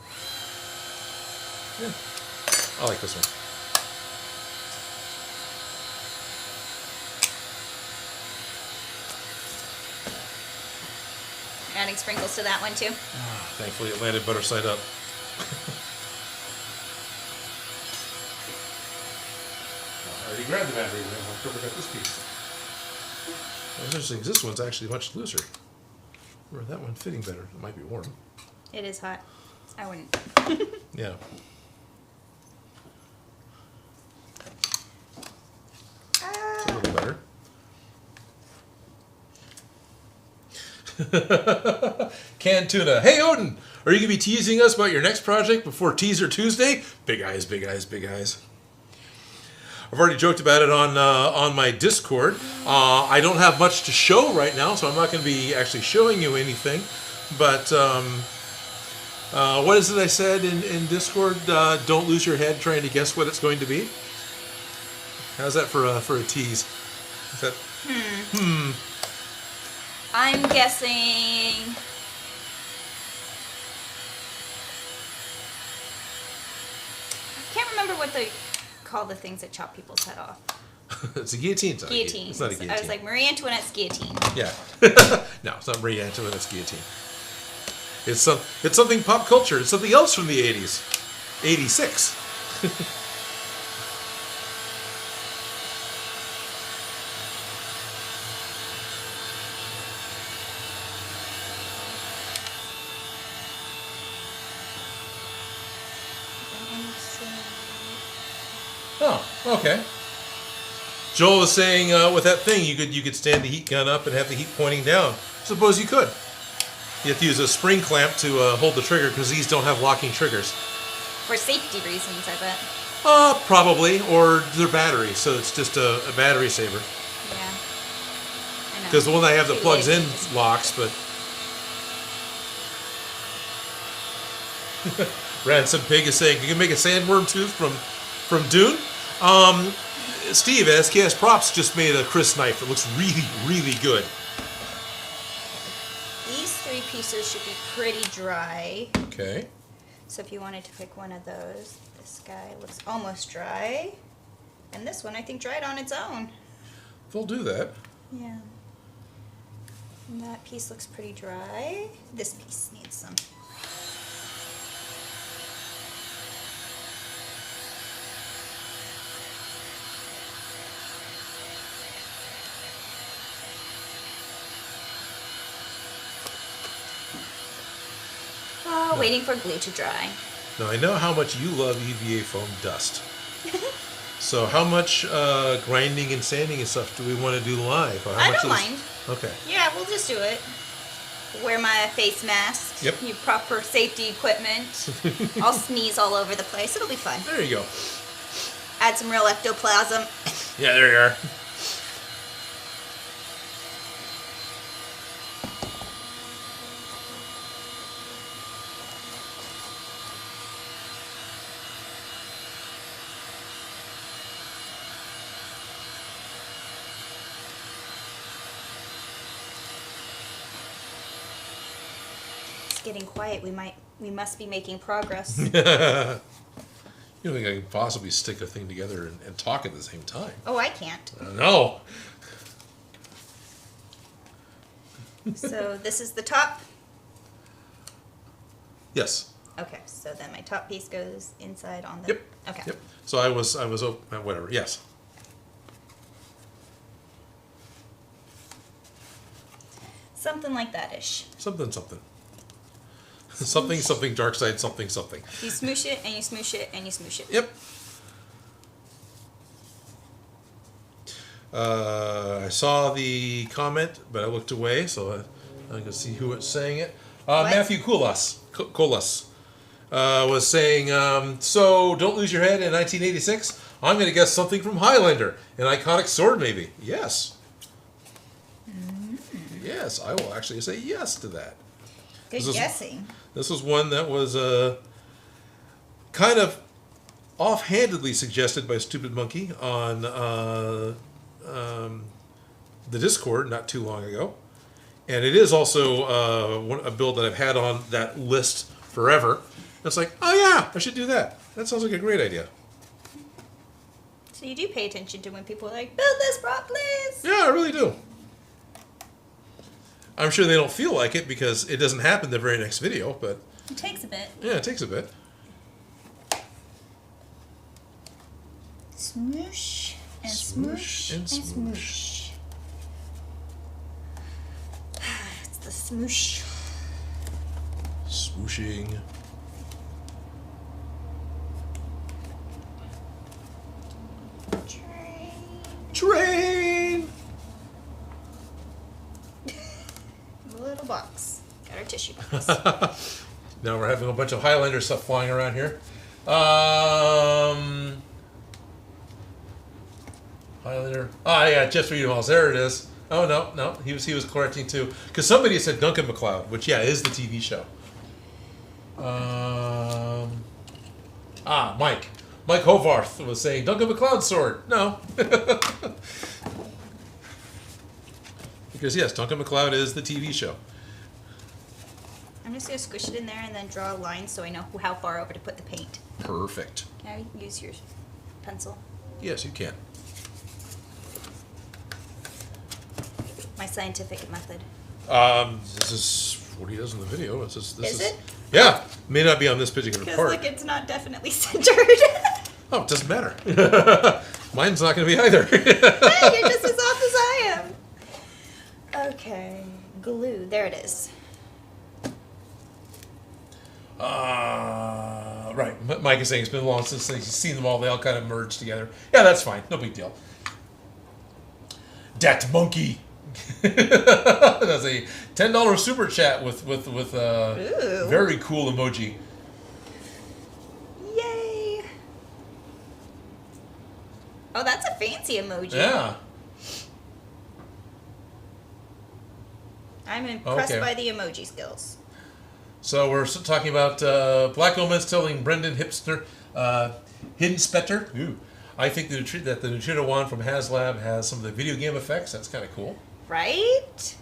yeah, I like this one. Adding sprinkles to that one too. Thankfully, it landed butter side up. I already grabbed the battery. I forgot this piece. What's interesting is this one's actually much looser. Or that one fitting better. It might be warm. It is hot. I wouldn't. Yeah. It's a little better. Canned tuna. Hey, Odin, are you going to be teasing us about your next project before Teaser Tuesday? Big eyes, big eyes, big eyes. I've already joked about it on my Discord. I don't have much to show right now, so I'm not going to be actually showing you anything. But what is it I said in Discord? Don't lose your head trying to guess what it's going to be. How's that for a tease? Is that, I'm guessing. I can't remember what they call the things that chop people's head off. it's a guillotine. Guillotine. It's not a guillotine. I was like, Marie Antoinette's guillotine. Yeah. No, it's not Marie Antoinette's guillotine. It's something pop culture. It's something else from the 80s. 86. Oh, okay. Joel was saying with that thing, you could stand the heat gun up and have the heat pointing down. Suppose you could. You have to use a spring clamp to hold the trigger because these don't have locking triggers. For safety reasons, I bet. Probably, or they're battery, so it's just a battery saver. Yeah. I know. Because the one I have that Too plugs in lazy. locks, but Ransom Pig is saying, you can make a sandworm tooth from Dune. Steve at SKS Props just made a Chris knife that looks really, really good. These 3 3 pieces should be pretty dry. Okay. So if you wanted to pick one of those, this guy looks almost dry. And this one I think dried on its own. They'll do that. Yeah. And that piece looks pretty dry. This piece needs some. Oh, waiting for glue to dry. Now, I know how much you love EVA foam dust. So how much grinding and sanding and stuff do we want to do live? Or how I much don't mind. Okay. Yeah, we'll just do it. Wear my face mask. Yep. Your proper safety equipment. I'll sneeze all over the place. It'll be fun. There you go. Add some real ectoplasm. Yeah, there you are. It's getting quiet. We must be making progress. You don't think I can possibly stick a thing together and talk at the same time? Oh, I can't. No. So this is the top. Yes. Okay, so then my top piece goes inside on the. Yep. Okay. Yep. So I was whatever. Yes. Something like that ish. Something. Something, dark side, something. You smoosh it and you smoosh it and you smoosh it. Yep. I saw the comment, but I looked away, so I can see who was saying it. Matthew Colas was saying, so don't lose your head in 1986. I'm going to guess something from Highlander, an iconic sword maybe. Yes. Yes, I will actually say yes to that. Good guessing. This was one that was kind of offhandedly suggested by Stupid Monkey on the Discord not too long ago. And it is also a build that I've had on that list forever. And it's like, oh yeah, I should do that. That sounds like a great idea. So you do pay attention to when people are like, build this prop, please. Yeah, I really do. I'm sure they don't feel like it because it doesn't happen the very next video, but... It takes a bit. Yeah, it takes a bit. Smoosh and smoosh and smoosh. It's the smoosh. Swooshing. Train! Little box. Got our tissue box. Now we're having a bunch of Highlander stuff flying around here. Highlander. Ah, yeah, just read them all. There it is. Oh no, he was correcting too, because somebody said Duncan MacLeod, which is the TV show. Mike Hovarth was saying Duncan MacLeod's sword. No. Because yes, Duncan MacLeod is the TV show. I'm just going to squish it in there and then draw a line so I know how far over to put the paint. Perfect. Can I use your pencil? Yes, you can. My scientific method. This is what he does in the video. This Is it? Yeah. May not be on this particular Because part. like it's not definitely centered. Oh, it doesn't matter. Mine's not going to be either. Hey, you're just as off as I am. Okay, glue. There it is. Right. Mike is saying it's been long since he's seen them all. They all kind of merged together. Yeah, that's fine. No big deal. Dat monkey. That's a $10 super chat with very cool emoji. Yay! Oh, that's a fancy emoji. Yeah. I'm impressed Okay. by the emoji skills. So we're talking about Black Omens telling Brendan Hipster, Hidden Spectre. Ooh. I think that the Neutrino Wand from HasLab has some of the video game effects. That's kind of cool. Right?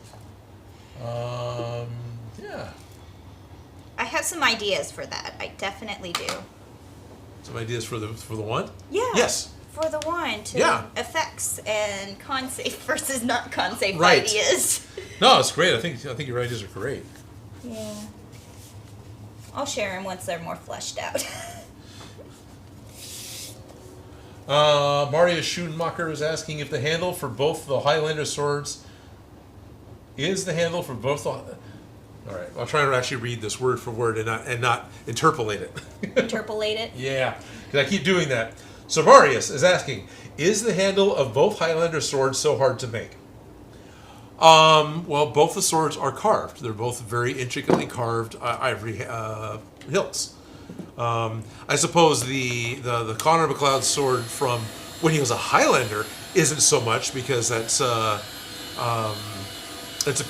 Yeah. I have some ideas for that. I definitely do. Some ideas for the wand? Yeah. Yes. For the wand to effects and con safe versus not con safe ideas. No, it's great. I think your ideas are great. Yeah. I'll share them once they're more fleshed out. Mario Schumacher is asking if the handle for both the Highlander swords is the handle for both the... All right, I'll try to actually read this word for word and not interpolate it. Interpolate it? Yeah, because I keep doing that. So Marius is asking, is the handle of both Highlander swords so hard to make? Well, both the swords are carved. They're both very intricately carved ivory hilts. I suppose the Connor McLeod sword from when he was a Highlander isn't so much because that's a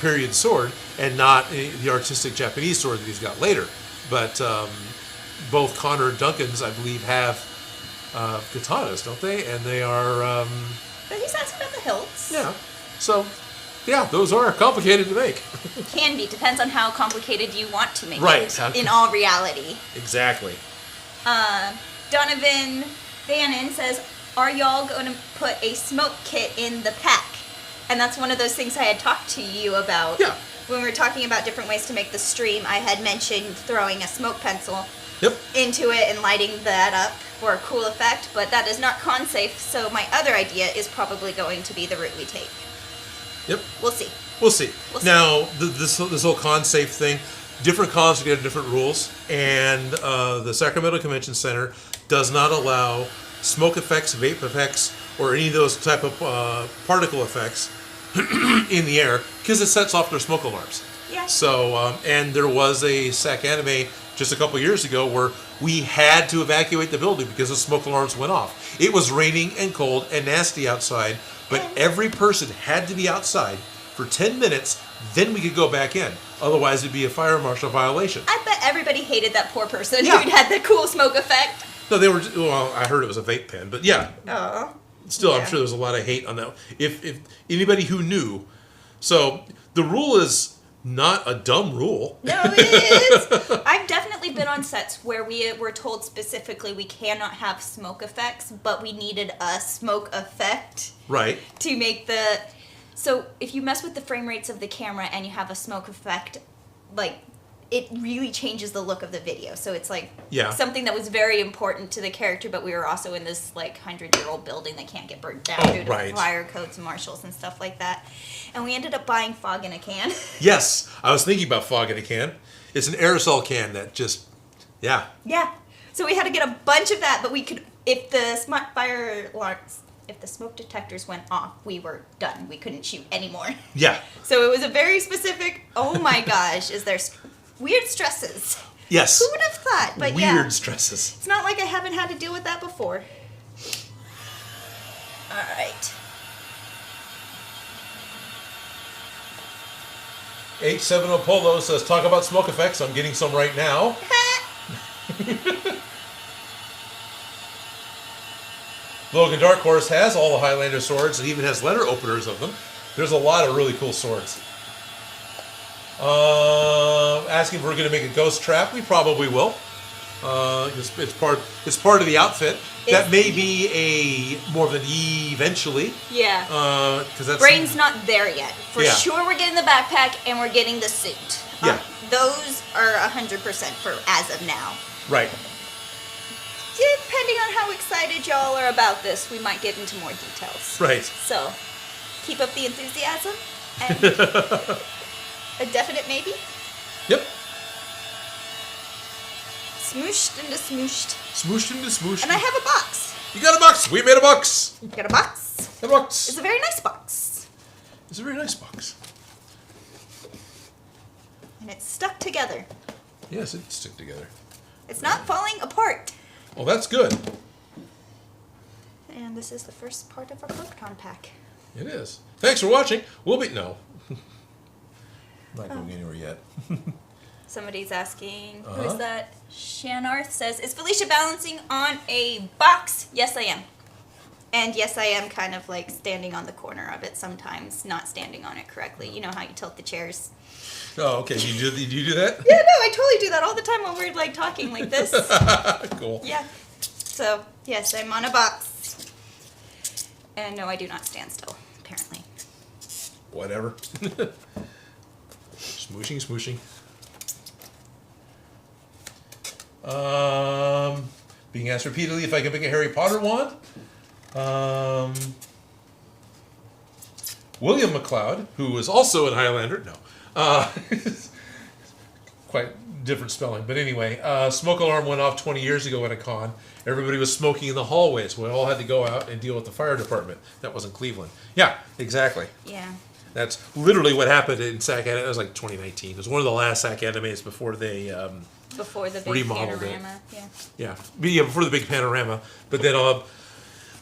period sword and not the artistic Japanese sword that he's got later. But both Connor and Duncan's, I believe, have katanas, don't they? And they are... But he's asking about the hilts. Yeah. So... yeah, those are complicated to make. Can be. Depends on how complicated you want to make it. In all reality. Exactly. Donovan Bannon says, are y'all going to put a smoke kit in the pack? And that's one of those things I had talked to you about. Yeah. When we were talking about different ways to make the stream, I had mentioned throwing a smoke pencil into it and lighting that up for a cool effect, but that is not con safe, so my other idea is probably going to be the route we take. Yep. We'll see. We'll see. Now, this whole con safe thing, different cons get different rules, and the Sacramento Convention Center does not allow smoke effects, vape effects, or any of those type of particle effects in the air because it sets off their smoke alarms. Yeah. So, and there was a SAC anime just a couple years ago where we had to evacuate the building because the smoke alarms went off. It was raining and cold and nasty outside. But every person had to be outside for 10 minutes, then we could go back in. Otherwise, it'd be a fire marshal violation. I bet everybody hated that poor person who'd had the cool smoke effect. No, well, I heard it was a vape pen, but yeah. Oh. Still, I'm sure there's a lot of hate on that. If anybody who knew. So, the rule is not a dumb rule. No, it is. I've definitely been on sets where we were told specifically we cannot have smoke effects, but we needed a smoke effect. Right. To make the... So, if you mess with the frame rates of the camera and you have a smoke effect, like, it really changes the look of the video. So it's like something that was very important to the character, but we were also in this, like, 100-year-old building that can't get burnt down due to fire codes and marshals and stuff like that. And we ended up buying fog in a can. Yes, I was thinking about fog in a can. It's an aerosol can that just, Yeah. So we had to get a bunch of that, but we could, if the smoke detectors went off, we were done. We couldn't shoot anymore. Yeah. So it was a very specific, oh my gosh, is there weird stresses. Yes. Who would have thought? But weird stresses. It's not like I haven't had to deal with that before. All right. H70 Polo says, talk about smoke effects. I'm getting some right now. Logan Dark Horse has all the Highlander swords and even has letter openers of them. There's a lot of really cool swords. Asking if we're going to make a ghost trap. We probably will. It's part of the outfit. That may be more of an eventually. Yeah. Because that's Brain's not there yet. For sure, we're getting the backpack and we're getting the suit. Yeah. Those are 100% for as of now. Right. Depending on how excited y'all are about this, we might get into more details. Right. So, keep up the enthusiasm and a definite maybe. Yep. Smooshed into smooshed. Smooshed into smooshed. And I have a box. You got a box. We made a box. Got a box. A box. It's a very nice box. It's a very nice box. And it's stuck together. Yes, it's stuck together. It's not falling apart. Well, that's good. And this is the first part of our Proton Pack. It is. Thanks for watching. We'll be... No. Not going anywhere yet. Somebody's asking, who is that? Shanarth says, is Felicia balancing on a box? Yes, I am. And yes, I am kind of like standing on the corner of it sometimes, not standing on it correctly. You know how you tilt the chairs. Oh, okay. Do you do that? Yeah, no, I totally do that all the time when we're like talking like this. Cool. Yeah. So, yes, I'm on a box. And no, I do not stand still, apparently. Whatever. Smooshing. Being asked repeatedly if I can make a Harry Potter wand. William McLeod, who was also in Highlander, quite different spelling, but anyway, smoke alarm went off 20 years ago at a con. Everybody was smoking in the hallways. We all had to go out and deal with the fire department. That was in Cleveland. Yeah, exactly. Yeah. That's literally what happened in SAC Anime. It was like 2019. It was one of the last SAC animes before they before the big remodeled panorama. Yeah, before the big panorama. But then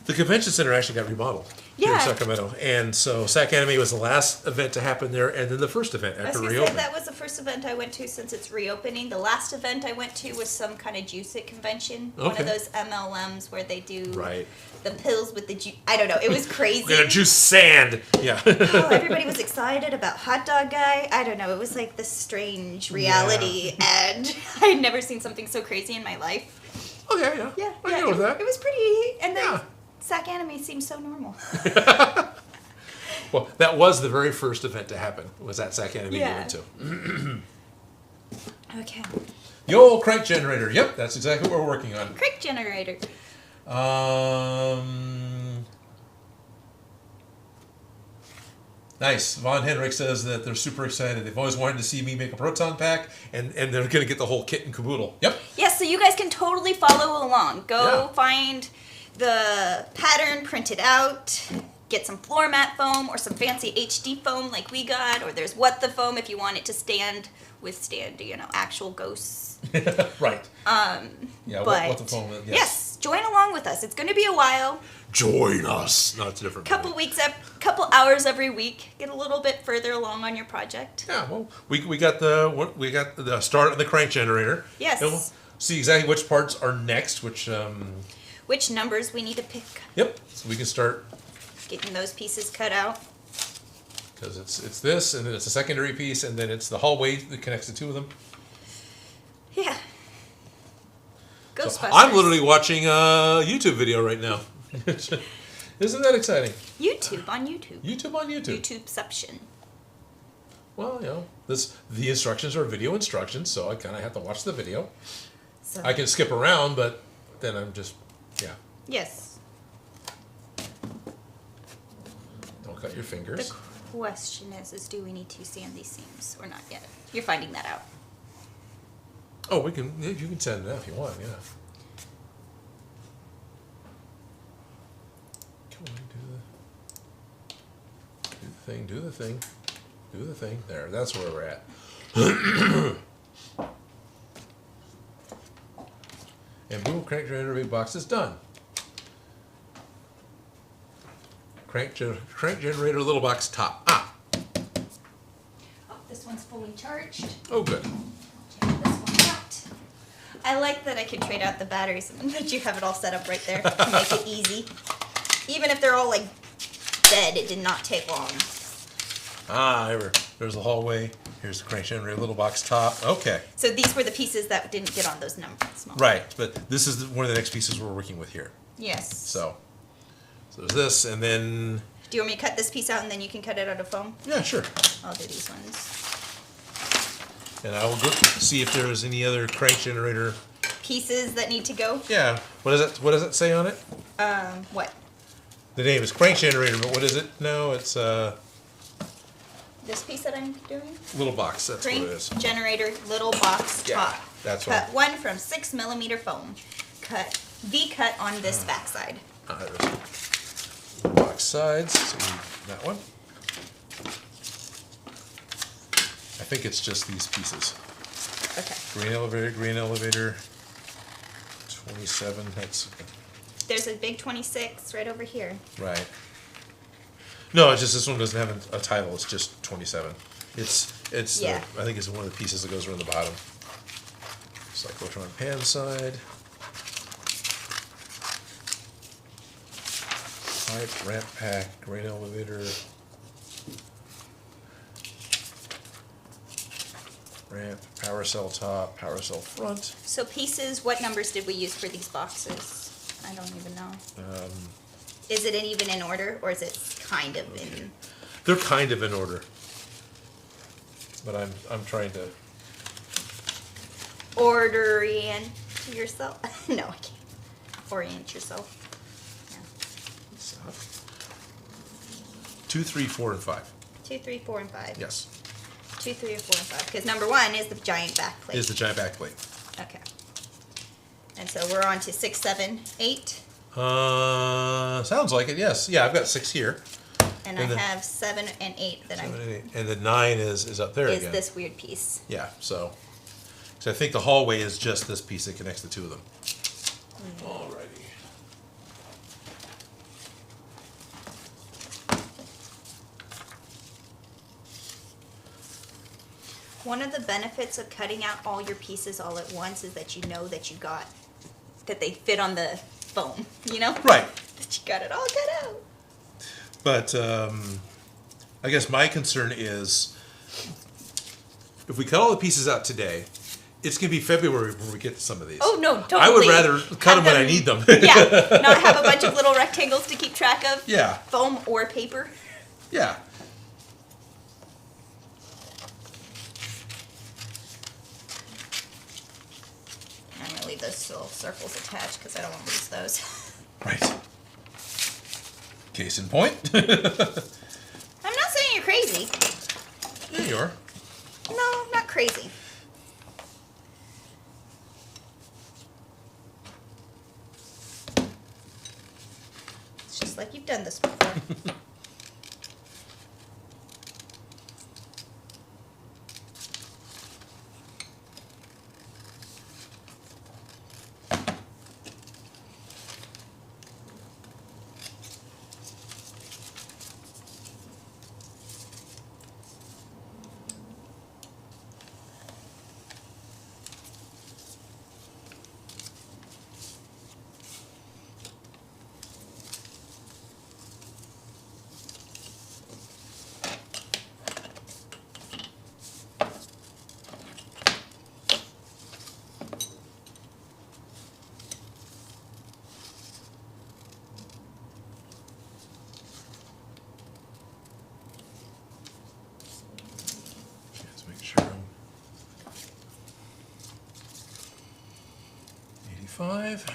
the convention center actually got remodeled here in Sacramento, and so SAC Anime was the last event to happen there, and then the first event after reopening. That was the first event I went to since it's reopening. The last event I went to was some kind of juice it convention, one of those MLMs where they do the pills with the juice. I don't know. It was crazy. We're gonna juice sand. Yeah. Oh, everybody was excited about Hot Dog Guy. I don't know. It was like this strange reality, and I had never seen something so crazy in my life. Okay, yeah. Yeah, I go with that. It was pretty, and then SAC Anime seems so normal. Well, that was the very first event to happen, was that SAC Anime you went to. Okay. The old crank generator. Yep, that's exactly what we're working on. Crank generator. Nice. Von Henrik says that they're super excited. They've always wanted to see me make a proton pack, and they're going to get the whole kit and caboodle. Yep. Yes, so you guys can totally follow along. Go find the pattern, print it out, get some floor mat foam or some fancy HD foam like we got, or there's What the Foam if you want it to withstand, actual ghosts. Right. Yeah, what the foam is. Yes, join along with us. It's going to be a while. Join us. No, it's a different. Couple hours every week. Get a little bit further along on your project. Yeah, well, we got the start on the crank generator. Yes. And we'll see exactly which parts are next, which numbers we need to pick. Yep. So we can start getting those pieces cut out. Because it's this, and then it's a secondary piece, and then it's the hallway that connects the two of them. Yeah. Ghostbusters. So I'm literally watching a YouTube video right now. Isn't that exciting? YouTube on YouTube. YouTubeception. Well, the instructions are video instructions, so I kind of have to watch the video. So. I can skip around, but then I'm just, Yes. Don't cut your fingers. The question is do we need to sand these seams or not yet? You're finding that out. Oh, you can sand it out if you want, yeah. Come on, do the thing. There, that's where we're at. And boom, crank generator big box is done. Crank generator little box top. Oh, this one's fully charged. Oh, good. Check this one out. I like that I can trade out the batteries and that you have it all set up right there to make it easy. Even if they're all like dead, it did not take long. There's the hallway. Here's the crank generator little box top. Okay. So these were the pieces that didn't get on those numbers. Right, but this is one of the next pieces we're working with here. Yes. So there's this, and then... Do you want me to cut this piece out and then you can cut it out of foam? Yeah, sure. I'll do these ones. And I will go see if there's any other crank generator... Pieces that need to go? Yeah. What does it say on it? What? The name is crank generator, but what is it? No, it's this piece that I'm doing? Little box, that's Crank what it is. generator, little box top. That's Cut one from 6mm foam. V-cut on this backside. Box sides, so that one. I think it's just these pieces. Okay. Green elevator, 27, that's... There's a big 26 right over here. Right. No, it's just this one doesn't have a title, it's just 27. It's I think it's one of the pieces that goes around the bottom. Cyclotron pan side. Pipe, ramp pack, grain elevator. Ramp, power cell top, power cell front. So pieces, what numbers did we use for these boxes? I don't even know. Is it even in order, or is it kind of in? They're kind of in order, but I'm trying to Orient yourself. No, I can't. Orient yourself. Yeah. 2, 3, 4, and 5. 2, 3, 4, and 5. Yes. 2, 3, 4, and 5. Because number 1 is the giant back plate. Is the giant back plate. Okay. And so we're on to 6, 7, 8. Sounds like it. Yes. Yeah, I've got 6 here. And I have 7 and 8 that 7 and 8. And the 9 is up there is again. this weird piece. Yeah. So I think the hallway is just this piece that connects the two of them. Alrighty. One of the benefits of cutting out all your pieces all at once is that you know that you got, that they fit on the foam, you know? Right. That you got it all cut out. But I guess my concern is if we cut all the pieces out today, it's going to be February when we get to some of these. Oh, no, totally. I would rather cut them when I need them. Yeah, not have a bunch of little rectangles to keep track of. Yeah. Foam or paper. Yeah. I'm going to leave those little circles attached because I don't want to lose those. Right. Case in point. I'm not saying you're crazy. There you are. No, I'm not crazy. It's just like you've done this before. Let's make sure I'm 85.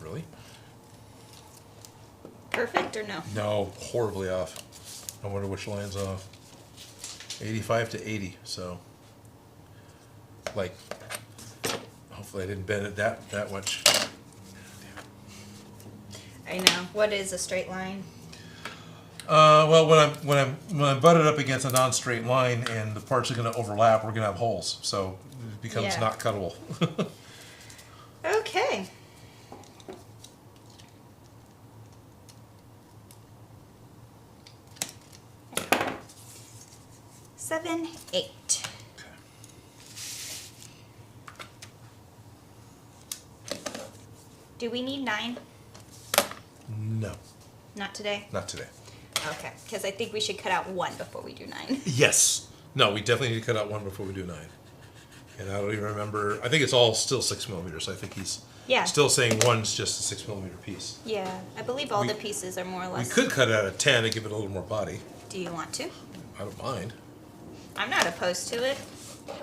Really? Perfect or no? No, horribly off. I wonder which line's off. 85 to 80, so like hopefully I didn't bend it that much. I know. What is a straight line? Well, when I'm butted up against a non-straight line and the parts are going to overlap, we're going to have holes, so it becomes Yeah. not cuttable. Okay. Seven, 8. Do we need 9? No, Not today? not today. Okay, because I think we should cut out 1 before we do 9. Yes. No, we definitely need to cut out 1 before we do 9. And I don't even remember. I think it's all still 6 millimeters. So I think he's Yeah. still saying 1's just a 6 millimeter piece. Yeah, I believe all We- the pieces are more or We less. could cut out a 10 and give it a little more body. Do you want to? I don't mind. I'm not opposed to it.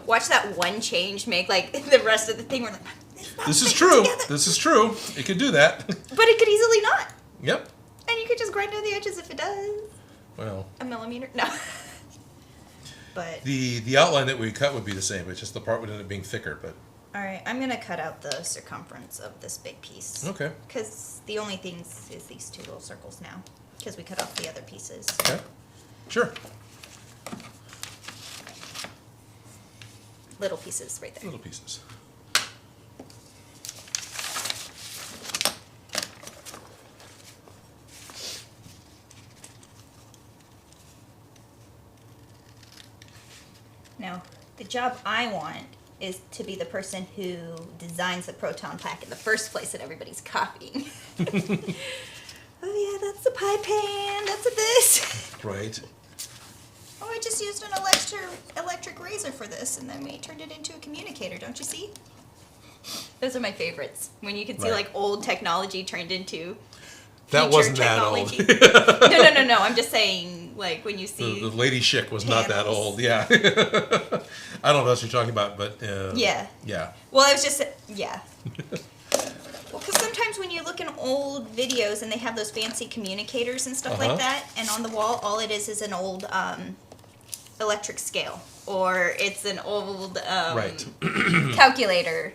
Watch that one change make like the rest of the thing. We're like, it's not This is fitting true. together. This is true. It could do that. But it could easily not. Yep. And you could just grind down the edges if it does. Well, A millimeter? No. But, the outline that we cut would be the same. It's just the part would end up being thicker. But alright, I'm going to cut out the circumference of this big piece. okay. Because the only things is these 2 little circles now. Because we cut off the other pieces. Okay. Sure. Little pieces right there. Little pieces. Now, the job I want is to be the person who designs the Proton Pack in the first place that everybody's copying. Oh yeah, that's the pie pan, that's a this. Right. Oh, I just used an electric razor for this, and then we turned it into a communicator, don't you see? Those are my favorites. When you can see like old technology turned into that wasn't technology. that old. No. I'm just saying, like when you see the Lady Schick was panels. not that old. Yeah. I don't know what you're talking about, but yeah. Yeah. Well, I was just yeah. Well, because sometimes when you look in old videos and they have those fancy communicators and stuff like that, and on the wall, all it is an old electric scale, or it's an old calculator.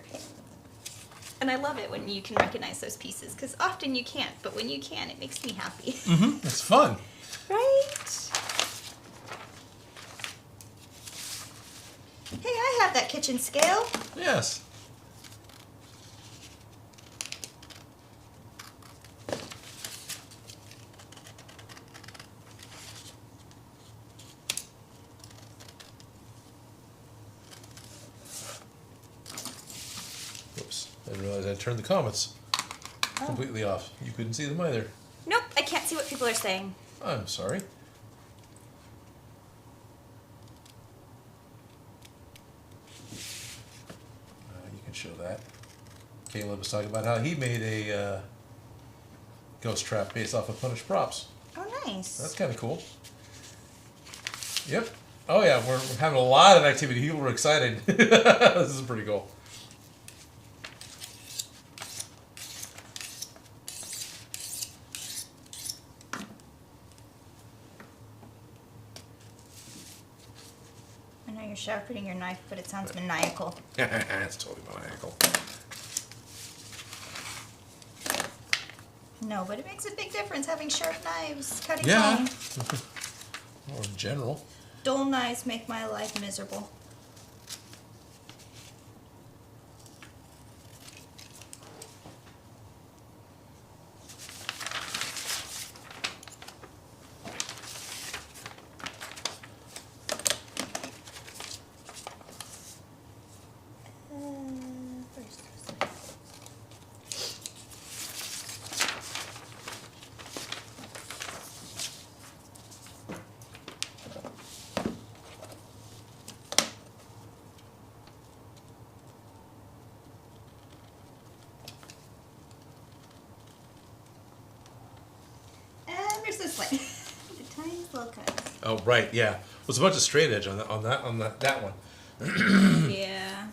And I love it when you can recognize those pieces, because often you can't, but when you can, it makes me happy. Mm-hmm. It's fun. Right? Hey, I have that kitchen scale. Yes. Oops. I didn't realize I turned the comments completely off. You couldn't see them either. Nope, I can't see what people are saying. I'm sorry. You can show that. Caleb was talking about how he made a ghost trap based off of punished props. Oh, nice. That's kind of cool. Yep. Oh yeah, we're having a lot of activity. People were excited. This is pretty cool. I know you're sharpening your knife, but it sounds maniacal. It's totally maniacal. No, but it makes a big difference having sharp knives cutting Yeah. bone. Or in general. Dull knives make my life miserable. This way. The tiniest little cuts. Oh right, yeah. There's a bunch of straight edge on that one. Yeah.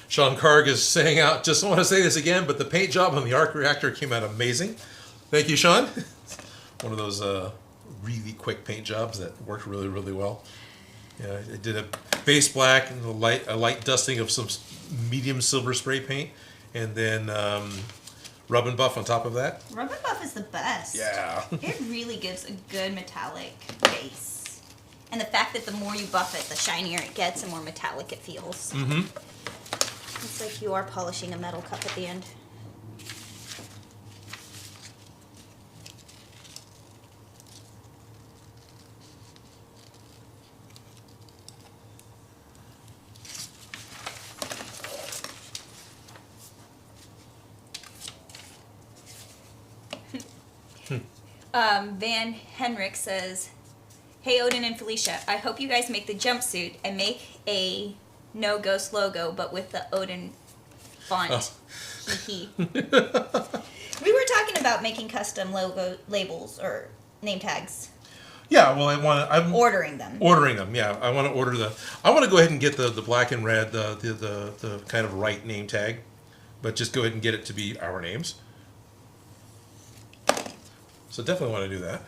Sean Karg is saying out, just want to say this again, but the paint job on the arc reactor came out amazing. Thank you, Sean. One of those really quick paint jobs that worked really, really well. Yeah, I did a base black and a light dusting of some medium silver spray paint, and then rub and buff on top of that. Rub and buff is the best. Yeah. It really gives a good metallic base. And the fact that the more you buff it, the shinier it gets, the more metallic it feels. Mm-hmm. It's like you are polishing a metal cup at the end. Van Henrik says, "Hey Odin and Felicia, I hope you guys make the jumpsuit and make a no ghost logo, but with the Odin font." Oh. We were talking about making custom logo labels or name tags. Yeah, well, I'm ordering them. Ordering them, yeah. I want to order I want to go ahead and get the black and red, the kind of right name tag, but just go ahead and get it to be our names. So definitely want to do that.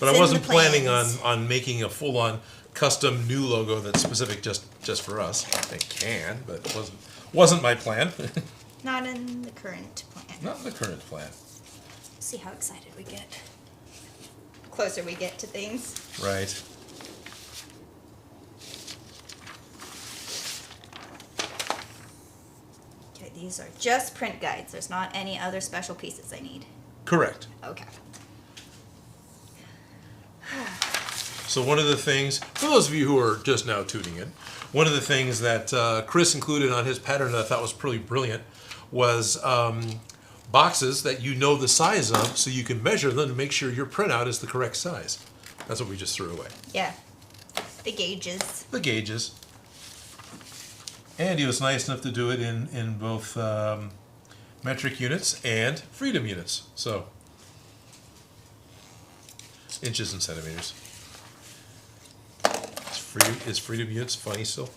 But I wasn't planning on making a full-on custom new logo that's specific just for us. I can, but it wasn't my plan. Not in the current plan. Not in the current plan. See how excited we get. Closer we get to things. Right. Okay, these are just print guides. There's not any other special pieces I need. Correct. Okay. So one of the things, for those of you who are just now tuning in, one of the things that Chris included on his pattern that I thought was pretty brilliant was boxes that you know the size of, so you can measure them to make sure your printout is the correct size. That's what we just threw away. Yeah. The gauges. The gauges. And he was nice enough to do it in both metric units and freedom units. So, inches and centimeters. Is freedom units funny still?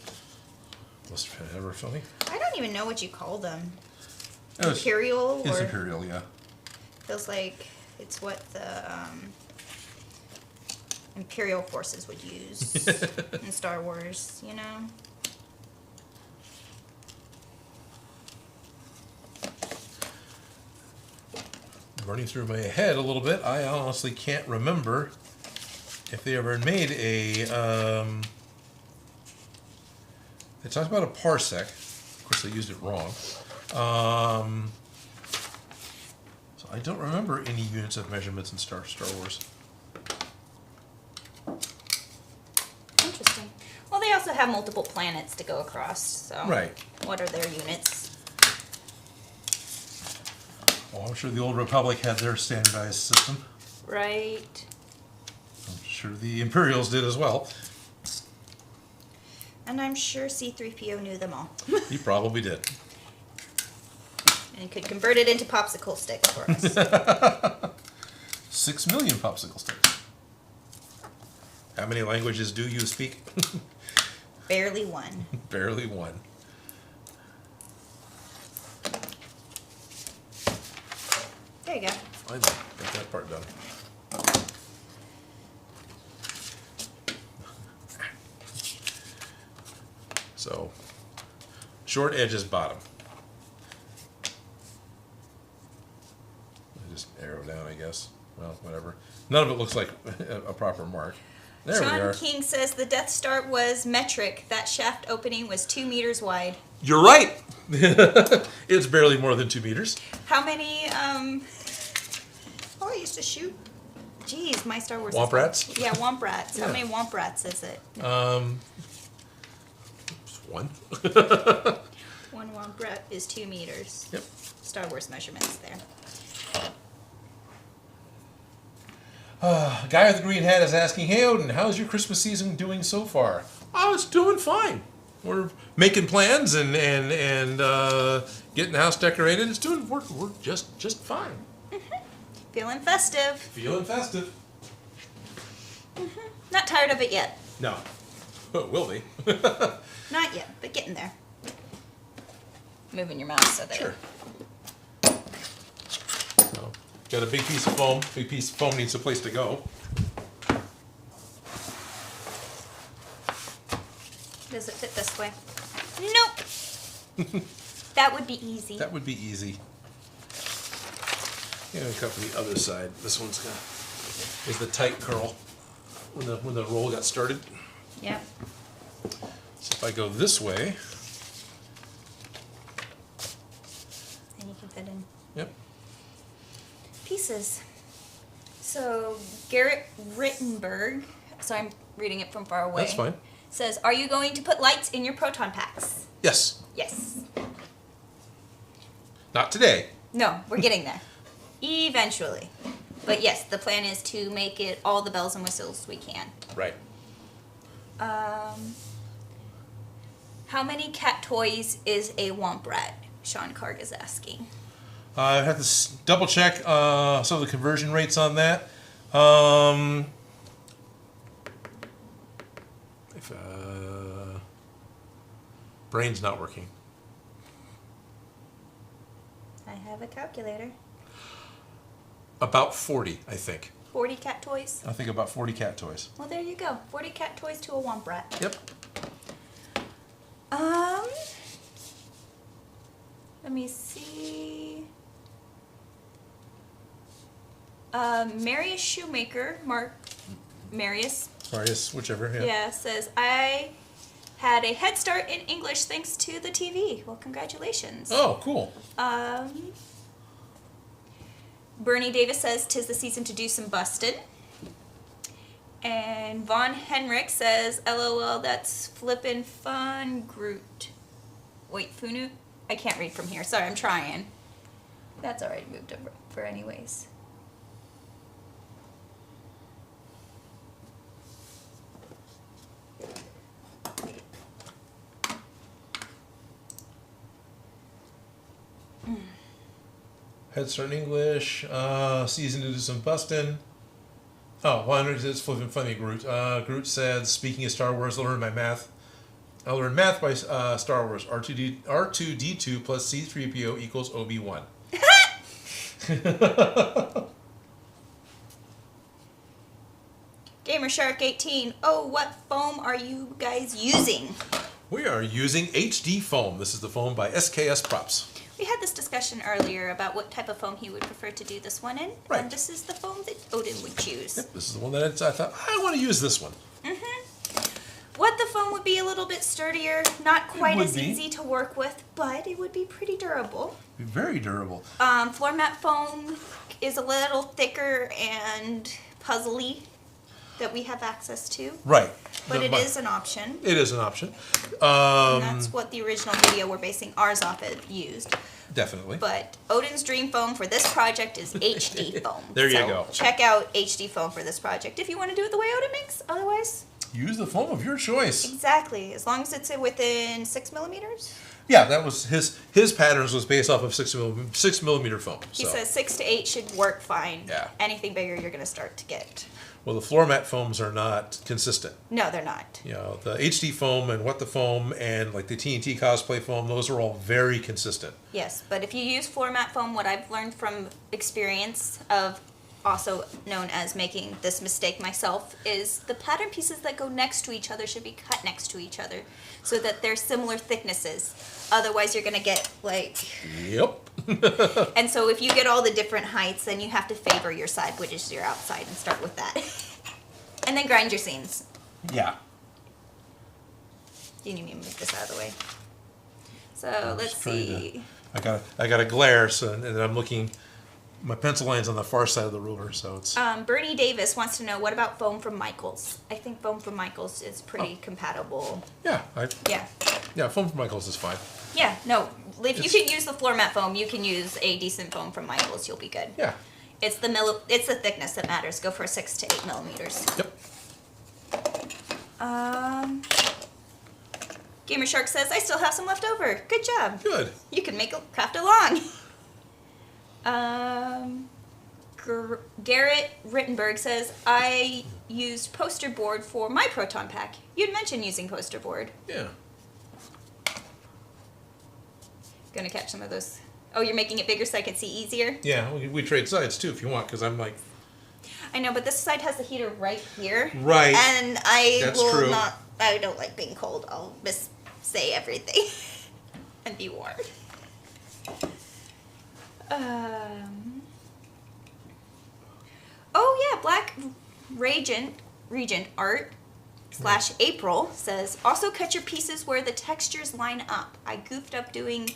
Was it ever funny? I don't even know what you call them. It's Imperial? It's or imperial, yeah. feels like it's what the Imperial forces would use in Star Wars, you know? Running through my head a little bit, I honestly can't remember if they ever made a. They talked about a parsec. Of course, they used it wrong. So I don't remember any units of measurements in Star Wars. Interesting. Well, they also have multiple planets to go across, so. Right. What are their units? Oh, I'm sure the Old Republic had their standardized system. Right. I'm sure the Imperials did as well. And I'm sure C-3PO knew them all. He probably did. And could convert it into popsicle sticks for us. 6 million popsicle sticks. How many languages do you speak? Barely one. Barely one. There you go. Finally, got that part done. So, short edges bottom. Just arrow down, I guess. Well, whatever. None of it looks like a proper mark. There we are. John King says the Death Star was metric. That shaft opening was 2 meters wide. You're right. It's barely more than 2 meters. How many, Oh, I used to shoot. Jeez, my Star Wars. Womp rats? Yeah, womp rats. Yeah. How many womp rats is it? One. One womp rat is 2 meters. Yep. Star Wars measurements there. Guy with the green hat is asking, "Hey Odin, how's your Christmas season doing so far?" Oh, it's doing fine. We're making plans and getting the house decorated. It's doing we're just fine. Feeling festive. Feeling festive. Not tired of it yet. No, will be. Not yet, but getting there. Moving your mouse so there. Sure. So, got a big piece of foam. Big piece of foam needs a place to go. Does it fit this way? Nope. That would be easy. That would be easy. Yeah, a couple the other side. This one's got is the tight curl when the roll got started. Yep. So if I go this way, And you can fit in yep. pieces. So Garrett Rittenberg, so I'm reading it from far away. That's fine. Says, "Are you going to put lights in your proton packs?" Yes. Yes. Not today. No, we're getting there. Eventually. But yes, the plan is to make it all the bells and whistles we can. Right. How many cat toys is a womp rat? Sean Karg is asking. I have to double check some of the conversion rates on that. If brain's not working. I have a calculator. About 40, I think. 40 cat toys? I think about 40 cat toys. Well, there you go. 40 cat toys to a womp rat. Yep. Let me see. Marius Shoemaker, Marius, Whichever. Yeah. yeah, says, "I had a head start in English thanks to the TV." Well, congratulations. Oh, cool. Bernie Davis says, "'Tis the season to do some busted." And Von Henrik says, LOL, that's flippin' fun, Groot. Wait, Funu? I can't read from here. Sorry, I'm trying. That's already moved over for anyways. Head start English. Season to do some bustin'. Oh, Wonder says flipping funny, Groot. Groot said, speaking of Star Wars, I'll learn math by Star Wars. R2D2 plus C3PO equals Obi-Wan. GamerShark18. Oh, what foam are you guys using? We are using HD foam. This is the foam by SKS Props. We had this discussion earlier about what type of foam he would prefer to do this one in. Right. And this is the foam that Odin would choose. Yep, this is the one that I thought, I want to use this one. What the foam would be a little bit sturdier, not quite would as be. easy to work with, but it would be pretty durable. Very durable. Floor mat foam is a little thicker and puzzly that we have access to, Right. but it is an option. It is an option. And that's what the original video we're basing ours off of used. Definitely. But Odin's dream foam for this project is HD foam. There you So go. check out HD foam for this project if you want to do it the way Odin makes. Otherwise, Use the foam of your choice. exactly. As long as it's within 6 millimeters. Yeah, that was his patterns was based off of 6 millimeter foam. He So. says 6 to 8 should work fine. Yeah. Anything bigger, you're going to start to get. Well, the floor mat foams are not consistent. No, they're not. You know, the HD foam and What the Foam and like the TNT cosplay foam, those are all very consistent. Yes, but if you use floor mat foam, what I've learned from experience of also known as making this mistake myself is the pattern pieces that go next to each other should be cut next to each other so that they're similar thicknesses. Otherwise, you're going to get like... Yep. And so if you get all the different heights, then you have to favor your side, which is your outside, and start with that. And then grind your seams. Yeah. You need me to move this out of the way. So let's see. I got a glare, so and I'm looking. My pencil line's on the far side of the ruler, so it's. Bernie Davis wants to know, what about foam from Michaels? I think foam from Michaels is pretty compatible. Yeah. Yeah. Foam from Michaels is fine. Yeah, no. If you can use the floor mat foam, you can use a decent foam from Michaels. You'll be good. Yeah. It's the thickness that matters. Go for 6 to 8 millimeters. Yep. Gamer Shark says, I still have some left over. Good job. Good. You can craft along. Garrett Rittenberg says, I used poster board for my Proton Pack. You'd mentioned using poster board. Yeah. Gonna catch some of those. Oh, you're making it bigger so I can see easier? Yeah, we trade sides too if you want, because I'm like. I know, but this side has the heater right here. Right. And I will true. not, I don't like being cold. I'll say everything and be warm. Oh yeah, Black Regent Art / April says, also cut your pieces where the textures line up. I goofed up doing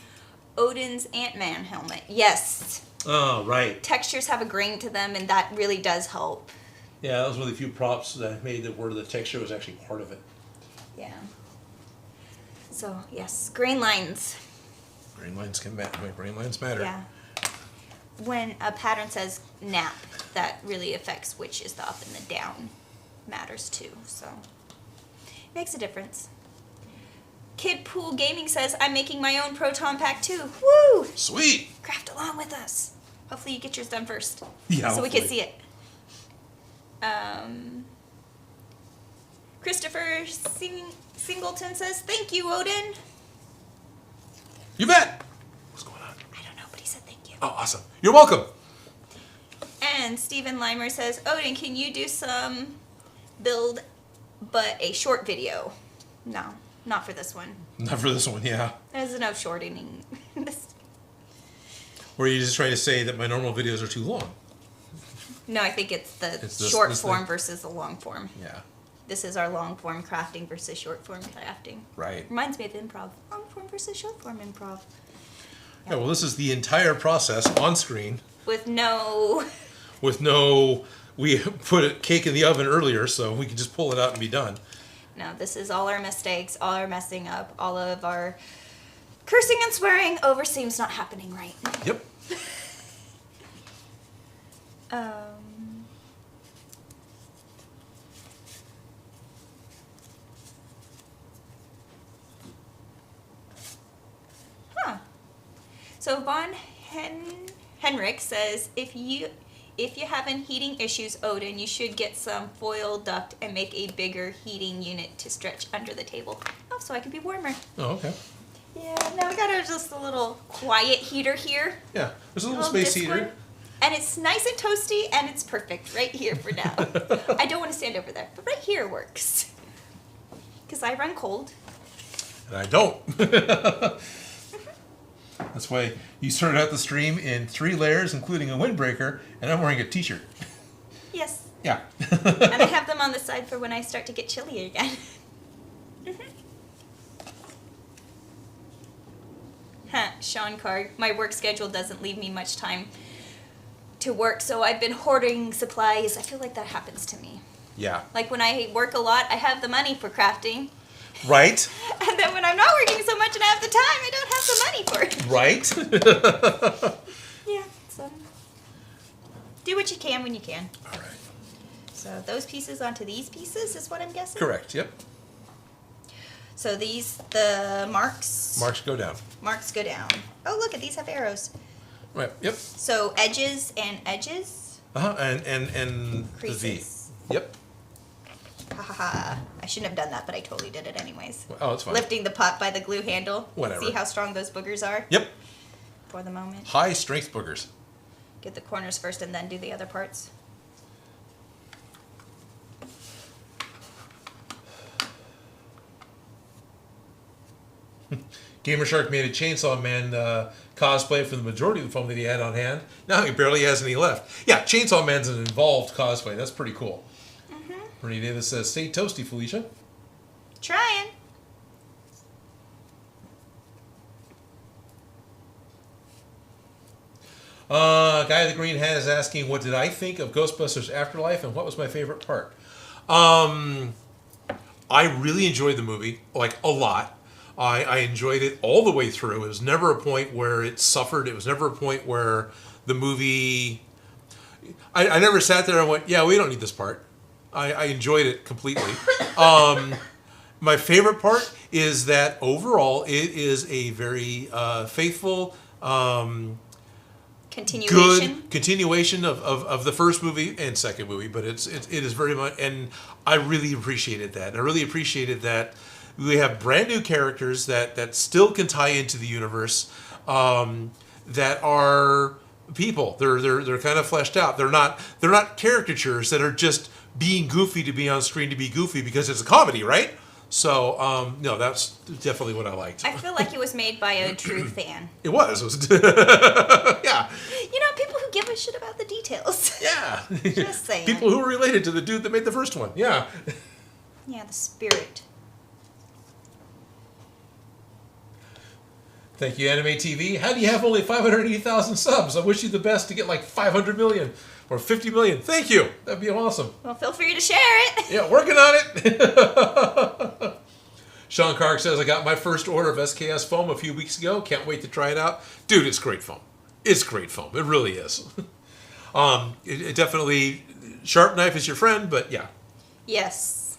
Odin's Ant-Man helmet. Yes. Oh, right. Textures have a grain to them, and that really does help. Yeah, that was one of the few props that I made that where the texture was actually part of it. Yeah. So, yes, grain lines. Grain lines can matter. Grain lines matter. Yeah. When a pattern says nap, that really affects which is the up and the down matters too. So, makes a difference. Kid Pool Gaming says, I'm making my own Proton Pack too. Woo! Sweet! Craft along with us. Hopefully you get yours done first. Yeah, so we can hopefully. see it. Christopher Singleton says, thank you, Odin. You bet! What's going on? I don't know, but he said thank you. Oh, awesome. You're welcome. And Stephen Limer says, Odin, can you do some build but a short video? No, not for this one. Not for this one, yeah. There's enough shortening. Or are you just trying to say that my normal videos are too long? No, I think it's the It's this- short this form thing? versus the long form. Yeah. This is our long form crafting versus short form crafting. Right. Reminds me of improv. Long form versus short form improv. Yeah, well, this is the entire process on screen With no... with no we put a cake in the oven earlier, so we can just pull it out and be done. No, this is all our mistakes, all our messing up, all of our cursing and swearing over seams not happening right. Yep. So Von Henrik says, if you having heating issues, Odin, you should get some foil duct and make a bigger heating unit to stretch under the table. Oh, so I can be warmer. Oh, okay. Yeah, now I got just a little quiet heater here. Yeah, there's a little space heater. And it's nice and toasty, and it's perfect right here for now. I don't want to stand over there, but right here works. Because I run cold. And I don't. That's why you started out the stream in 3 layers, including a windbreaker, and I'm wearing a t-shirt. Yes. Yeah. And I have them on the side for when I start to get chilly again. Sean Card, my work schedule doesn't leave me much time to work, so I've been hoarding supplies. I feel like that happens to me. Yeah. Like when I work a lot, I have the money for crafting. Right. And then when I'm not working so much and I have the time, I don't have the money for it. Right. Yeah, so do what you can when you can. All right. So those pieces onto these pieces is what I'm guessing? Correct, yep. So these, the marks... Marks go down. Marks go down. Oh, look, these have arrows. Right, yep. So edges and edges. Uh-huh, and the V. Creases. Yep. Ha ha ha. I shouldn't have done that, but I totally did it anyways. Oh, it's fine. Lifting the pot by the glue handle. Whatever. See how strong those boogers are? Yep. For the moment. High strength boogers. Get the corners first and then do the other parts. Gamer Shark made a Chainsaw Man cosplay for the majority of the foam that he had on hand. Now he barely has any left. Yeah, Chainsaw Man's an involved cosplay. That's pretty cool. Bernie Davis says, stay toasty, Felicia. Trying. Guy with the green hat is asking, what did I think of Ghostbusters Afterlife and what was my favorite part? I really enjoyed the movie, like a lot. I enjoyed it all the way through. It was never a point where it suffered. It was never a point where the movie... I never sat there and went, yeah, we don't need this part. I enjoyed it completely. My favorite part is that overall it is a very faithful... Continuation. Good continuation of the first movie and second movie, but it is very much, and I really appreciated that. And I really appreciated that we have brand new characters that still can tie into the universe, that are people. They're kind of fleshed out. They're not caricatures that are just being goofy to be on screen to be goofy because it's a comedy, right? So, no, that's definitely what I liked. I feel like it was made by a true fan. It was. Yeah. You know, people who give a shit about the details. Yeah. Just saying. People who are related to the dude that made the first one. Yeah. Yeah, the spirit. Thank you, Anime TV. How do you have only 580,000 subs? I wish you the best to get like 500 million or 50 million. Thank you. That'd be awesome. Well, feel free to share it. Yeah, working on it. Sean Clark says, I got my first order of SKS foam a few weeks ago. Can't wait to try it out. Dude, it's great foam. It's great foam. It really is. It definitely, sharp knife is your friend, but yeah. Yes.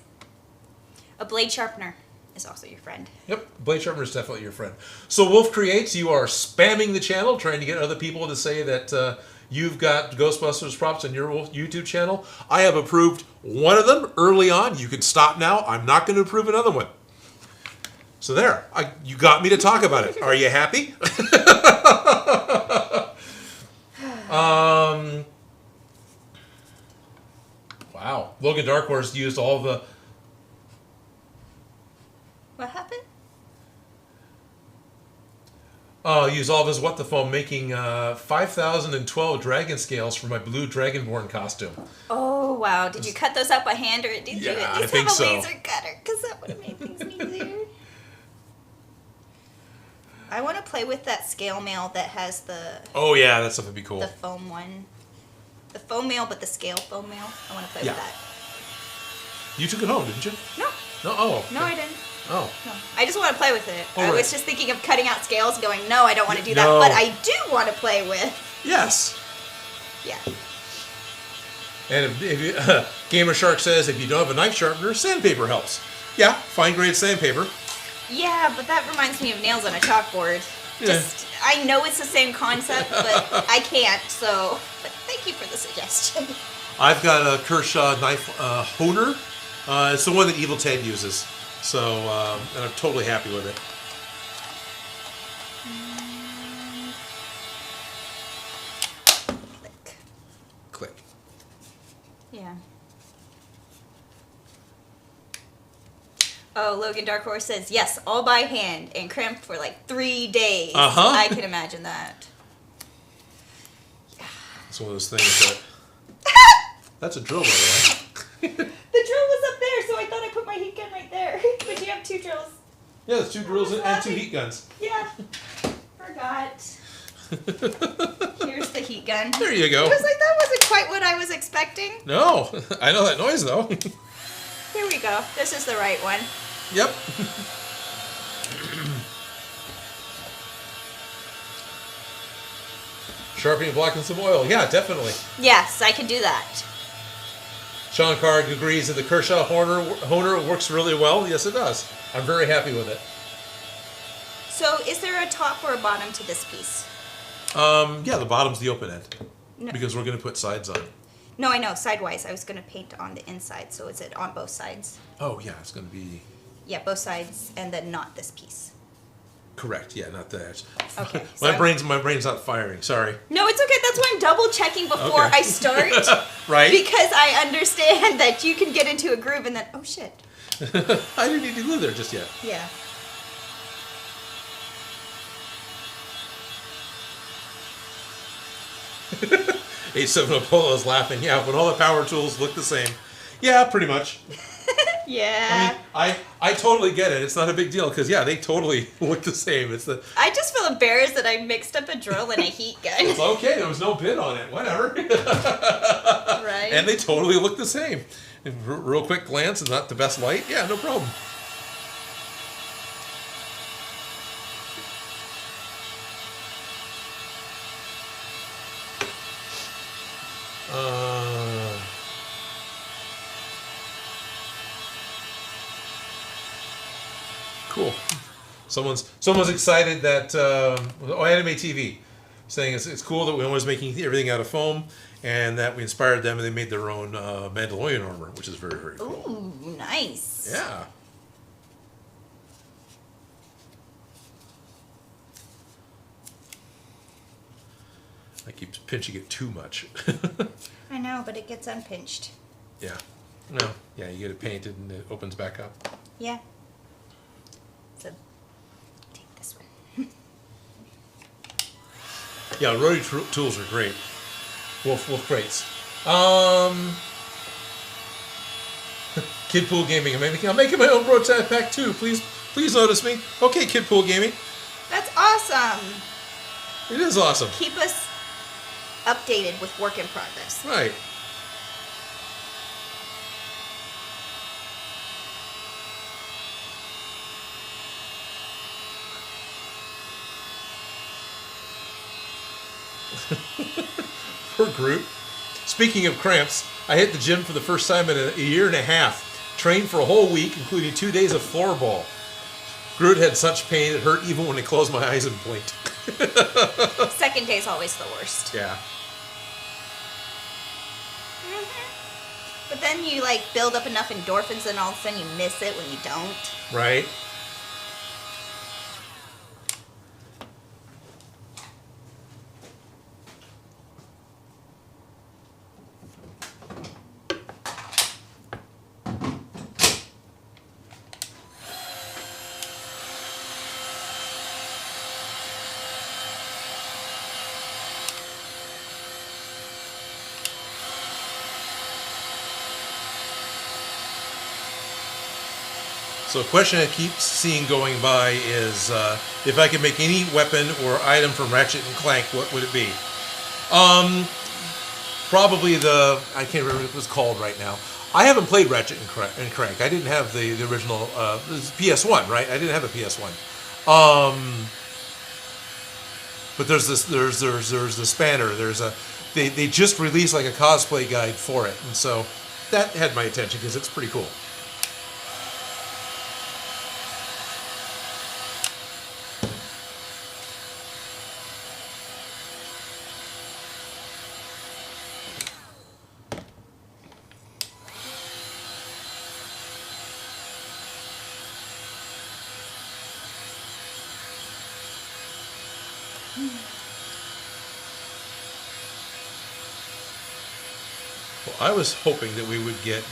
A blade sharpener is also your friend. Yep, blade sharpener is definitely your friend. So Wolf Creates, you are spamming the channel, trying to get other people to say that you've got Ghostbusters props on your YouTube channel. I have approved one of them early on. You can stop now. I'm not going to approve another one. So there, you got me to talk about it. Are you happy? Wow, Logan Dark Horse used all the... What happened? Use all of his What the Foam, making 5,012 dragon scales for my blue Dragonborn costume. Oh, wow. Did you cut those out by hand, or did you at least have a laser cutter? Because that would have made things easier. I want to play with that scale mail that has the... Oh, yeah, that stuff would be cool. The foam one. The foam mail, but the scale foam mail. I want to play with that. You took it home, didn't you? No. No? Oh. No, I didn't. Oh. No. I just want to play with it. I right. was just thinking of cutting out scales and going, no, I don't want to do that. But I do want to play with. Yes. Yeah. And if you, Gamer Shark says, if you don't have a knife sharpener, sandpaper helps. Yeah, fine grade sandpaper. Yeah, but that reminds me of nails on a chalkboard. Yeah. Just, I know it's the same concept, but I can't, so. But thank you for the suggestion. I've got a Kershaw knife honer. It's the one that Evil Ted uses. So, and I'm totally happy with it. Click. Yeah. Oh, Logan Dark Horse says, yes, all by hand and cramped for like 3 days. I can imagine that. It's one of those things that... That's a drill, by the way. The drill was up there, so I thought I put my heat gun right there. But you have 2 drills. Yeah, there's 2 drills and 2 heat guns. Yeah. Forgot. Here's the heat gun. There you go. I was like, that wasn't quite what I was expecting. No, I know that noise, though. Here we go. This is the right one. Yep. Sharpening block and some oil. Yeah, definitely. Yes, I can do that. Sean Carr agrees that the Kershaw honer works really well. Yes, it does. I'm very happy with it. So, is there a top or a bottom to this piece? Yeah, the bottom's the open end. No. Because we're going to put sides on. No, I know, sidewise. I was going to paint on the inside, so is it on both sides? Oh, yeah, it's going to be... Yeah, both sides, and then not this piece. Correct, yeah, not that. Okay. my brain's not firing, sorry. No, it's okay. That's why I'm double checking before I start. Right? Because I understand that you can get into a groove and then, oh shit. I didn't need to live there just yet. Yeah. A7 Apollo is laughing. Yeah, when all the power tools look the same. Yeah, pretty much. Yeah. I mean, I totally get it. It's not a big deal because yeah, they totally look the same. It's the. I just feel embarrassed that I mixed up a drill and a heat gun. It's okay. There was no bit on it. Whatever. Right. And they totally look the same. And real quick glance and not the best light. Yeah, no problem. Cool. Someone's excited that Anime TV saying it's cool that we're always making everything out of foam and that we inspired them and they made their own Mandalorian armor, which is very, very cool. Ooh, nice. Yeah. I keep pinching it too much. I know, but it gets unpinched. Yeah. No. Yeah, you get it painted and it opens back up. Yeah. So, take this one. Yeah, rotary tools are great. Wolf crates. Kid Pool Gaming. I'm making my own Proton Pack too. Please notice me. Okay, Kid Pool Gaming. That's awesome. It is awesome. Keep us updated with work in progress. Right. Poor Groot. Speaking of cramps, I hit the gym for the first time in a year and a half. Trained for a whole week, including 2 days of floorball. Groot had such pain it hurt even when I closed my eyes and blinked. Second day's always the worst. Yeah. Mm-hmm. But then you like build up enough endorphins and all of a sudden you miss it when you don't. Right. So a question I keep seeing going by is if I could make any weapon or item from Ratchet and Clank, what would it be? probably I can't remember what it was called right now. I haven't played Ratchet and Crank. I didn't have the original PS1, right? I didn't have a PS1. But there's the spanner. They just released like a cosplay guide for it, and so that had my attention because it's pretty cool. Well, I was hoping that we would get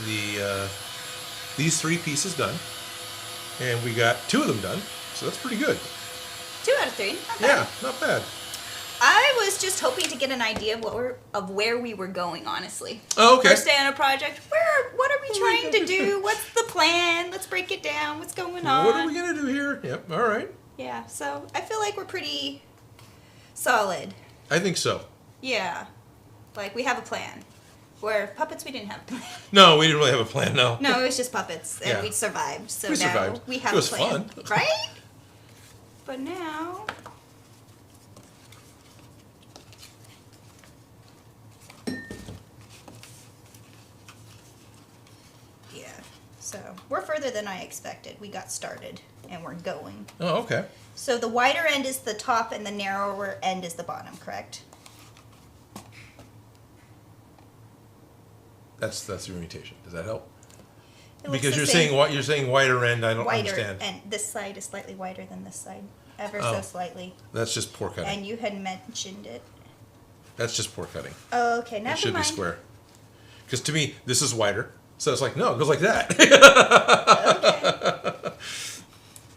these 3 pieces done, and we got 2 of them done, so that's pretty good. 2 out of 3. Not bad. Yeah, not bad. I was just hoping to get an idea of where we were going, honestly. Oh, okay. First day on a project. What are we trying to do? What's the plan? Let's break it down. What's going on? What are we gonna do here? Yep. All right. Yeah. So I feel like we're pretty solid. I think so. Yeah. Like we have a plan. Where puppets, we didn't have a plan. No, we didn't really have a plan. No. No, it was just puppets, and Yeah. we survived. So We now survived. we have It was a plan, fun. right? But now. Yeah, so we're further than I expected. We got started, and we're going. Oh, okay. So the wider end is the top, and the narrower end is the bottom, correct? That's the orientation. Does that help? It looks Because the you're same. saying you're saying wider end. I don't Wider, understand. and this side is slightly wider than this side, ever Oh. so slightly. That's just poor cutting. And you had mentioned it. That's just poor cutting. Oh, okay, never It should mind. be square. Because to me, this is wider. So it's like, no, it goes like that. Okay.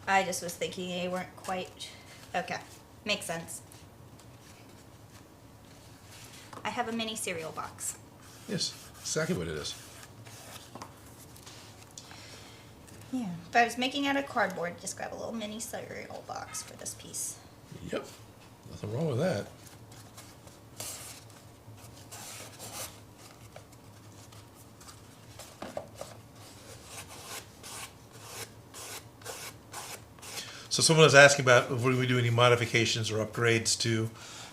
I just was thinking they weren't quite. Okay, makes sense. I have a mini cereal box. Yes, exactly what it is. Yeah. If I was making out of cardboard, just grab a little mini cereal box for this piece. Yep. Nothing wrong with that. So someone was asking about if we do any modifications or upgrades to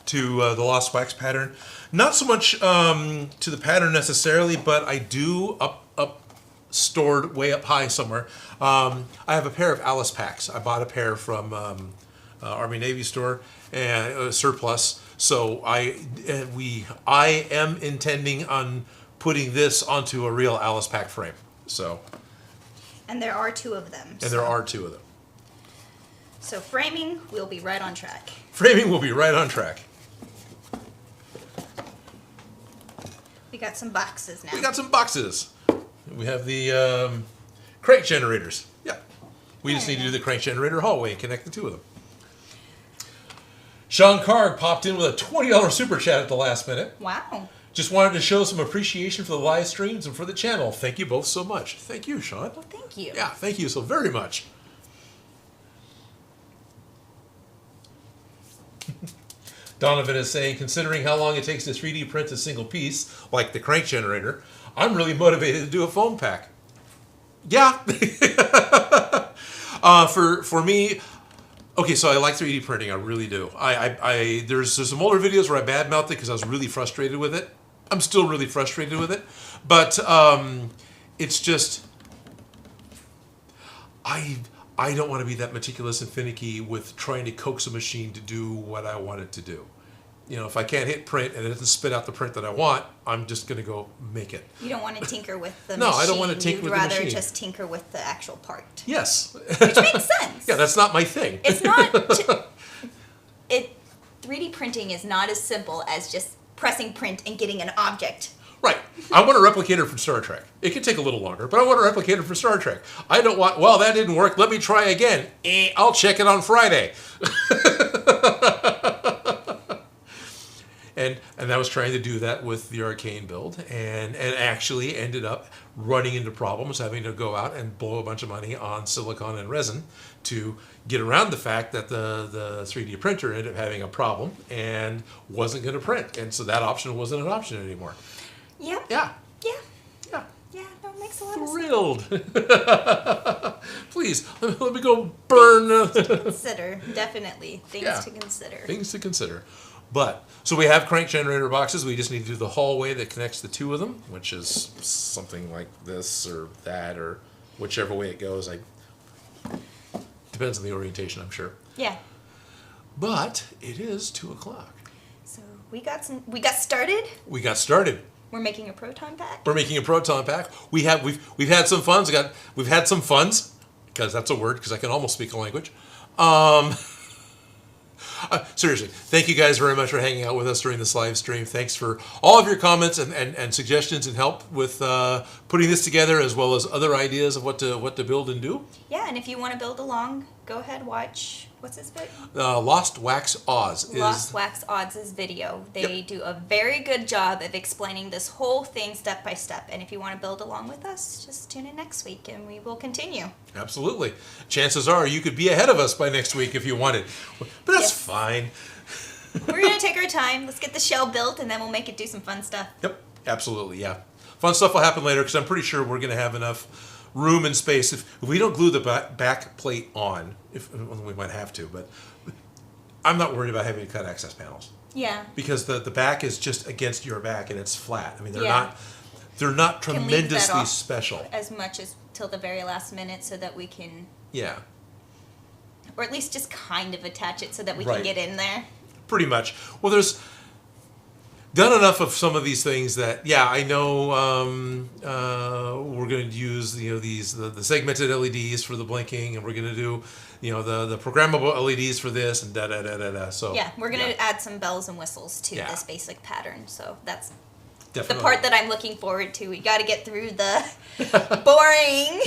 the Lost Wax pattern. Not so much to the pattern necessarily, but I do stored way up high somewhere. I have a pair of Alice packs. I bought a pair from Army Navy store and surplus. So I am intending on putting this onto a real Alice pack frame. So. And there are 2 of them. And there are 2 of them. So framing, we'll be right on track. Framing will be right on track. We got some boxes now. We got some boxes. We have the crank generators. Yeah. We just need to do the crank generator hallway and connect the 2 of them. Sean Carg popped in with a $20 super chat at the last minute. Wow. Just wanted to show some appreciation for the live streams and for the channel. Thank you both so much. Thank you, Sean. Well, thank you. Yeah, thank you so very much. Donovan is saying, considering how long it takes to 3D print a single piece, like the crank generator, I'm really motivated to do a foam pack. Yeah. For me, okay, so I like 3D printing. I really do. There's some older videos where I badmouthed it because I was really frustrated with it. I'm still really frustrated with it, but it's just I don't want to be that meticulous and finicky with trying to coax a machine to do what I want it to do. You know, if I can't hit print and it doesn't spit out the print that I want, I'm just going to go make it. You don't want to tinker with the No, machine. I don't want to tinker with the machine. You'd rather just tinker with the actual part. Yes. Which makes sense. Yeah, that's not my thing. It's not... 3D printing is not as simple as just pressing print and getting an object. Right. I want a replicator from Star Trek. It can take a little longer, but I want a replicator from Star Trek. I don't want, well, that didn't work. Let me try again. I'll check it on Friday. And I was trying to do that with the Arcane build, and actually ended up running into problems, having to go out and blow a bunch of money on silicon and resin to get around the fact that the 3D printer ended up having a problem and wasn't going to print. And so that option wasn't an option anymore. Yep. Yeah. Yeah. Yeah. Yeah, that makes a lot of sense. Thrilled. Please, let me go burn. Consider, definitely. Things to consider. Things to consider. But, so we have crank generator boxes. We just need to do the hallway that connects the two of them, which is something like this or that or whichever way it goes. Depends on the orientation, I'm sure. Yeah. But it is 2:00. So we got started. We got started. We're making a Proton Pack. We're making a Proton Pack. We've had some funds. We've had some funds, because that's a word, because I can almost speak a language. Seriously, thank you guys very much for hanging out with us during this live stream. Thanks for all of your comments and suggestions and help with putting this together, as well as other ideas of what to build and do. Yeah, and if you want to build along, go ahead, watch, what's this bit? Lost Wax Oz. Lost Wax Odds' video. They do a very good job of explaining this whole thing step by step. And if you want to build along with us, just tune in next week and we will continue. Absolutely. Chances are you could be ahead of us by next week if you wanted. But that's fine. We're going to take our time. Let's get the shell built and then we'll make it do some fun stuff. Yep, absolutely, yeah. Fun stuff will happen later, because I'm pretty sure we're going to have enough room and space. If we don't glue the back plate on, we might have to, but I'm not worried about having to cut access panels. Yeah. Because the back is just against your back and it's flat. I mean, they're not tremendously special. As much as till the very last minute, so that we can, or at least just kind of attach it so that we can get in there. Pretty much. Well, there's done enough of some of these things that, I know we're going to use the segmented LEDs for the blinking, and we're going to do the programmable LEDs for this, and da da da da da. So we're going to add some bells and whistles to this basic pattern. So that's definitely the part that I'm looking forward to. We got to get through the boring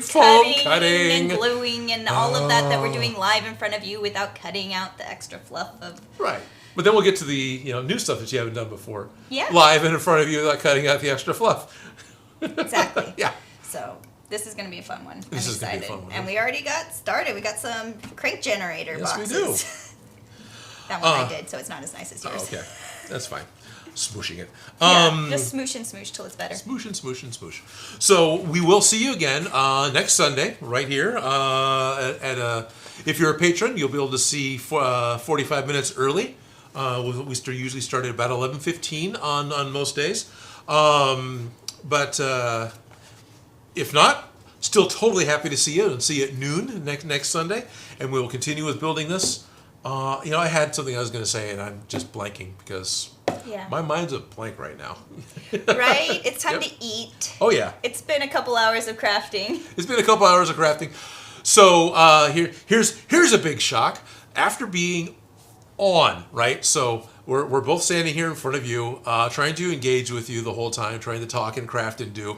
foam cutting and gluing and all of that we're doing live in front of you without cutting out the extra fluff of. Right. But then we'll get to the new stuff that you haven't done before. Yeah. Live and in front of you without cutting out the extra fluff. Exactly. Yeah. So this is going to be a fun one. This is excited. Going to be a fun one. And we already got started. We got some crank generator boxes. Yes, we do. That one I did, so it's not as nice as yours. Okay. That's fine. Smooshing it. Just smoosh and smoosh till it's better. Smoosh and smoosh and smoosh. So we will see you again next Sunday right here if you're a patron, you'll be able to see 45 minutes early. We usually start at about 11:15 on most days. But if not, still totally happy to see you and see you at noon next Sunday. And we will continue with building this. I had something I was going to say, and I'm just blanking because my mind's a blank right now. Right? It's time to eat. Oh, yeah. It's been a couple hours of crafting. So here's a big shock. After being on, right? So we're both standing here in front of you, trying to engage with you the whole time, trying to talk and craft and do.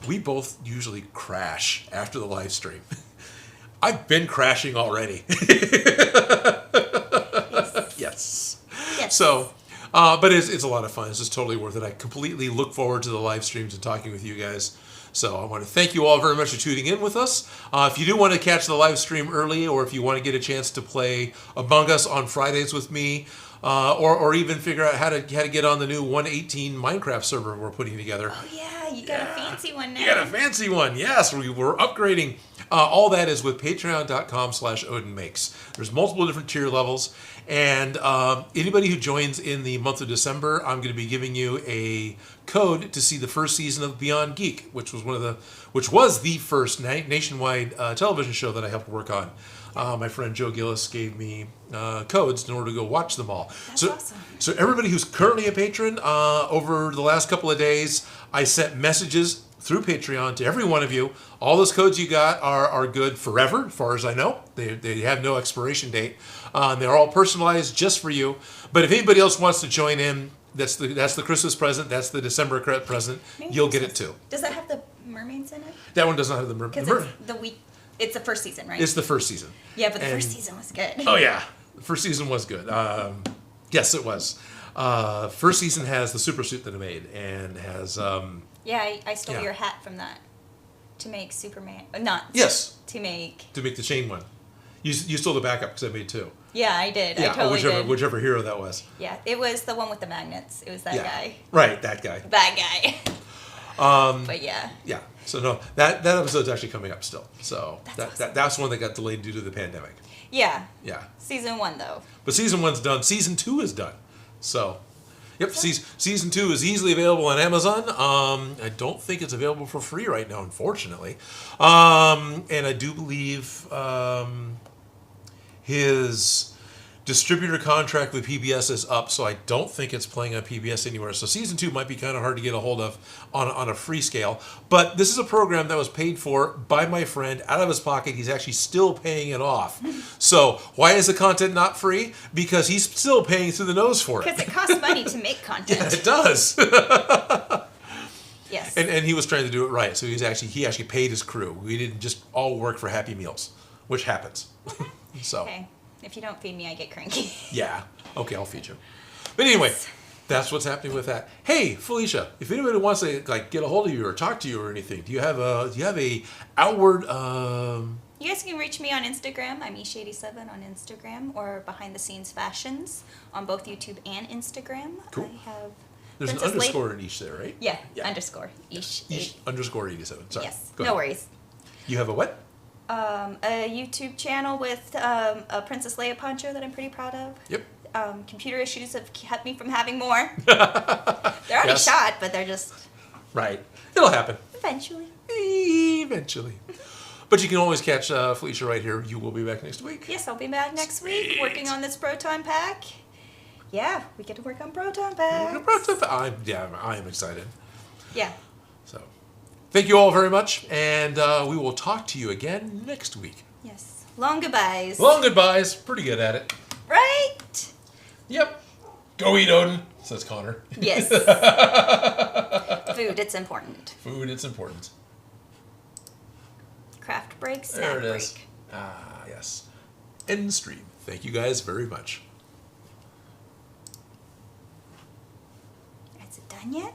We both usually crash after the live stream. I've been crashing already. Yes. So, but it's a lot of fun. It's just totally worth it. I completely look forward to the live streams and talking with you guys. So I want to thank you all very much for tuning in with us. If you do want to catch the live stream early, or if you want to get a chance to play Among Us on Fridays with me, or even figure out how to get on the new 1.18 Minecraft server we're putting together. Oh yeah, you got a fancy one now. You got a fancy one, yes. We're upgrading. All that is with patreon.com/Odin Makes. There's multiple different tier levels. And anybody who joins in the month of December, I'm going to be giving you a code to see the first season of Beyond Geek, which was the first nationwide television show that I helped work on. My friend Joe Gillis gave me codes in order to go watch them all. That's awesome. So everybody who's currently a patron, over the last couple of days, I sent messages through Patreon to every one of you. All those codes you got are good forever, as far as I know. They have no expiration date. They're all personalized just for you. But if anybody else wants to join in, that's the Christmas present. That's the December present. You'll get it too. Does that have the mermaids in it? That one does not have the mermaids. It's the first season, right? It's the first season. Yeah, but the first season was good. Oh yeah, the first season was good. Yes, it was. First season has the super suit that I made, and has Yeah, I stole your hat from that to make Superman. Not yes to make the chain one. You stole the backup because I made two. Yeah, I did. Yeah, I totally did. Whichever hero that was. Yeah, it was the one with the magnets. It was that guy. Right, that guy. That guy. But yeah. Yeah. So no, that episode's actually coming up still. So that's one that got delayed due to the pandemic. Yeah. Yeah. Season 1 though. But season 1's done. Season 2 is done. So, yep. Season 2 is easily available on Amazon. I don't think it's available for free right now, unfortunately. And I do believe his distributor contract with PBS is up, so I don't think it's playing on PBS anywhere. So season 2 might be kind of hard to get a hold of on a free scale. But this is a program that was paid for by my friend out of his pocket. He's actually still paying it off. So why is the content not free? Because he's still paying through the nose for it. Because it costs money to make content. Yeah, it does. Yes. And he was trying to do it right. So he actually paid his crew. We didn't just all work for Happy Meals, which happens. So. Okay. If you don't feed me, I get cranky. Yeah. Okay, I'll feed you. But anyway, that's what's happening with that. Hey, Felicia, if anybody wants to get a hold of you or talk to you or anything, do you have a outward? You guys can reach me on Instagram. I'm Ish87 on Instagram, or Behind the Scenes Fashions on both YouTube and Instagram. Cool. I have. There's an underscore in each there, right? Yeah. Underscore Ish. Underscore 87. Sorry. Yes. Go No ahead. worries. You have a what? A YouTube channel with a Princess Leia poncho that I'm pretty proud of. Yep. Computer issues have kept me from having more. They're already shot, but they're just... Right. It'll happen. Eventually. Eventually. But you can always catch Felicia right here. You will be back next week. Yes, I'll be back next week working on this Proton Pack. Yeah, we get to work on Proton Pack. I am excited. Yeah. So, thank you all very much, and we will talk to you again next week. Yes. Long goodbyes. Long goodbyes. Pretty good at it. Right? Yep. Go eat, Odin, says Connor. Yes. Food, it's important. Food, it's important. Craft break, snack There it break. is. Ah, yes. End stream. Thank you guys very much. Is it done yet?